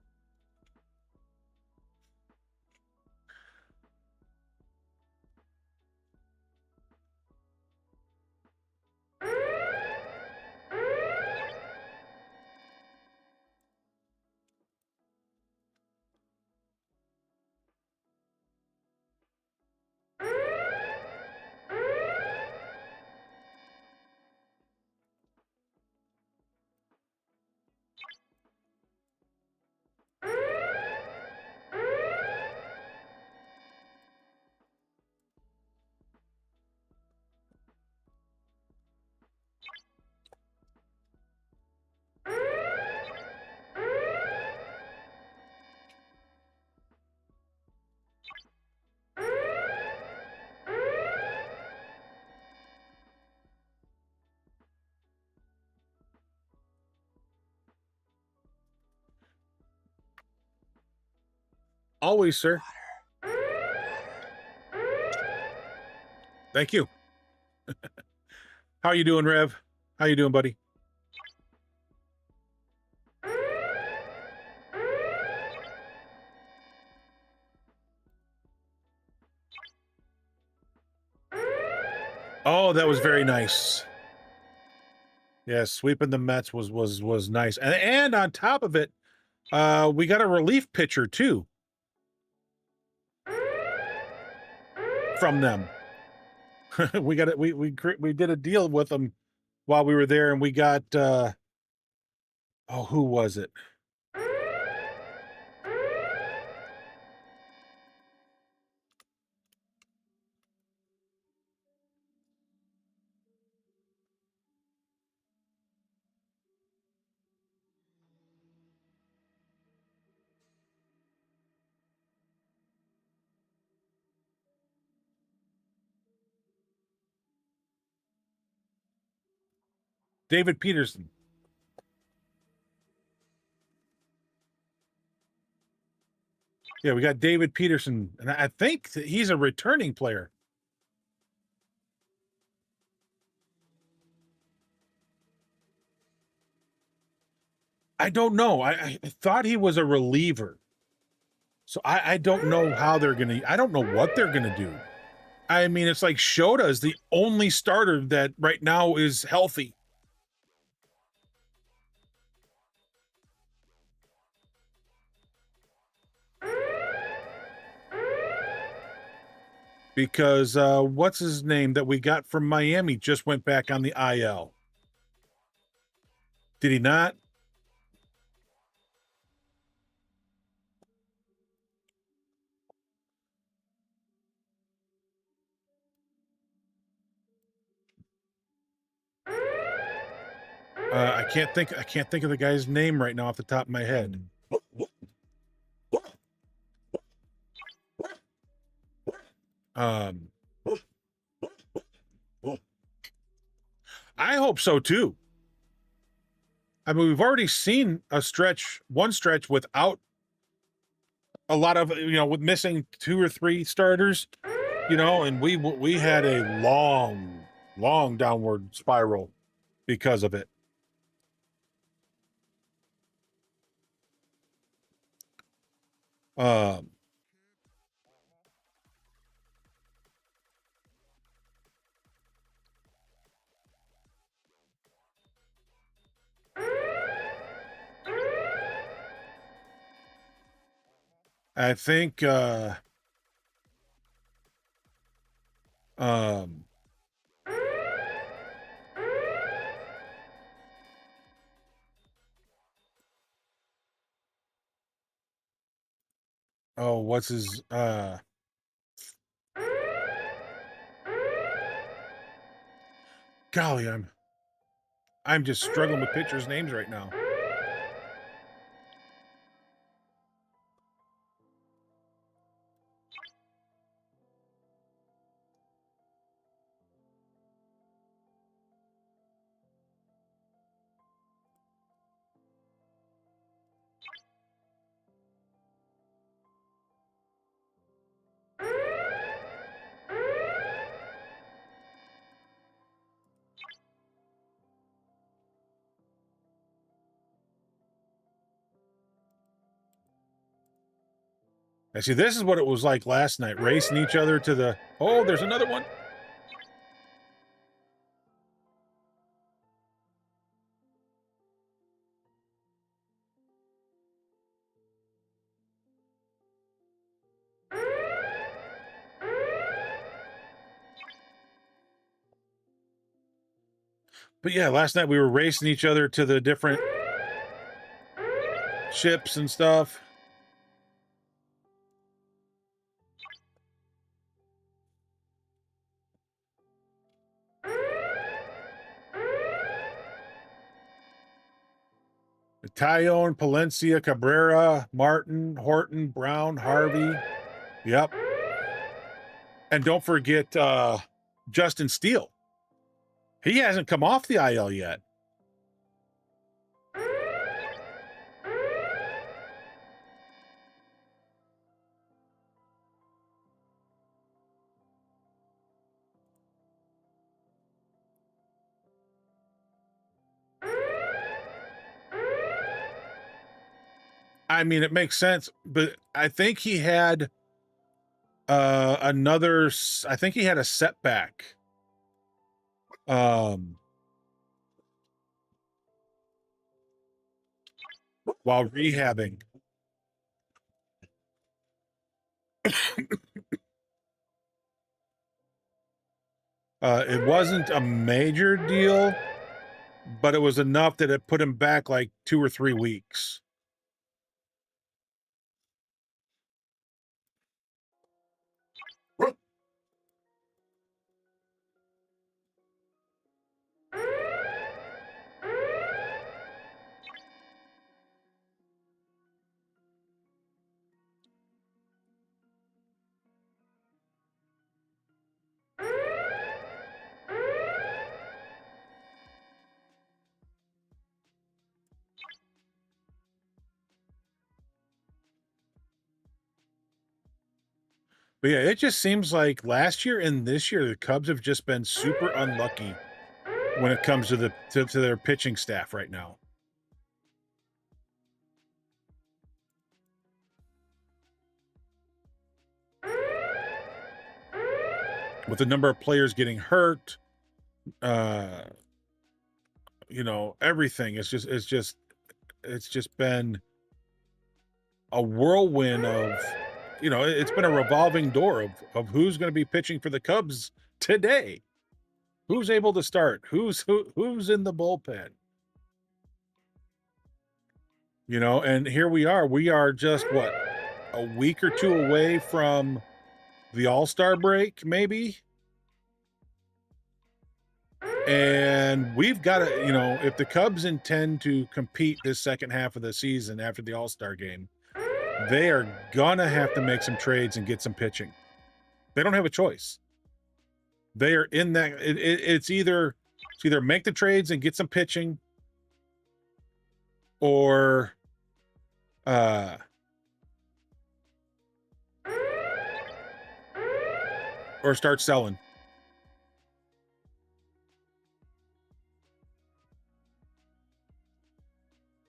Always, sir. Thank you. How you doing, Rev? How you doing, buddy? Oh, that was very nice. Yeah, sweeping the Mets was nice. And on top of it, we got a relief pitcher too from them. we got it. We did a deal with them while we were there, and we got who was it? David Peterson. Yeah, we got David Peterson, and I think that he's a returning player. I don't know. I thought he was a reliever. So I don't know how they're going to... I don't know what they're going to do. I mean, it's like Shota is the only starter that right now is healthy. Because what's his name that we got from Miami just went back on the IL. Did he not? I can't think of the guy's name right now off the top of my head. I hope so too. I mean, we've already seen one stretch without a lot of, with missing 2 or 3 starters, and we had a long downward spiral because of it. I think what's his golly, I'm just struggling with pitchers' names right now. I see. This is what it was like last night, racing each other to the. Oh, there's another one. But yeah, last night we were racing each other to the different ships and stuff. Tyone, Palencia, Cabrera, Martin, Horton, Brown, Harvey. Yep. And don't forget Justin Steele. He hasn't come off the IL yet. I mean, it makes sense, but I think he had I think he had a setback. While rehabbing. It wasn't a major deal, but it was enough that it put him back like 2 or 3 weeks. But yeah, it just seems like last year and this year, the Cubs have just been super unlucky when it comes to to their pitching staff right now. With the number of players getting hurt, everything. It's just been a whirlwind of, it's been a revolving door of who's going to be pitching for the Cubs today. Who's able to start? Who's in the bullpen? And here we are. We are just a week or 2 away from the All-Star break, maybe. And we've got to, if the Cubs intend to compete this second half of the season after the All-Star game, they are gonna have to make some trades and get some pitching. They don't have a choice. They are in that. It's either make the trades and get some pitching, or start selling.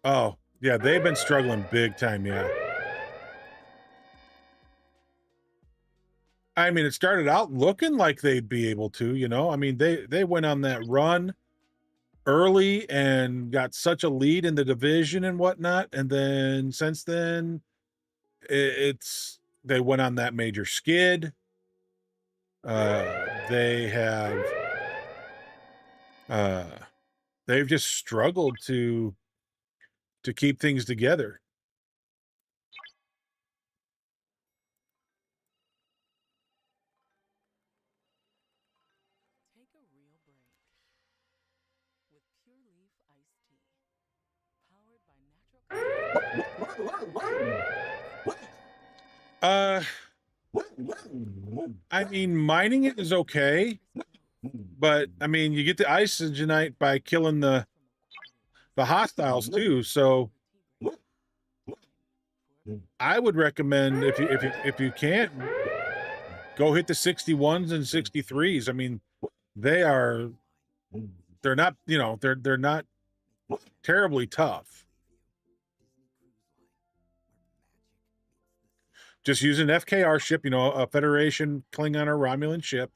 Oh, yeah, they've been struggling big time, yeah. I mean, it started out looking like they'd be able to, you know. I mean, they went on that run early and got such a lead in the division and whatnot, and then since then, they went on that major skid. They have they've just struggled to keep things together.
Take a real break with Pure Leaf Iced Tea, powered by
I mean, mining it is okay, but I mean, you get the isogenite by killing the hostiles too. So I would recommend if you can't, go hit the 61s and 63s. I mean, they're not, you know, they're not terribly tough. Just use an FKR ship, you know, a Federation Klingon or Romulan ship,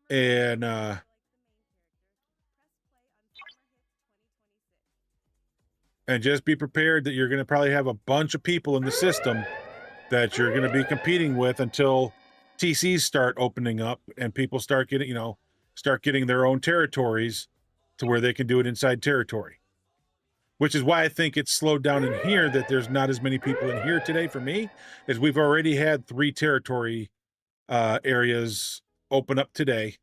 and just be prepared that you're going to probably have a bunch of people in the system that you're going to be competing with until TCs start opening up and people start getting their own territories to where they can do it inside territory. Which is why I think it's slowed down in here, that there's not as many people in here today for me, is we've already had 3 territory areas open up today.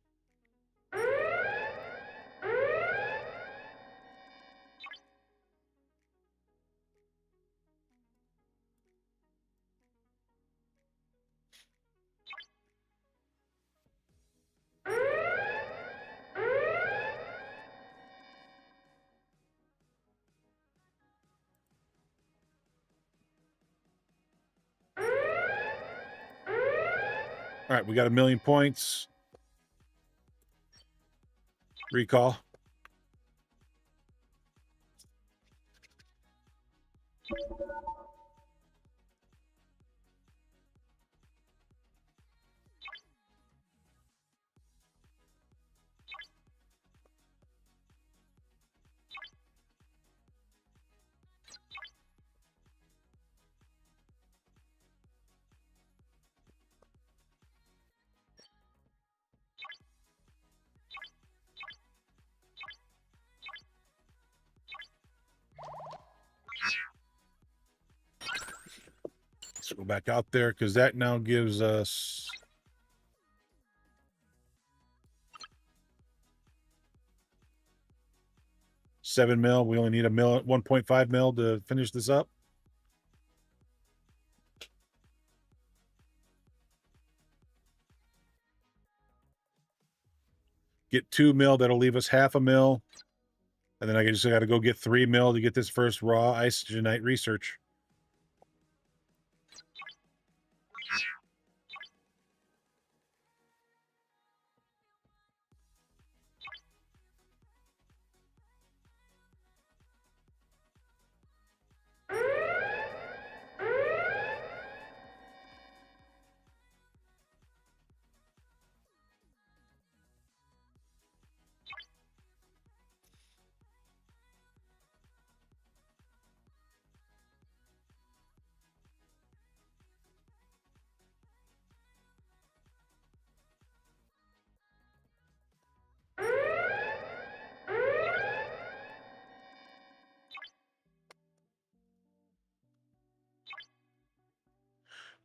All right, we got 1,000,000 points. Recall. Let's go back out there, because that now gives us $7 mil. We only need 1.5 mil to finish this up. Get 2 mil, that'll leave us half a mil. And then I just got to go get 3 mil to get this first raw isogenite research.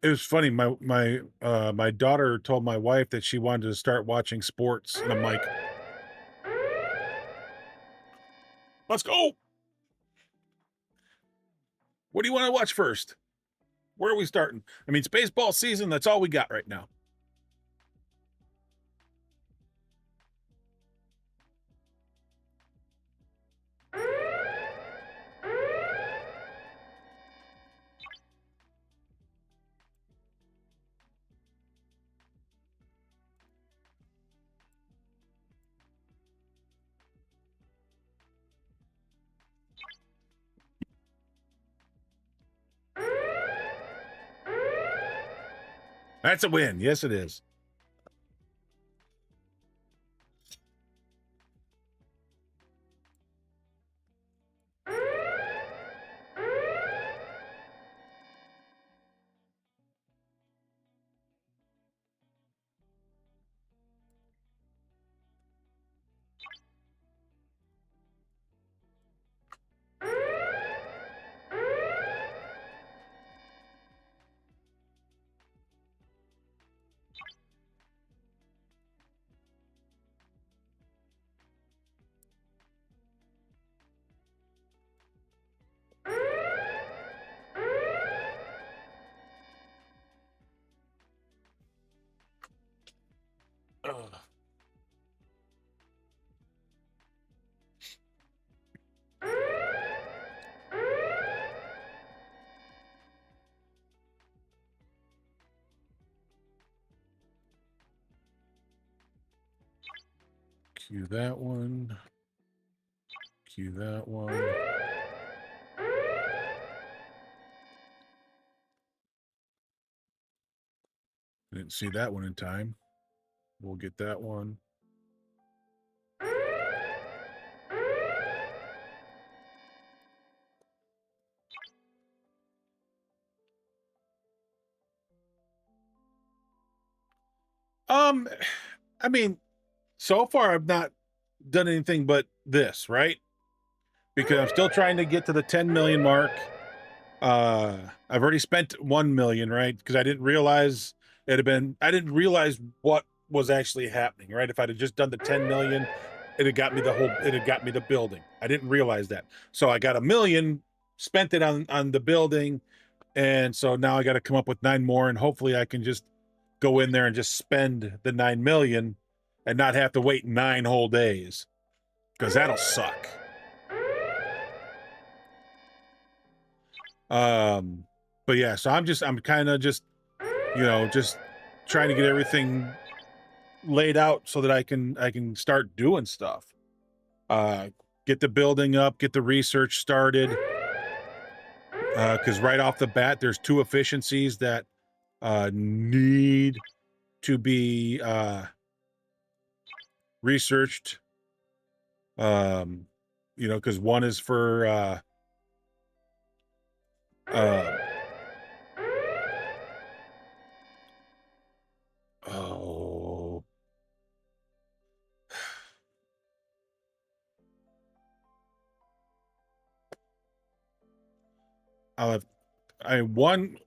It was funny. My daughter told my wife that she wanted to start watching sports, and I'm like, let's go. What do you want to watch first? Where are we starting? I mean, it's baseball season. That's all we got right now. That's a win. Yes, it is. Ugh. Cue that one. Cue that one. Didn't see that one in time. We'll get that one. I mean, so far I've not done anything but this, right? Because I'm still trying to get to the 10 million mark. I've already spent 1 million, right? Because I didn't realize I didn't realize what was actually happening, right? If I'd have just done the 10 million, it had got me the building. I didn't realize that. So I got 1 million, spent it on the building, and so now I got to come up with 9 more, and hopefully I can just go in there and just spend the 9 million and not have to wait 9 whole days, because that'll suck. But yeah, so I'm kind of just, just trying to get everything laid out so that I can start doing stuff. Get the building up, get the research started. Because right off the bat, there's 2 efficiencies that need to be researched. Because one is for oh, one,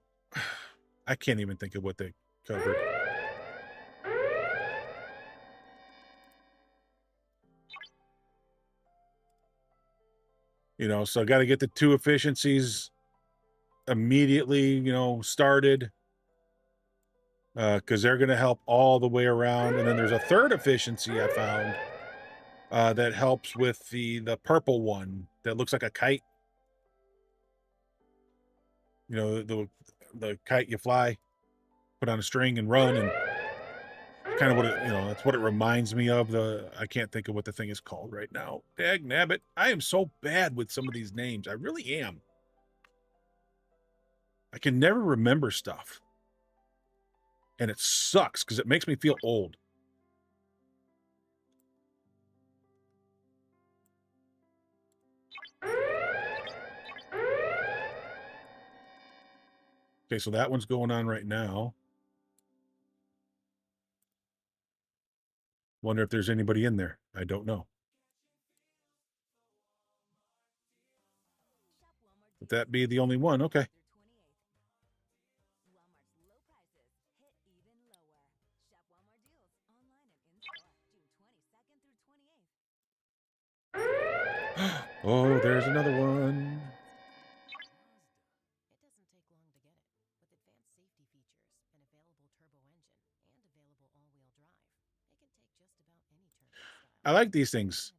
I can't even think of what they covered. So I got to get the 2 efficiencies immediately, started, because they're going to help all the way around. And then there's a 3rd efficiency I found that helps with the purple one that looks like a kite. The kite you fly, put on a string and run, and kind of what that's what it reminds me of. I can't think of what the thing is called right now. Dag nabbit, I am so bad with some of these names. I really am. I can never remember stuff. And it sucks because it makes me feel old. Okay, so that one's going on right now. Wonder if there's anybody in there. I don't know. Would that be the only one? Okay. Oh, there's another one.
It doesn't take long to get it. With advanced safety features, an available turbo engine, and available all-wheel drive, it can take just about any turn in style.
I like these things.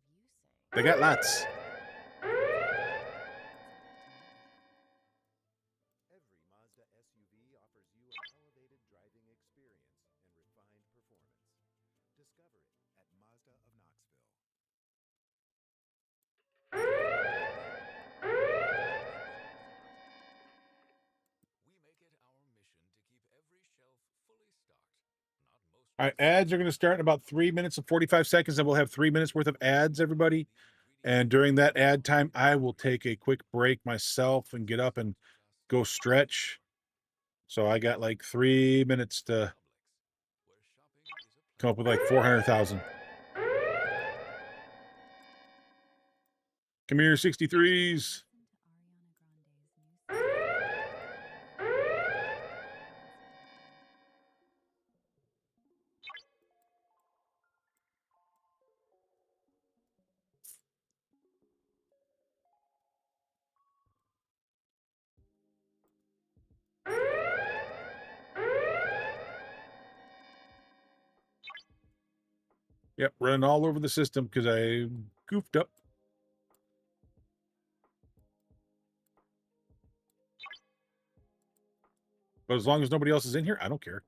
They got lots.
Every Mazda SUV offers you an elevated driving experience and refined performance. Discover it at Mazda of Knoxville.
We make it our mission to keep every shelf
All right, ads are going to start in about 3 minutes and 45 seconds, and we'll have 3 minutes worth of ads, everybody. And during that ad time, I will take a quick break myself and get up and go stretch. So I got like 3 minutes to come up with like 400,000. Come here, 63s. Yep, running all over the system because I goofed up. But as long as nobody else is in here, I don't care.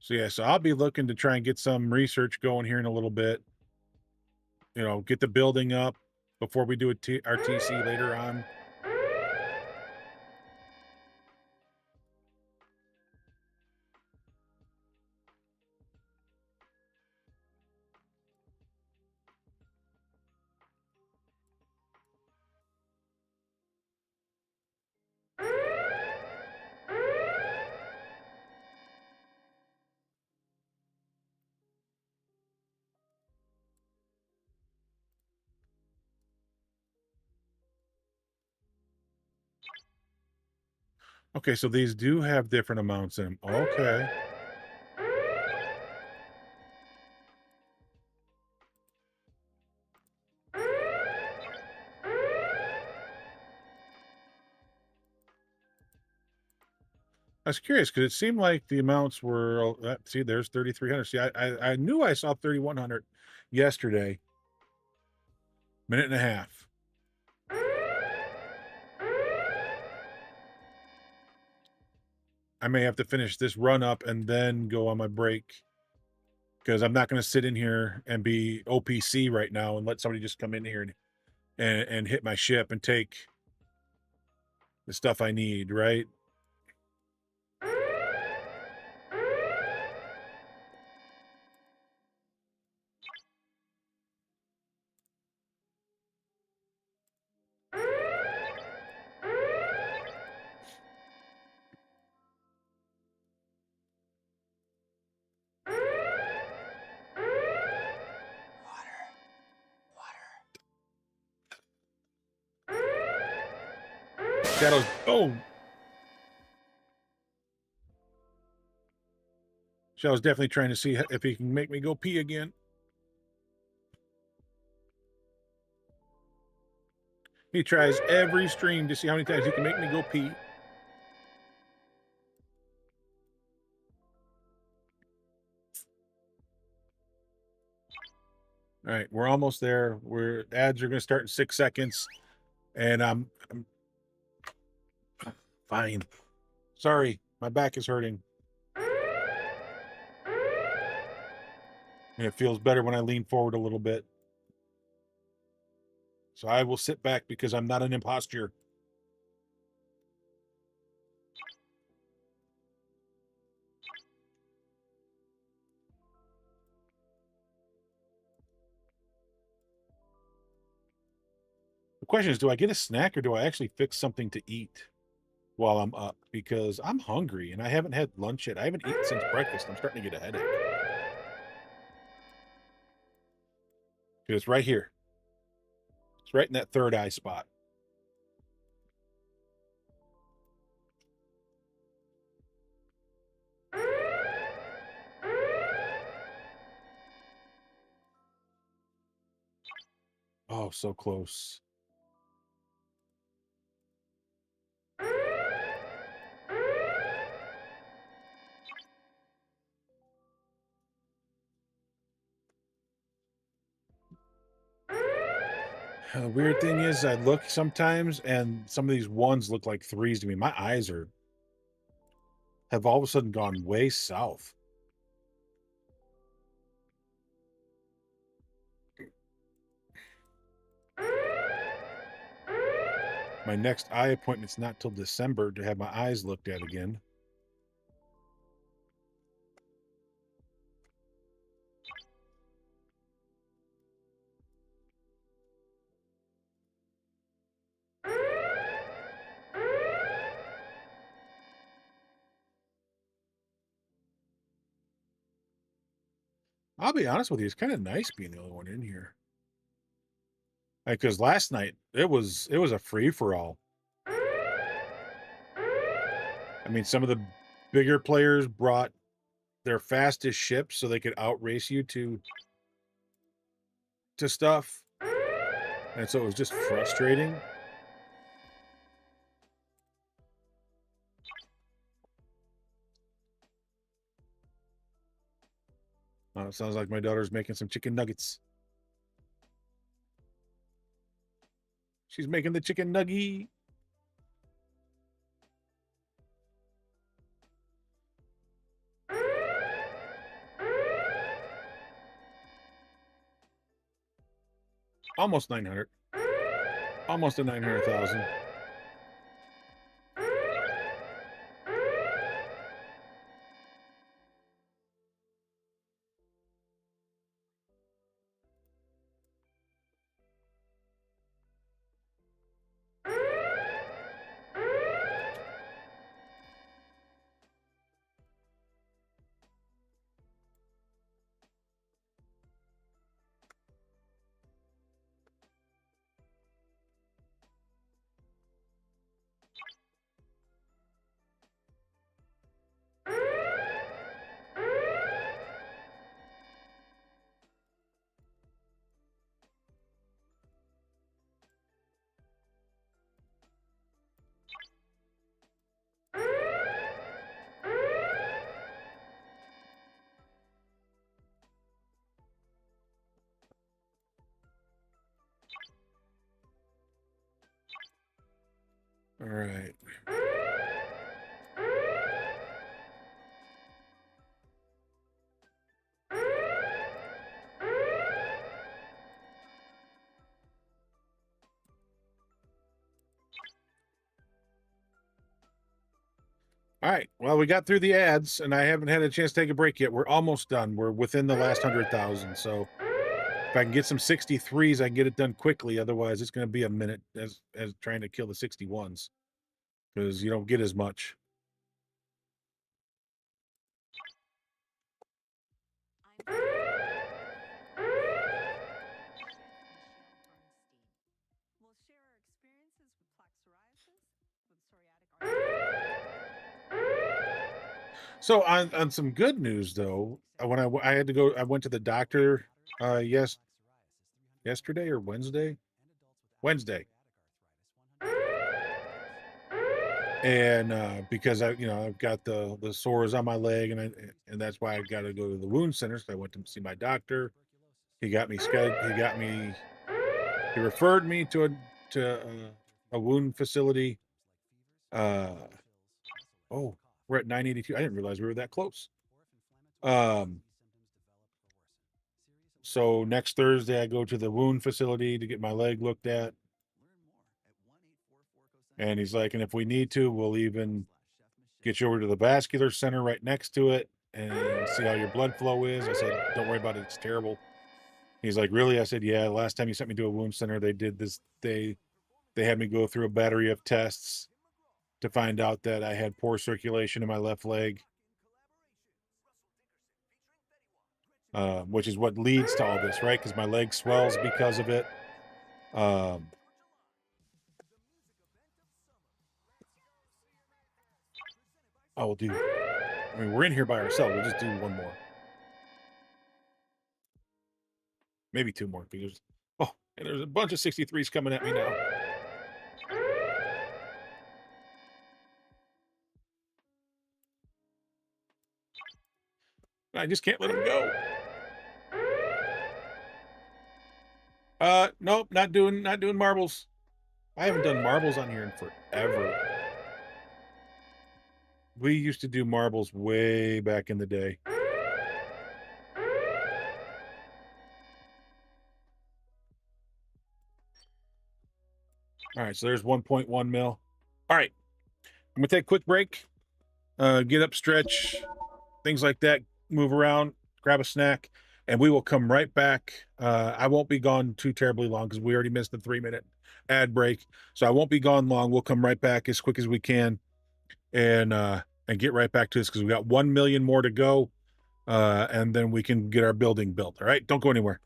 So yeah, so I'll be looking to try and get some research going here in a little bit. You know, get the building up before we do our TC later on. Okay, so these do have different amounts in them. Okay. I was curious because it seemed like the amounts were. See, there's 3,300. See, I knew I saw 3,100 yesterday. Minute and a half. I may have to finish this run up and then go on my break because I'm not going to sit in here and be OPC right now and let somebody just come in here and hit my ship and take the stuff I need, right? Shadows. Oh. Shadow's definitely trying to see if he can make me go pee again. He tries every stream to see how many times he can make me go pee. All right, we're almost there. Ads are going to start in 6 seconds, and I'm fine. Sorry, my back is hurting. And it feels better when I lean forward a little bit. So I will sit back because I'm not an imposter. The question is, do I get a snack or do I actually fix something to eat while I'm up? Because I'm hungry and I haven't had lunch yet. I haven't eaten since breakfast. I'm starting to get a headache. It's right here. It's right in that third eye spot. Oh, so close. The weird thing is, I look sometimes, and some of these ones look like threes to me. My eyes have all of a sudden gone way south. My next eye appointment's not till December to have my eyes looked at again. I'll be honest with you, it's kind of nice being the only one in here. Because last night it was a free for all. I mean, some of the bigger players brought their fastest ships so they could outrace you to stuff, and so it was just frustrating. It sounds like my daughter's making some chicken nuggets. She's making the chicken nugget. Almost 900. Almost a 900,000. All right. All right. Well, we got through the ads, and I haven't had a chance to take a break yet. We're almost done. We're within the last 100,000. So if I can get some 63s, I can get it done quickly. Otherwise, it's going to be a minute as trying to kill the 61s because you don't get as much. So on some good news though, when I had to go, I went to the doctor yesterday or Wednesday, and because I've got the sores on my leg, and that's why I got to go to the wound center. So I went to see my doctor. He got me he referred me to a wound facility. Oh, we're at 982. I didn't realize we were that close. So next Thursday I go to the wound facility to get my leg looked at. And he's like, and if we need to, we'll even get you over to the vascular center right next to it and see how your blood flow is. I said, don't worry about it. It's terrible. He's like, really? I said, yeah, last time you sent me to a wound center, they did this. They had me go through a battery of tests to find out that I had poor circulation in my left leg, which is what leads to all this, right? Because my leg swells because of it. We'll do. I mean, we're in here by ourselves. We'll just do one more. Maybe two more because and there's a bunch of 63s coming at me now. I just can't let them go. Nope, not doing marbles. I haven't done marbles on here in forever. We used to do marbles way back in the day. All right, so there's 1.1 mil. All right, I'm gonna take a quick break, get up, stretch, things like that, move around, grab a snack, and we will come right back. I won't be gone too terribly long because we already missed the 3-minute ad break, so I won't be gone long. We'll come right back as quick as we can, and get right back to this because we got 1 million more to go, and then we can get our building built. All right, don't go anywhere.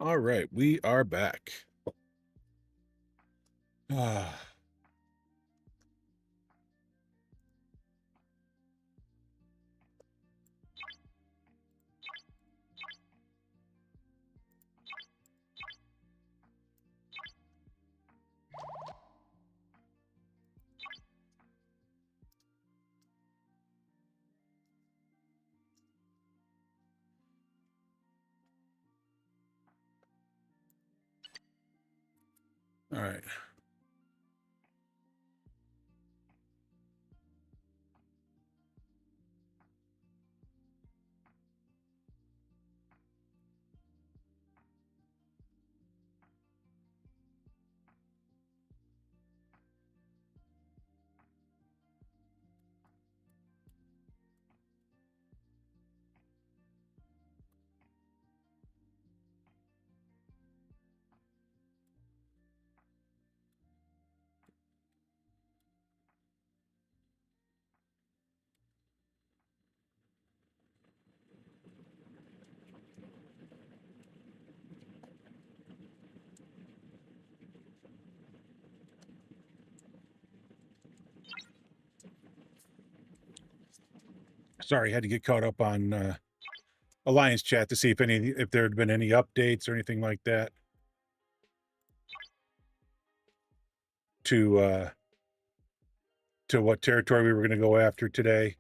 All right, we are back. All right. Sorry, had to get caught up on Alliance chat to see if there had been any updates or anything like that to what territory we were going to go after today.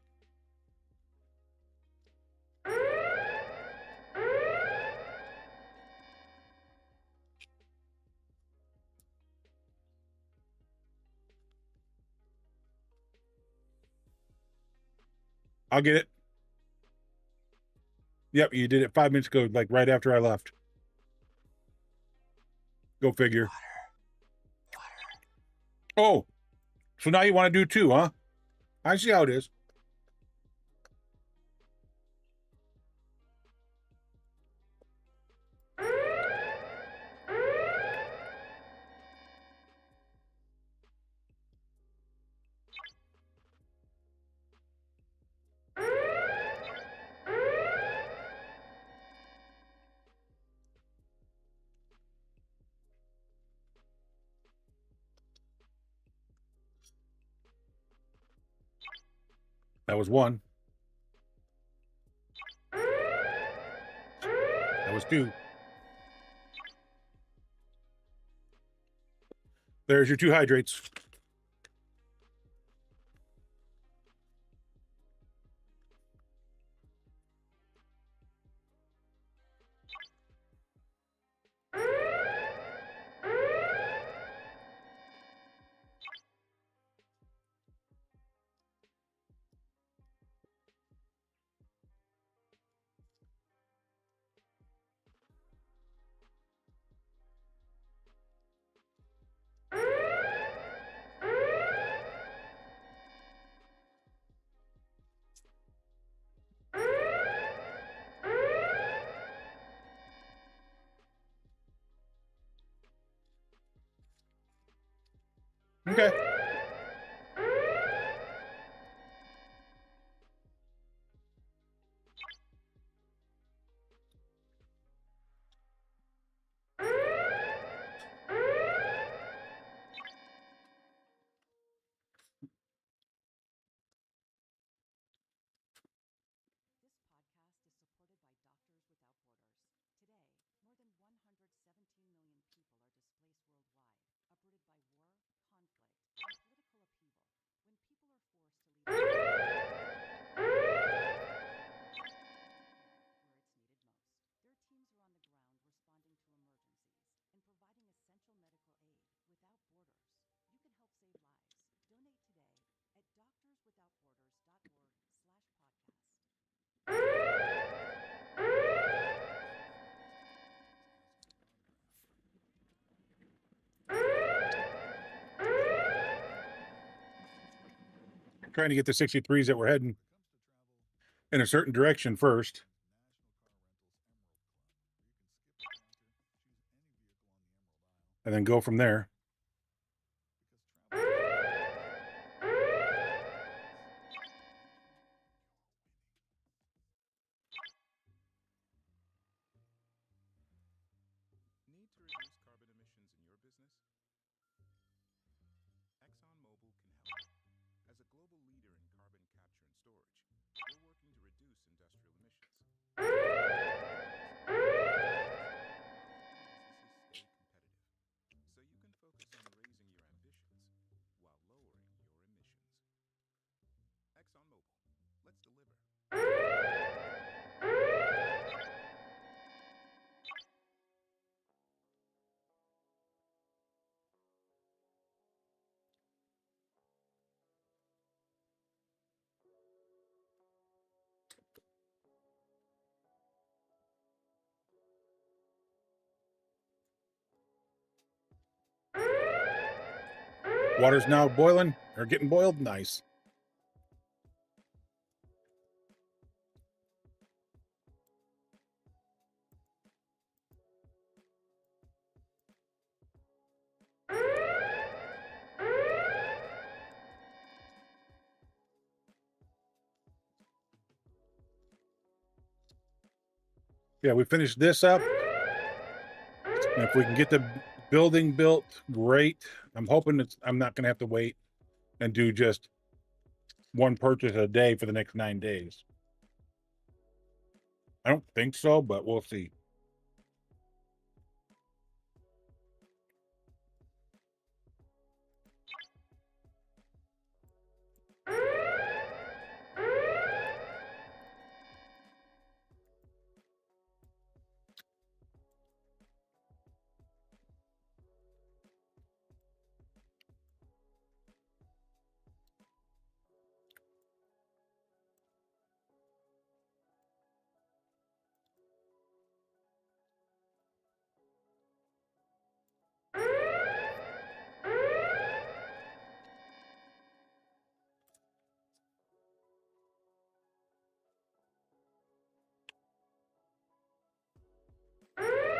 I'll get it. Yep, you did it 5 minutes ago, like right after I left. Go figure. Oh, so now you want to do two, huh? I see how it is. That was one. That was two. There's your 2 hydrates. Okay. Trying to get the 63s that we're heading in a certain direction first. And then go from there.
Need to reduce carbon emissions in your business? ExxonMobil can help. As a global leader in carbon capture and storage, we're working to reduce industrial emissions. Stay competitive, so you can focus
Water's now boiling, or getting boiled. Nice. Yeah, we finished this up. And if we can get the building built, great. I'm hoping I'm not going to have to wait and do just one purchase a day for the next 9 days. I don't think so, but we'll see.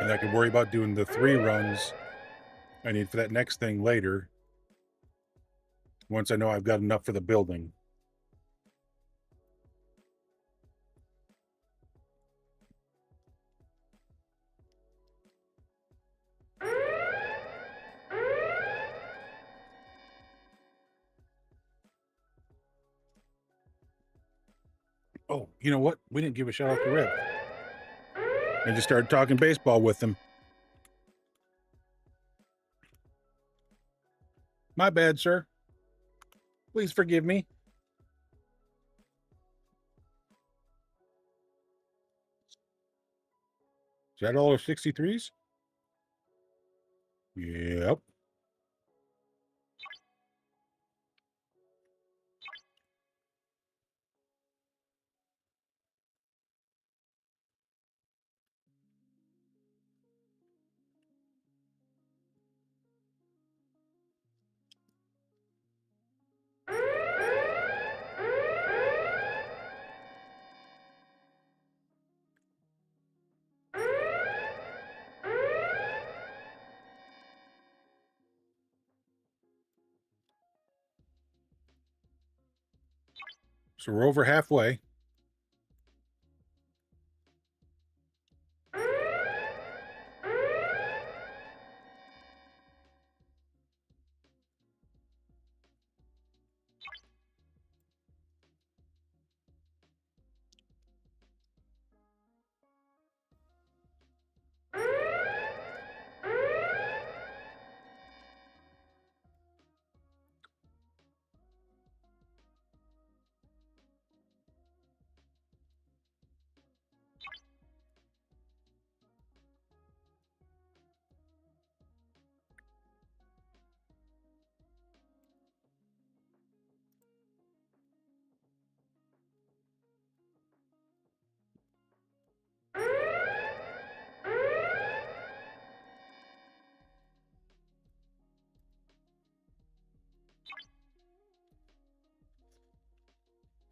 And I can worry about doing the 3 runs I need for that next thing later, once I know I've got enough for the building. Oh, you know what? We didn't give a shout out to Rip. I just started talking baseball with him. My bad, sir. Please forgive me. Is that all our 63s? Yep. So we're over halfway.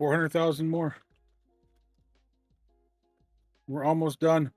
$400,000 more. We're almost done.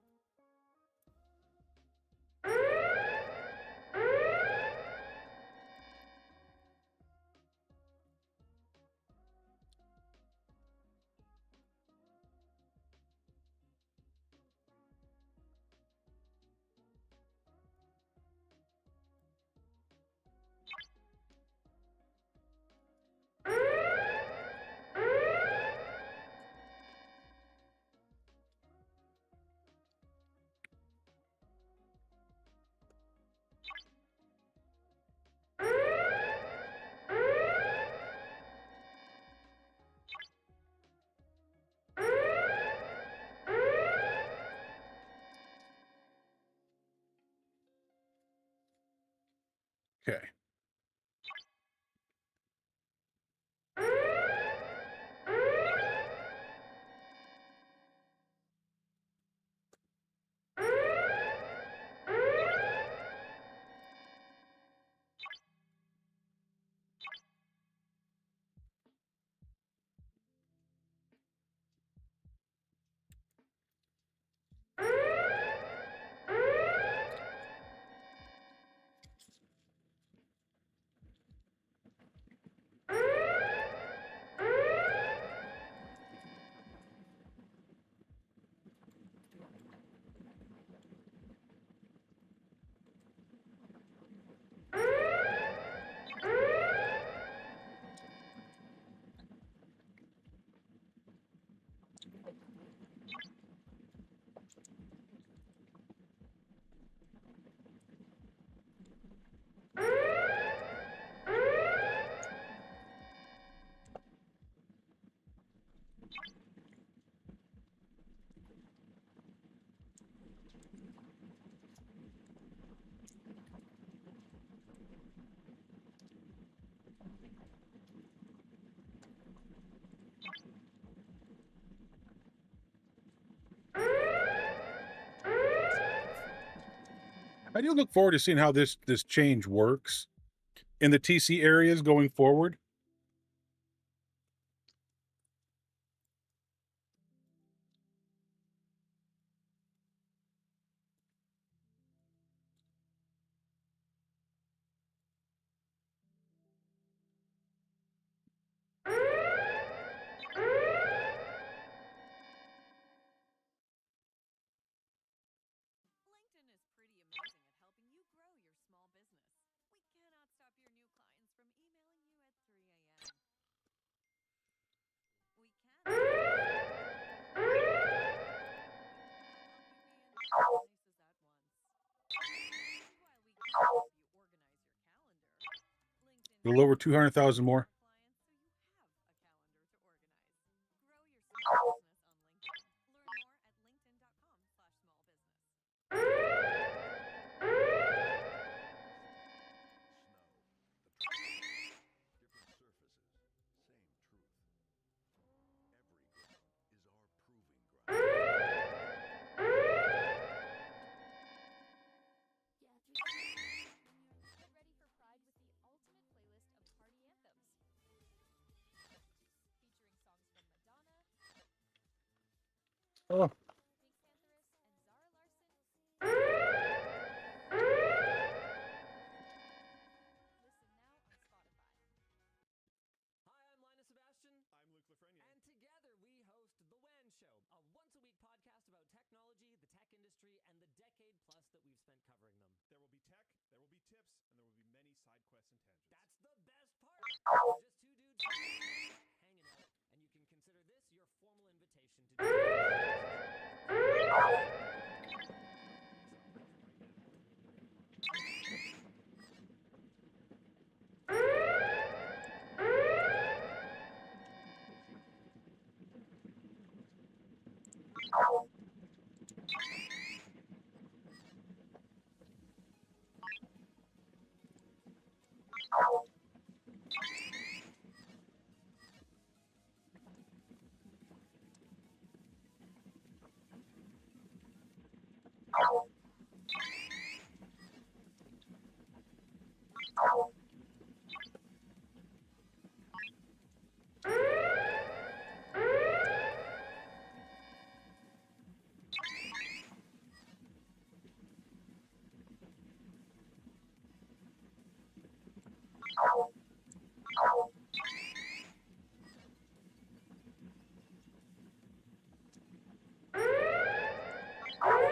I do look forward to seeing how this change works in the TC areas going forward.
LinkedIn is pretty amazing at helping you grow your small business. We cannot stop your new clients from emailing you at 3 a.m. We can stop your places at once. And while we can help you organize your calendar,
A little over 200,000 more.
grow your small business on LinkedIn. Learn more at linkedin.com/smallbusiness.
Oh.
Hi, I'm Linus Sebastian.
I'm Luke Lafreniere.
And together we host The WAN Show, a once-a-week podcast about technology, the tech industry, and the decade plus that we've spent covering them.
There will be tech, there will be tips, and there will be many side quests and tangents.
That's the best part. We're just two dudes hanging out, and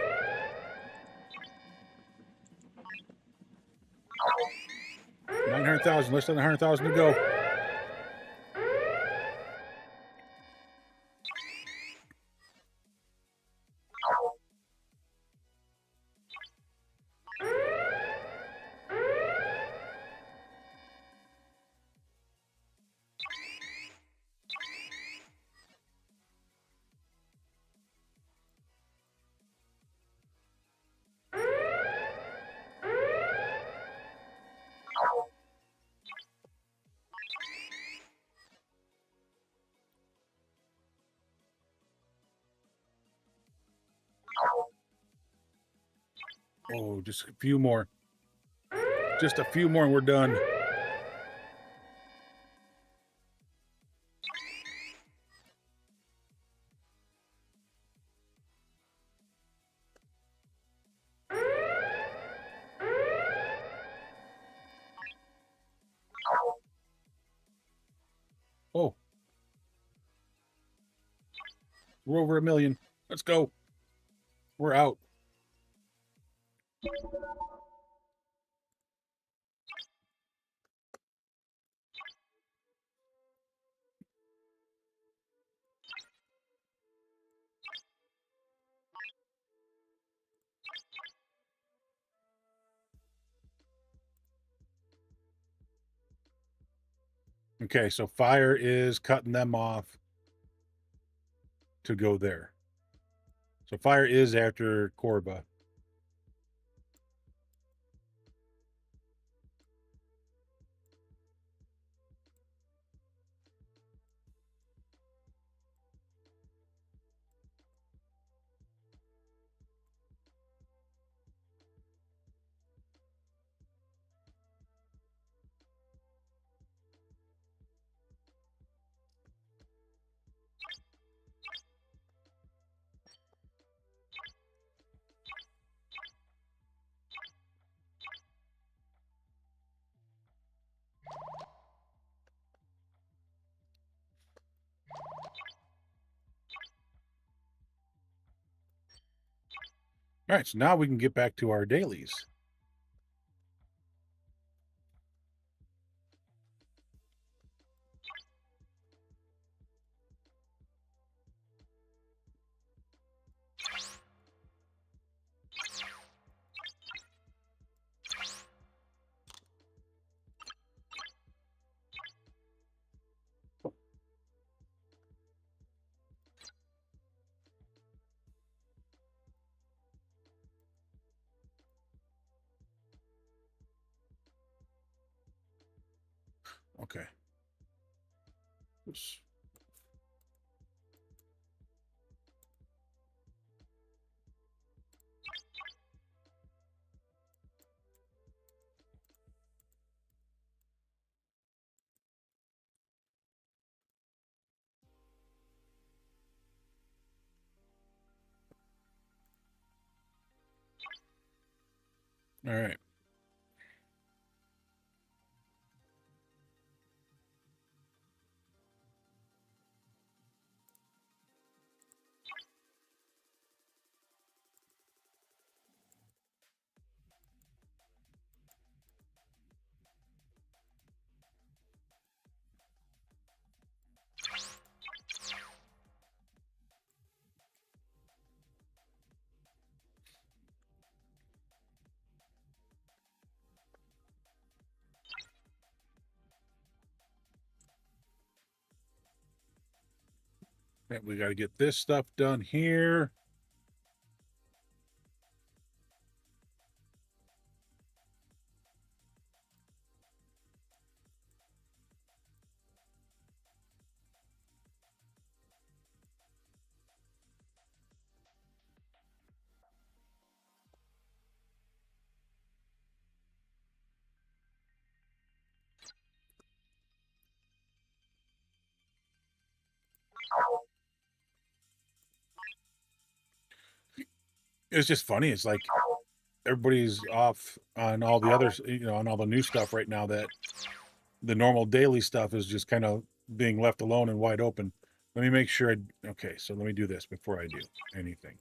you can consider this your formal invitation to
$900,000, less than 100,000 to go. Oh, just a few more. Just a few more and we're done. Oh. We're over 1 million. Let's go. We're out. Okay, so Fire is cutting them off to go there. So Fire is after Corba. All right, so now we can get back to our dailies. Okay. Oops. All right. Okay, we got to get this stuff done here. It's just funny. It's like everybody's off on all the others, on all the new stuff right now, that the normal daily stuff is just kind of being left alone and wide open. Let me make sure. Okay, so let me do this before I do anything.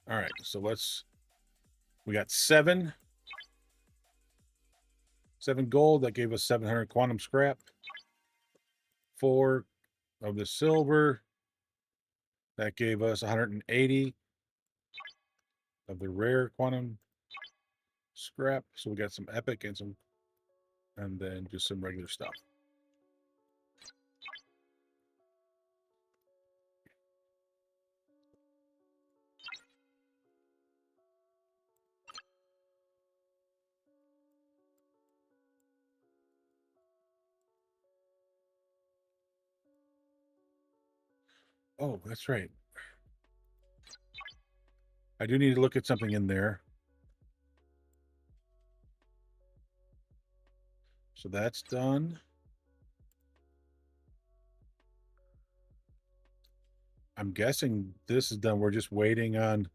All right, so we got seven gold. That gave us 700 quantum scrap. 4 of the silver. That gave us 180 of the rare quantum scrap. So we got some epic and then just some regular stuff. Oh, that's right. I do need to look at something in there. So that's done. I'm guessing this is done. We're just waiting on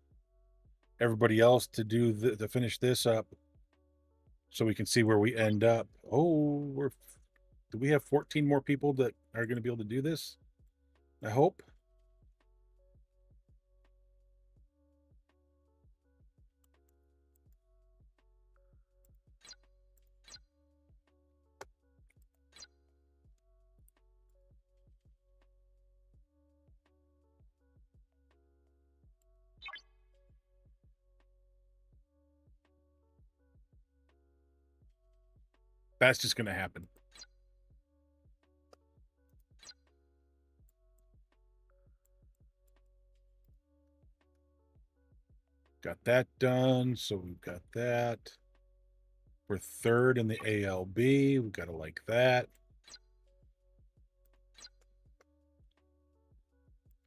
everybody else to to finish this up so we can see where we end up. Oh, do we have 14 more people that are going to be able to do this? I hope. That's just going to happen. Got that done. So we've got that. We're third in the ALB. We've got to like that.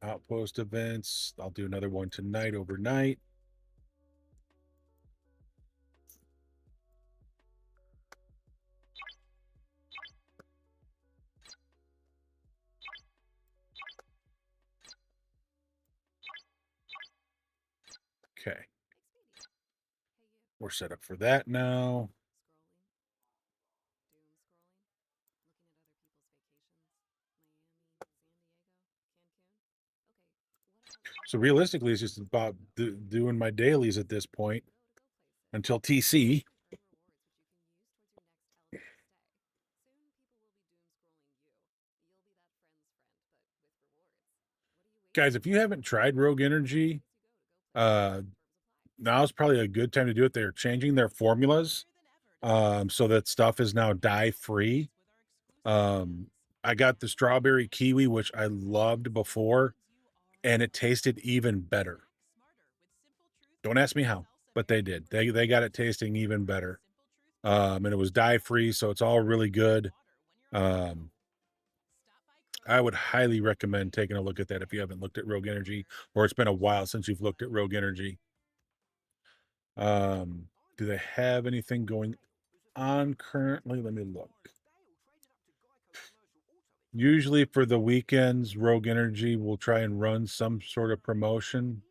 Outpost events. I'll do another one tonight overnight. We're set up for that now. So realistically, it's just about doing my dailies at this point until TC. Guys, if you haven't tried Rogue Energy, now's probably a good time to do it. They're changing their formulas so that stuff is now dye free. I got the strawberry kiwi, which I loved before, and it tasted even better. Don't ask me how, but they did. They got it tasting even better. And it was dye free, so it's all really good. I would highly recommend taking a look at that if you haven't looked at Rogue Energy, or it's been a while since you've looked at Rogue Energy. Do they have anything going on currently? Let me look. Usually for the weekends, Rogue Energy will try and run some sort of promotion.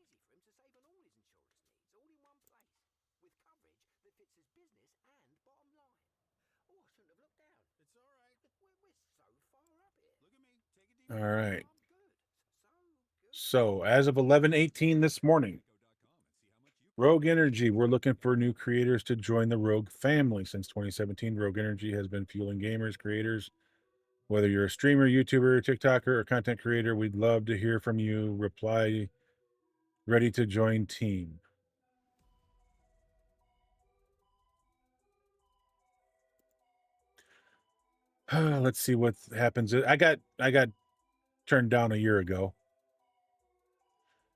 All right. So as of 11:18 this morning, Rogue Energy, we're looking for new creators to join the Rogue family. Since 2017, Rogue Energy has been fueling gamers, creators. Whether you're a streamer, YouTuber, TikToker, or content creator, we'd love to hear from you. Reply, ready to join team. Let's see what happens. I got turned down a year ago.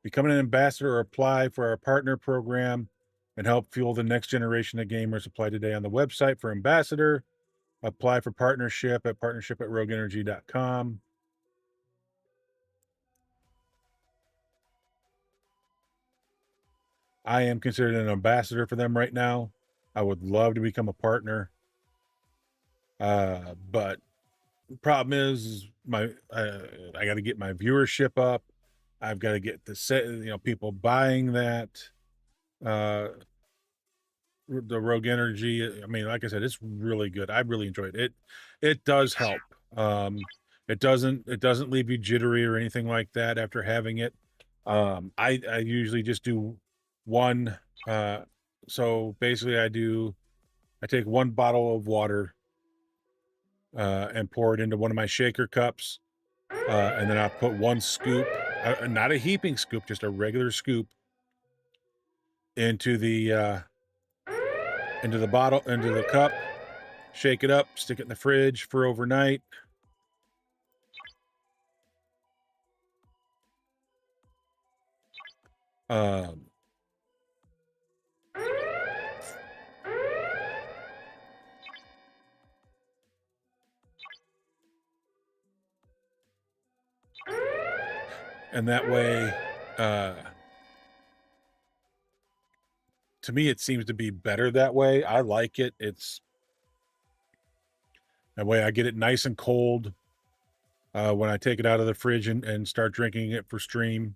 Become an ambassador or apply for our partner program and help fuel the next generation of gamers. Apply today on the website for ambassador. Apply for partnership at rogueenergy.com. I am considered an ambassador for them right now. I would love to become a partner. But the problem is I got to get my viewership up. I've got to get the set, people buying that. The Rogue Energy. I mean, like I said, it's really good. I really enjoyed it. It does help. It doesn't leave you jittery or anything like that after having it. I usually just do one. So basically, I take one bottle of water and pour it into one of my shaker cups, and then I put one scoop, not a heaping scoop, just a regular scoop, into the bottle, into the cup. Shake it up, stick it in the fridge for overnight. And that way, to me, it seems to be better that way. I like it. It's that way I get it nice and cold when I take it out of the fridge and start drinking it for stream.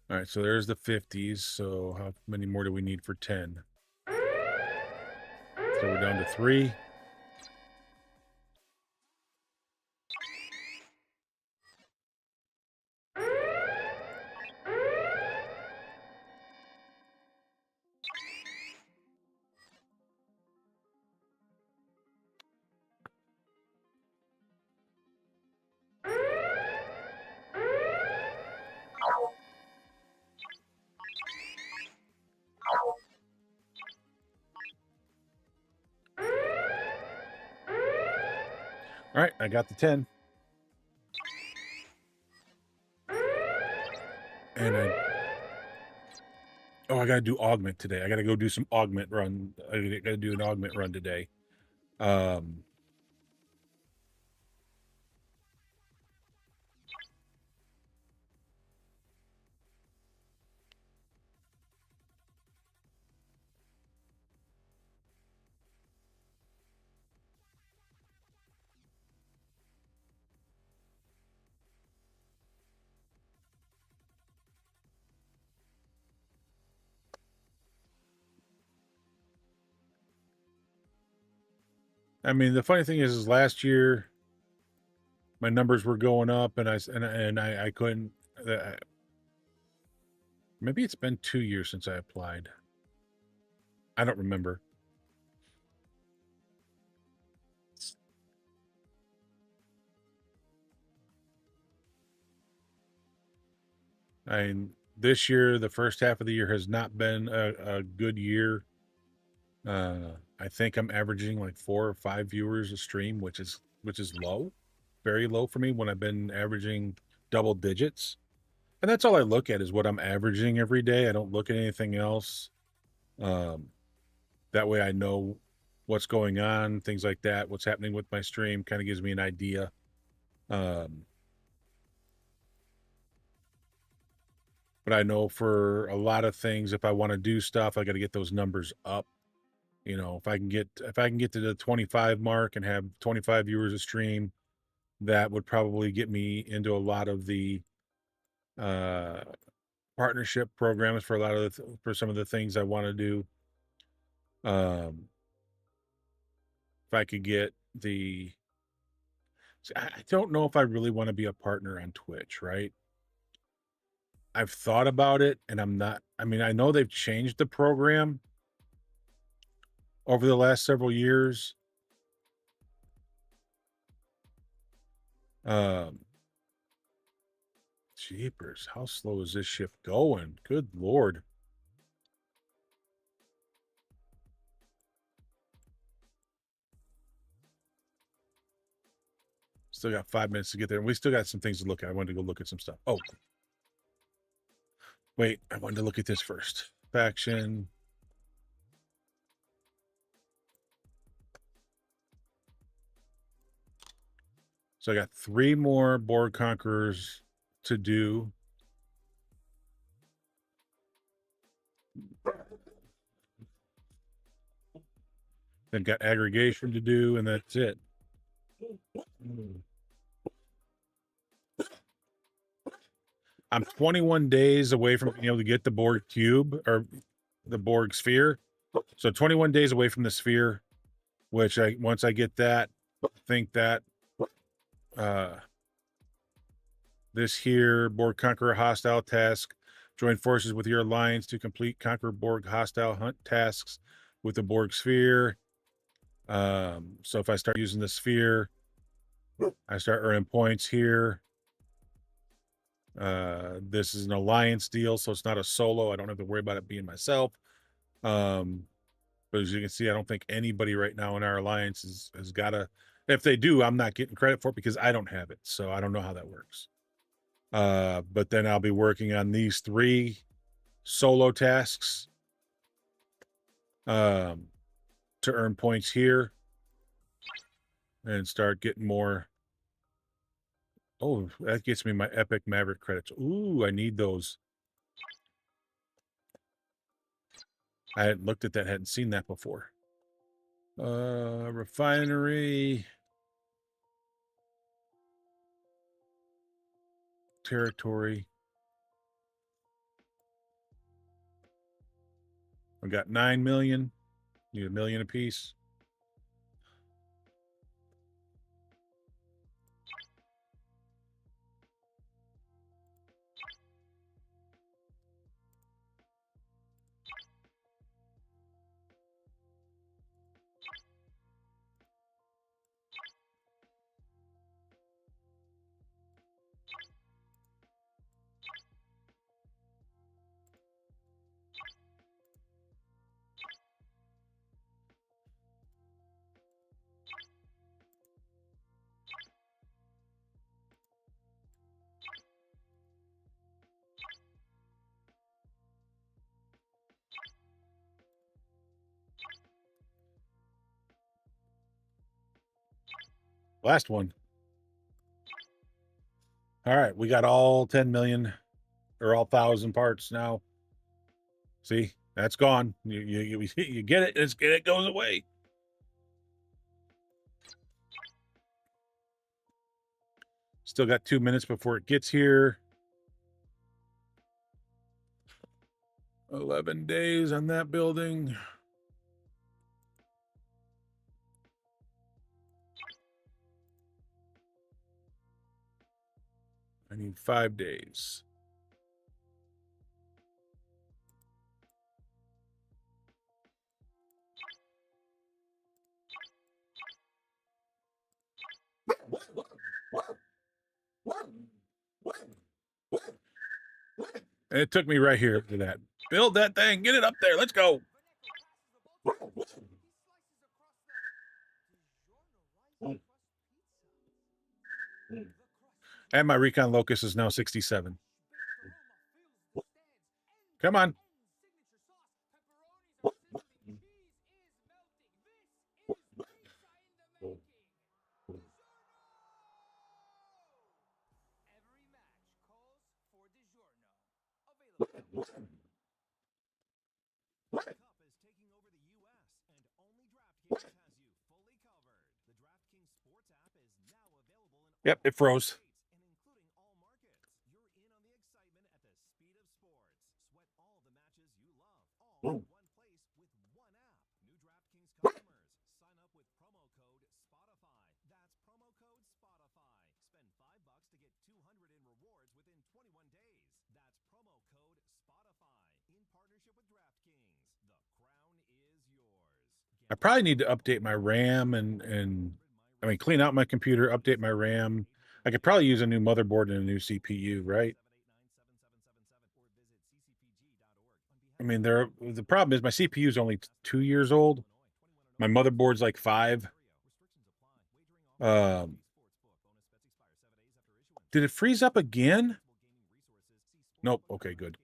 All right, so there's the 50s. So how many more do we need for 10? So we're down to 3. All right, I got the 10. And I got to do augment today. I got to go do some augment run. I got to do an augment run today. I mean, the funny thing is last year my numbers were going up, and I couldn't. Maybe it's been 2 years since I applied. I don't remember. This year, the first half of the year has not been a good year. I think I'm averaging like 4 or 5 viewers a stream, which is low, very low for me when I've been averaging double digits. And that's all I look at is what I'm averaging every day. I don't look at anything else. That way I know what's going on, things like that, what's happening with my stream, kind of gives me an idea. But I know for a lot of things, if I want to do stuff, I got to get those numbers up. You know, if I can get to the 25 mark and have 25 viewers a stream, that would probably get me into a lot of the partnership programs for a lot of for some of the things I want to do. If I could get the, I don't know if I really want to be a partner on Twitch, right? I've thought about it, and I'm not. I mean, I know they've changed the program over the last several years. Jeepers, how slow is this ship going? Good Lord. Still got 5 minutes to get there. And we still got some things to look at. I wanted to go look at some stuff. Oh, wait. I wanted to look at this first. Faction. So I got 3 more board conquerors to do. Then got aggregation to do, and that's it. I'm 21 days away from being able to get the Borg cube or the Borg sphere. So 21 days away from the sphere, which once I get that, I think that this here, Borg Conqueror hostile task. Join forces with your alliance to complete Conquer Borg hostile hunt tasks with the Borg sphere. So if I start using the sphere, I start earning points here. This is an alliance deal, so it's not a solo. I don't have to worry about it being myself. But as you can see, I don't think anybody right now in our alliance has got a. If they do, I'm not getting credit for it because I don't have it. So I don't know how that works. But then I'll be working on these 3 solo tasks to earn points here and start getting more. Oh, that gets me my Epic Maverick credits. Ooh, I need those. I hadn't looked at that, hadn't seen that before. Refinery. Territory. I've got 9 million. Need $1 million apiece. Last one. All right, we got all 10 million or all 1,000 parts now. See, that's gone. You get it, it goes away. Still got 2 minutes before it gets here. 11 days on that building. I need 5 days. And it took me right here to that. Build that thing. Get it up there. Let's go. And my Recon Locus is now 67. Come on. Yep, it froze. I probably need to update my RAM and I mean, clean out my computer, update my RAM. I could probably use a new motherboard and a new CPU, right? I mean, the problem is my CPU is only 2 years old. My motherboard's like 5. Did it freeze up again? Nope. Okay, good.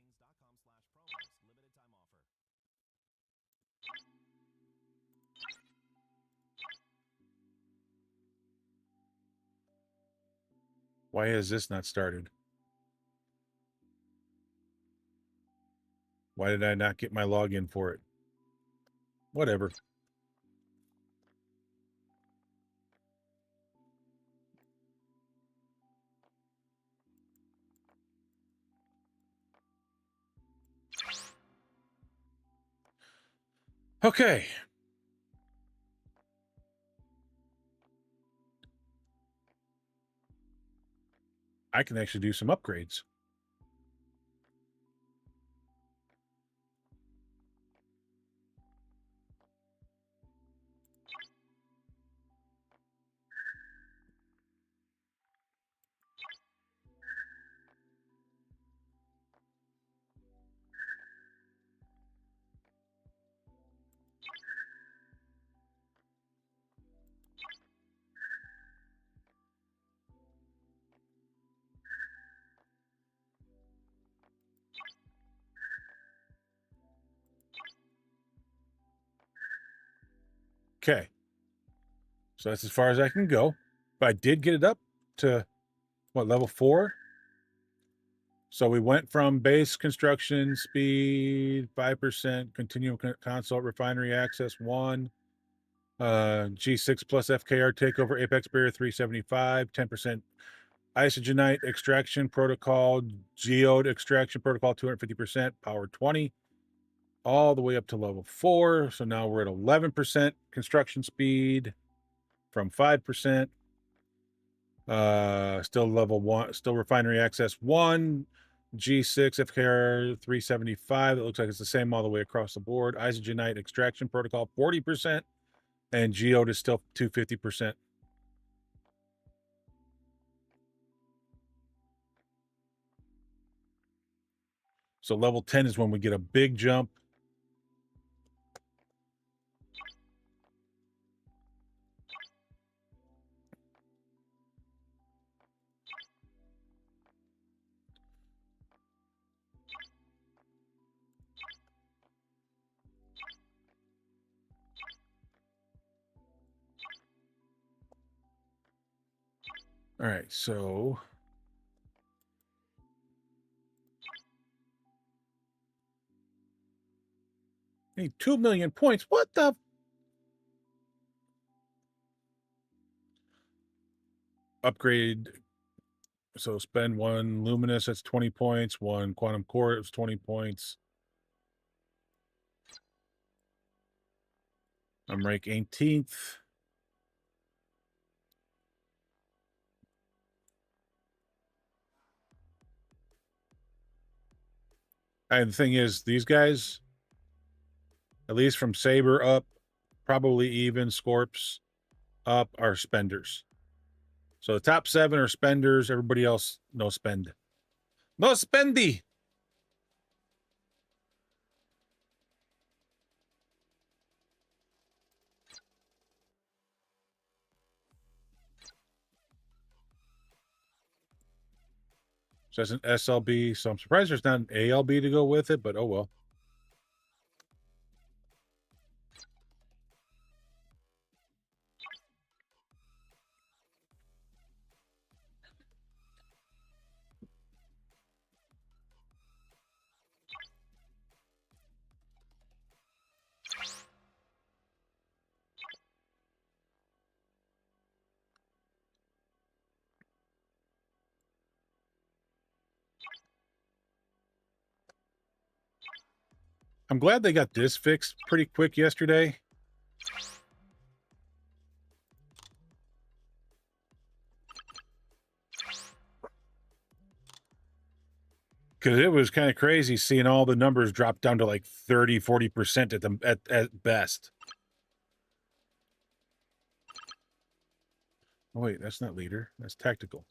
Why has this not started? Why did I not get my login for it? Whatever. Okay. I can actually do some upgrades. Okay. So that's as far as I can go. But I did get it up to, what, level 4? So we went from base construction speed, 5%, continual consult refinery access 1, G6 plus FKR takeover, Apex barrier 375, 10% isogenite extraction protocol, geode extraction protocol 250%, power 20, all the way up to level 4. So now we're at 11% construction speed from 5%. Still level 1, still refinery access 1, G6 FKR 375. It looks like it's the same all the way across the board. Isogenite extraction protocol 40%, and geode is still 250%. So level 10 is when we get a big jump. All right, so I need 2 million points. What the? Upgrade. So spend 1 luminous, that's 20 points. 1 quantum core, it's 20 points. I'm rank 18th. And the thing is, these guys, at least from Saber up, probably even Scorps up, are spenders. So the top 7 are spenders. Everybody else, no spend. No spendy. So that's an SLB. So I'm surprised there's not an ALB to go with it, but oh well. I'm glad they got this fixed pretty quick yesterday. Because it was kind of crazy seeing all the numbers drop down to like 30, 40% at best. Oh, wait, that's not leader. That's tactical.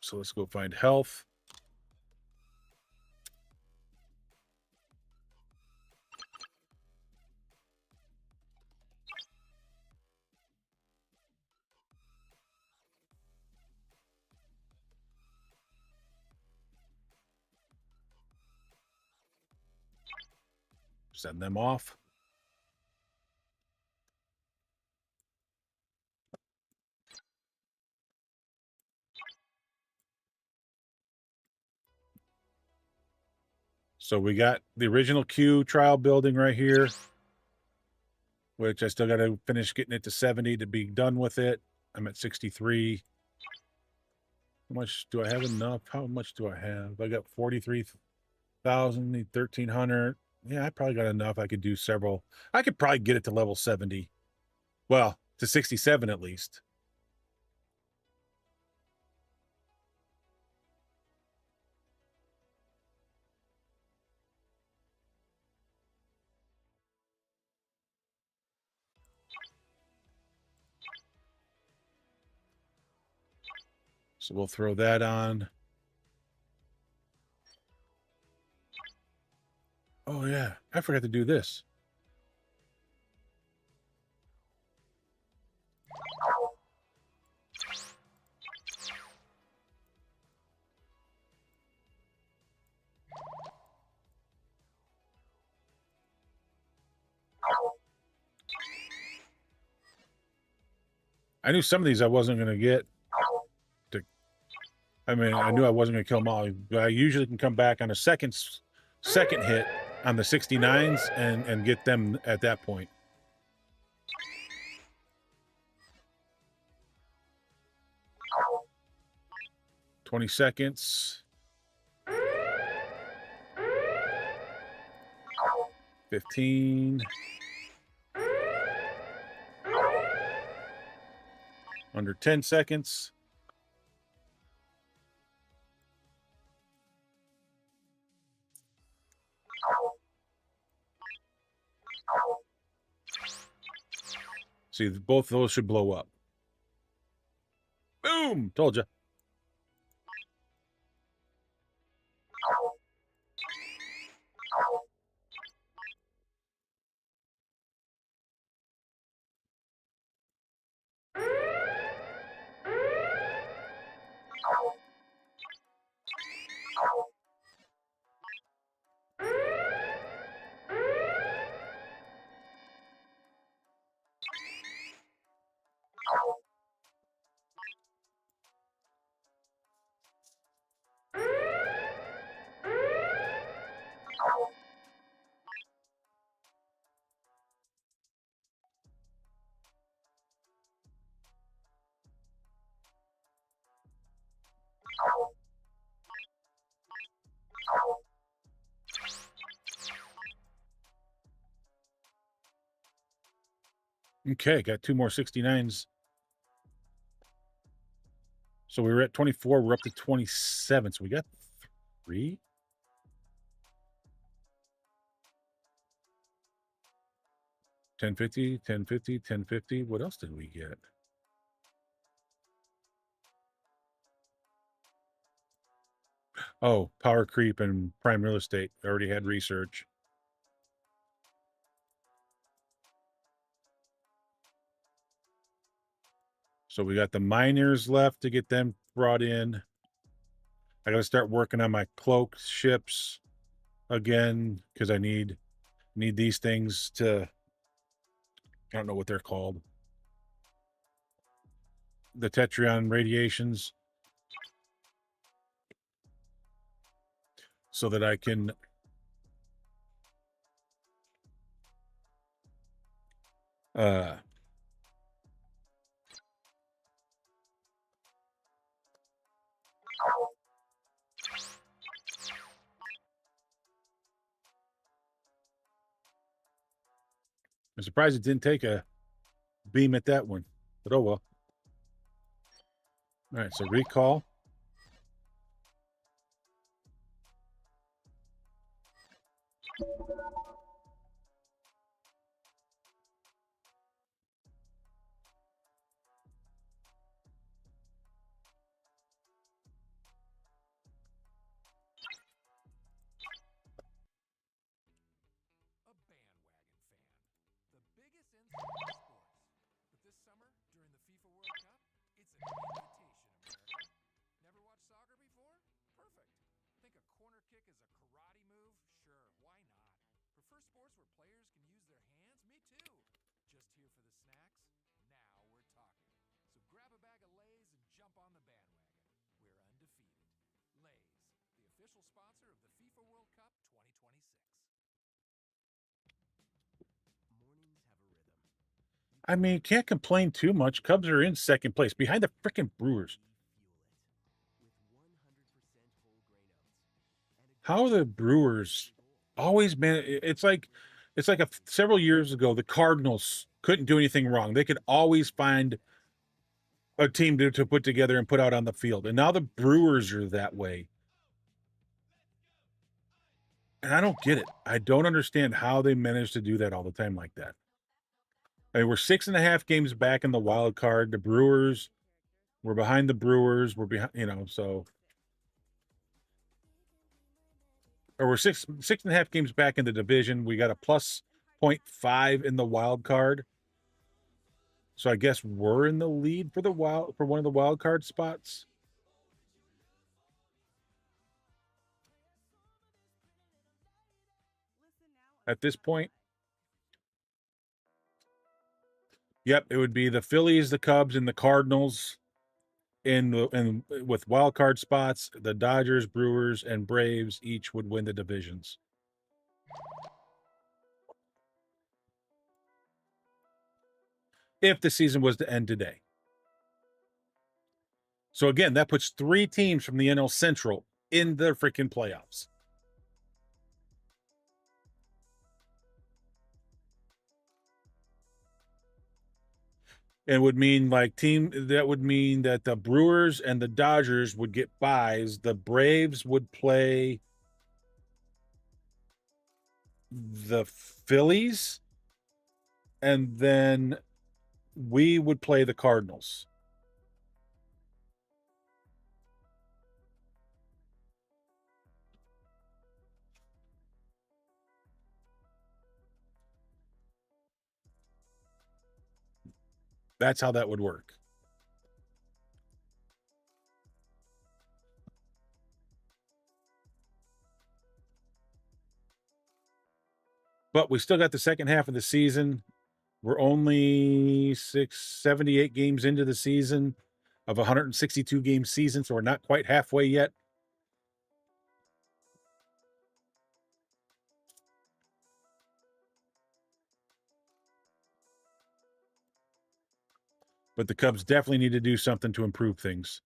So let's go find health. Send them off. So we got the original Q trial building right here, which I still got to finish getting it to 70 to be done with it. I'm at 63. How much do I have enough? How much do I have? I got 43,000, need 1,300. Yeah, I probably got enough. I could do several. I could probably get it to level 70. Well, to 67 at least. So we'll throw that on. Oh, yeah. I forgot to do this. I knew some of these I wasn't going to get. I mean, I knew I wasn't going to kill them all. I usually can come back on a second hit on the 69s and get them at that point. $20 seconds. 15. Under 10 seconds. See, both of those should blow up. Boom! Told you. Okay, got 2 more 69s. So we were at 24. We're up to 27. So we got 3. $10.50, $10.50, $10.50. What else did we get? Oh, power creep and prime real estate. I already had research. So we got the miners left to get them brought in. I got to start working on my cloak ships again because I need these things to, I don't know what they're called. The Tetrion radiations, so that I can I'm surprised it didn't take a beam at that one, but oh well. All right, so recall.
A bandwagon fan. The biggest insult in sports. But this summer, during the FIFA World Cup, it's an invitation, America. Never watched soccer before? Perfect. Think a corner kick is a karate move? Sure, why not? Prefer sports where players can use their hands? Me too. Just here for the snacks? Now we're talking. So grab a bag of Lay's and jump on the bandwagon. We're undefeated. Lay's, the official sponsor of the FIFA World Cup 2026.
I mean, can't complain too much. Cubs are in second place behind the freaking Brewers. How are the Brewers always been? It's like several years ago, the Cardinals couldn't do anything wrong. They could always find a team to put together and put out on the field. And now the Brewers are that way. And I don't get it. I don't understand how they manage to do that all the time like that. I mean, we're 6.5 games back in the wild card. The Brewers, we're behind the Brewers. We're behind, so. Or we're 6.5 games back in the division. We got a plus 0.5 in the wild card. So I guess we're in the lead for one of the wild card spots. At this point. Yep, it would be the Phillies, the Cubs, and the Cardinals in with wild card spots. The Dodgers, Brewers, and Braves each would win the divisions. If the season was to end today. So again, that puts 3 teams from the NL Central in the freaking playoffs. It would mean that would mean that the Brewers and the Dodgers would get byes. The Braves would play the Phillies, and then we would play the Cardinals. That's how that would work. But we still got the second half of the season. We're only 78 games into the season of a 162 game season, so we're not quite halfway yet. But the Cubs definitely need to do something to improve things.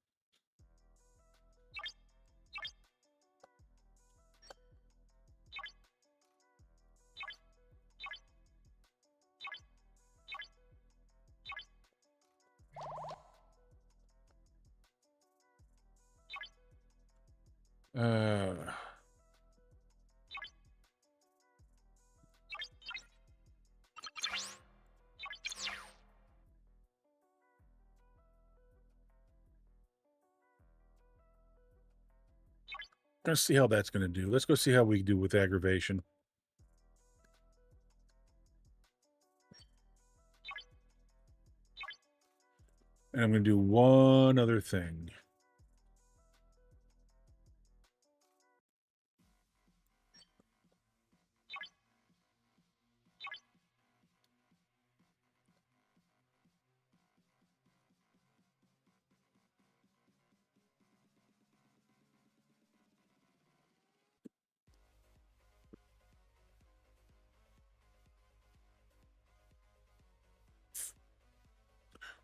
Let's see how that's going to do. Let's go see how we do with aggravation. And I'm going to do one other thing.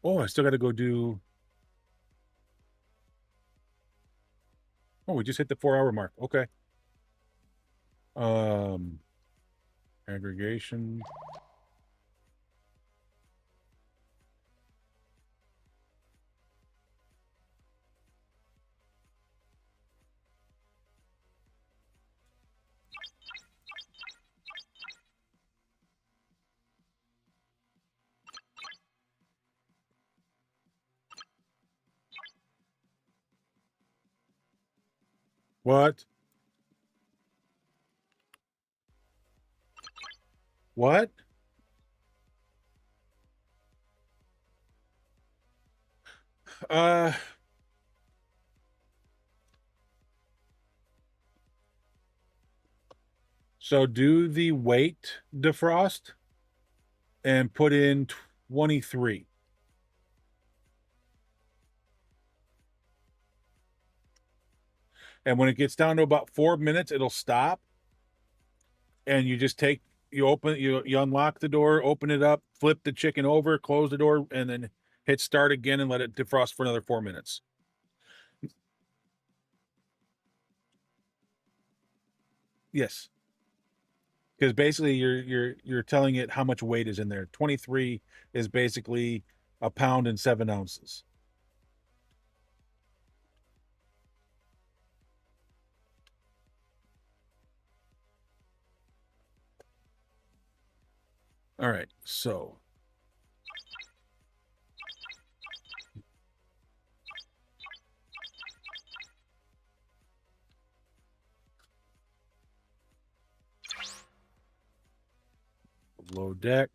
Oh, I still got to go do... Oh, we just hit the 4-hour mark. Okay. Aggregation. What? What? Uh... So do the weight defrost and put in 23. And when it gets down to about 4 minutes, it'll stop. And you just you unlock the door, open it up, flip the chicken over, close the door, and then hit start again and let it defrost for another 4 minutes. Yes. Because basically you're telling it how much weight is in there. 23 is basically a pound and 7 ounces. All right, so below deck.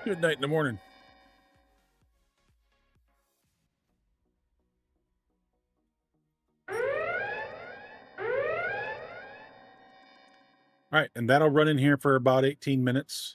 Good night in the morning. All right, and that'll run in here for about 18 minutes.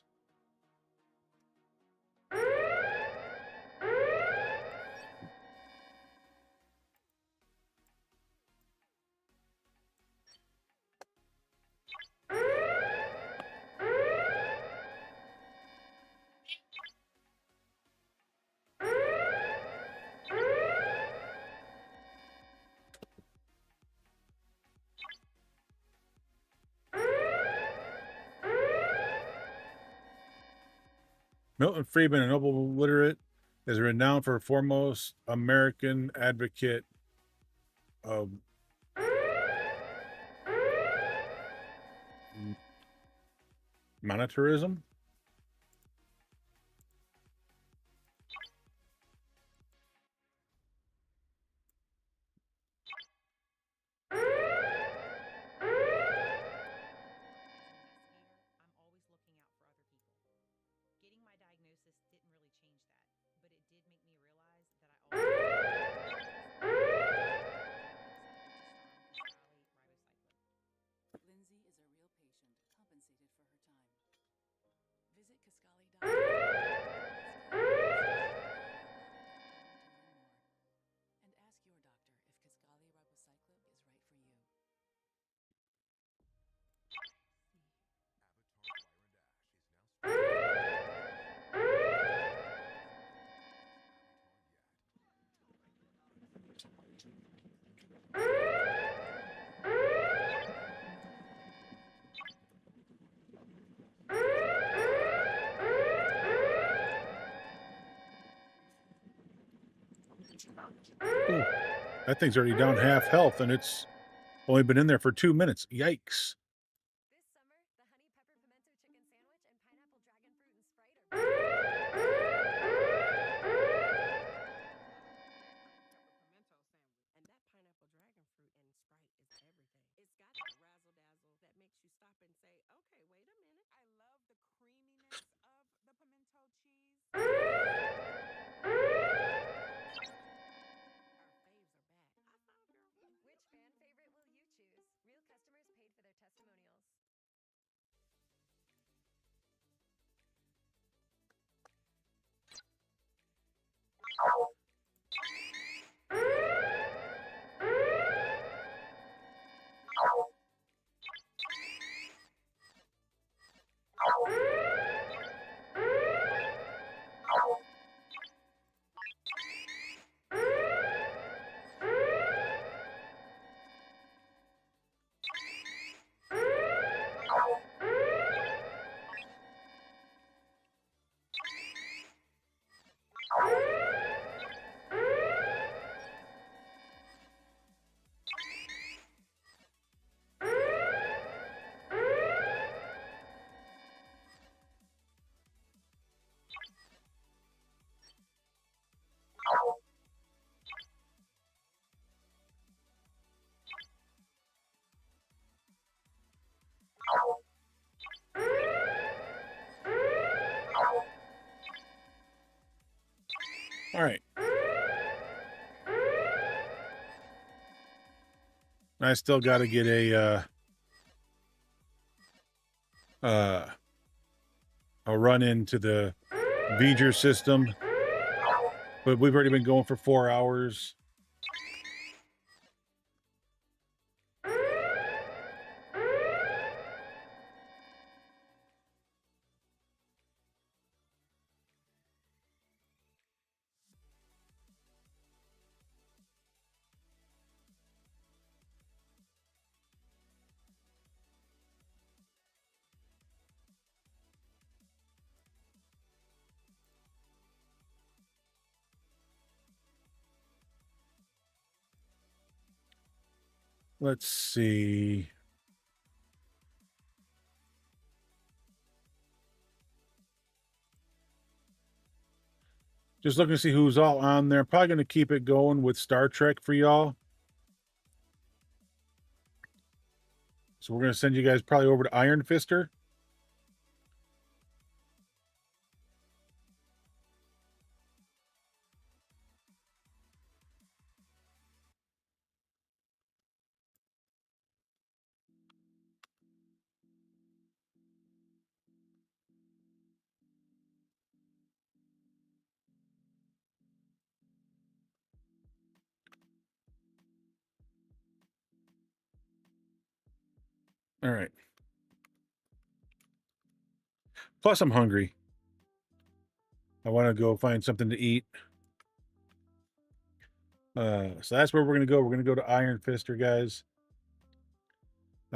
Milton Friedman, a Nobel literate, is renowned for a foremost American advocate of Monetarism?
I'm always looking out for other people. Getting my diagnosis didn't really change that, but it did make me realize that I also
Lindsay is a real patient, compensated for her time. Visit Kisqali.com and ask your doctor if Kisqali ribociclib is right for you.
Ooh, that thing's already down half health, and it's only been in there for 2 minutes. Yikes.
And that pineapple dragon fruit and Sprite is everything. It's got that razzle dazzle that makes you stop and say, okay, wait a minute.
I love the creaminess of the pimento cheese. Our
faves are back. I thought, girl.
Which fan favorite will you choose? Real customers paid for their testimonials.
All right. I still got to get a run into the V'ger system, but we've already been going for 4 hours. Let's see. Just looking to see who's all on there. Probably going to keep it going with Star Trek for y'all. So we're going to send you guys probably over to Iron Fister. All right. Plus, I'm hungry. I want to go find something to eat. So that's where we're going to go. We're going to go to Iron Fister, guys.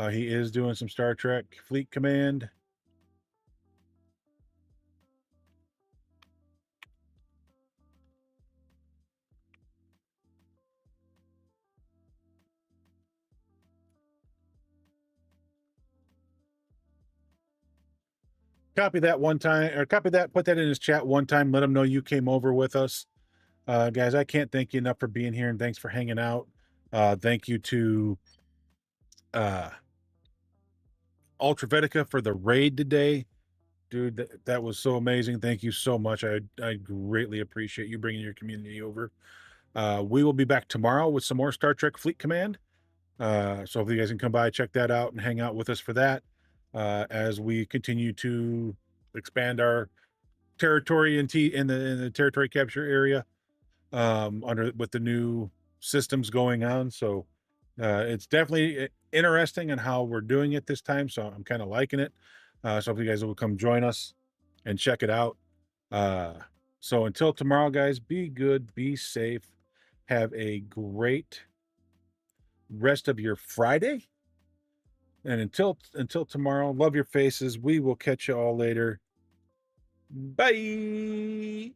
He is doing some Star Trek Fleet Command. copy that one time, or copy that, put that in his chat one time. Let him know you came over with us. Guys, I can't thank you enough for being here, and thanks for hanging out. Thank you to Ultra Vetica for the raid today. Dude, that was so amazing. Thank you so much. I greatly appreciate you bringing your community over. We will be back tomorrow with some more Star Trek Fleet Command. So if you guys can come by, check that out, and hang out with us for that as we continue to expand our territory in the territory capture area under with the new systems going on. So it's definitely interesting in how we're doing it this time. So I'm kind of liking it. So if you guys will come join us and check it out. So until tomorrow, guys, be good, be safe, have a great rest of your Friday. And until tomorrow, love your faces. We will catch you all later. Bye.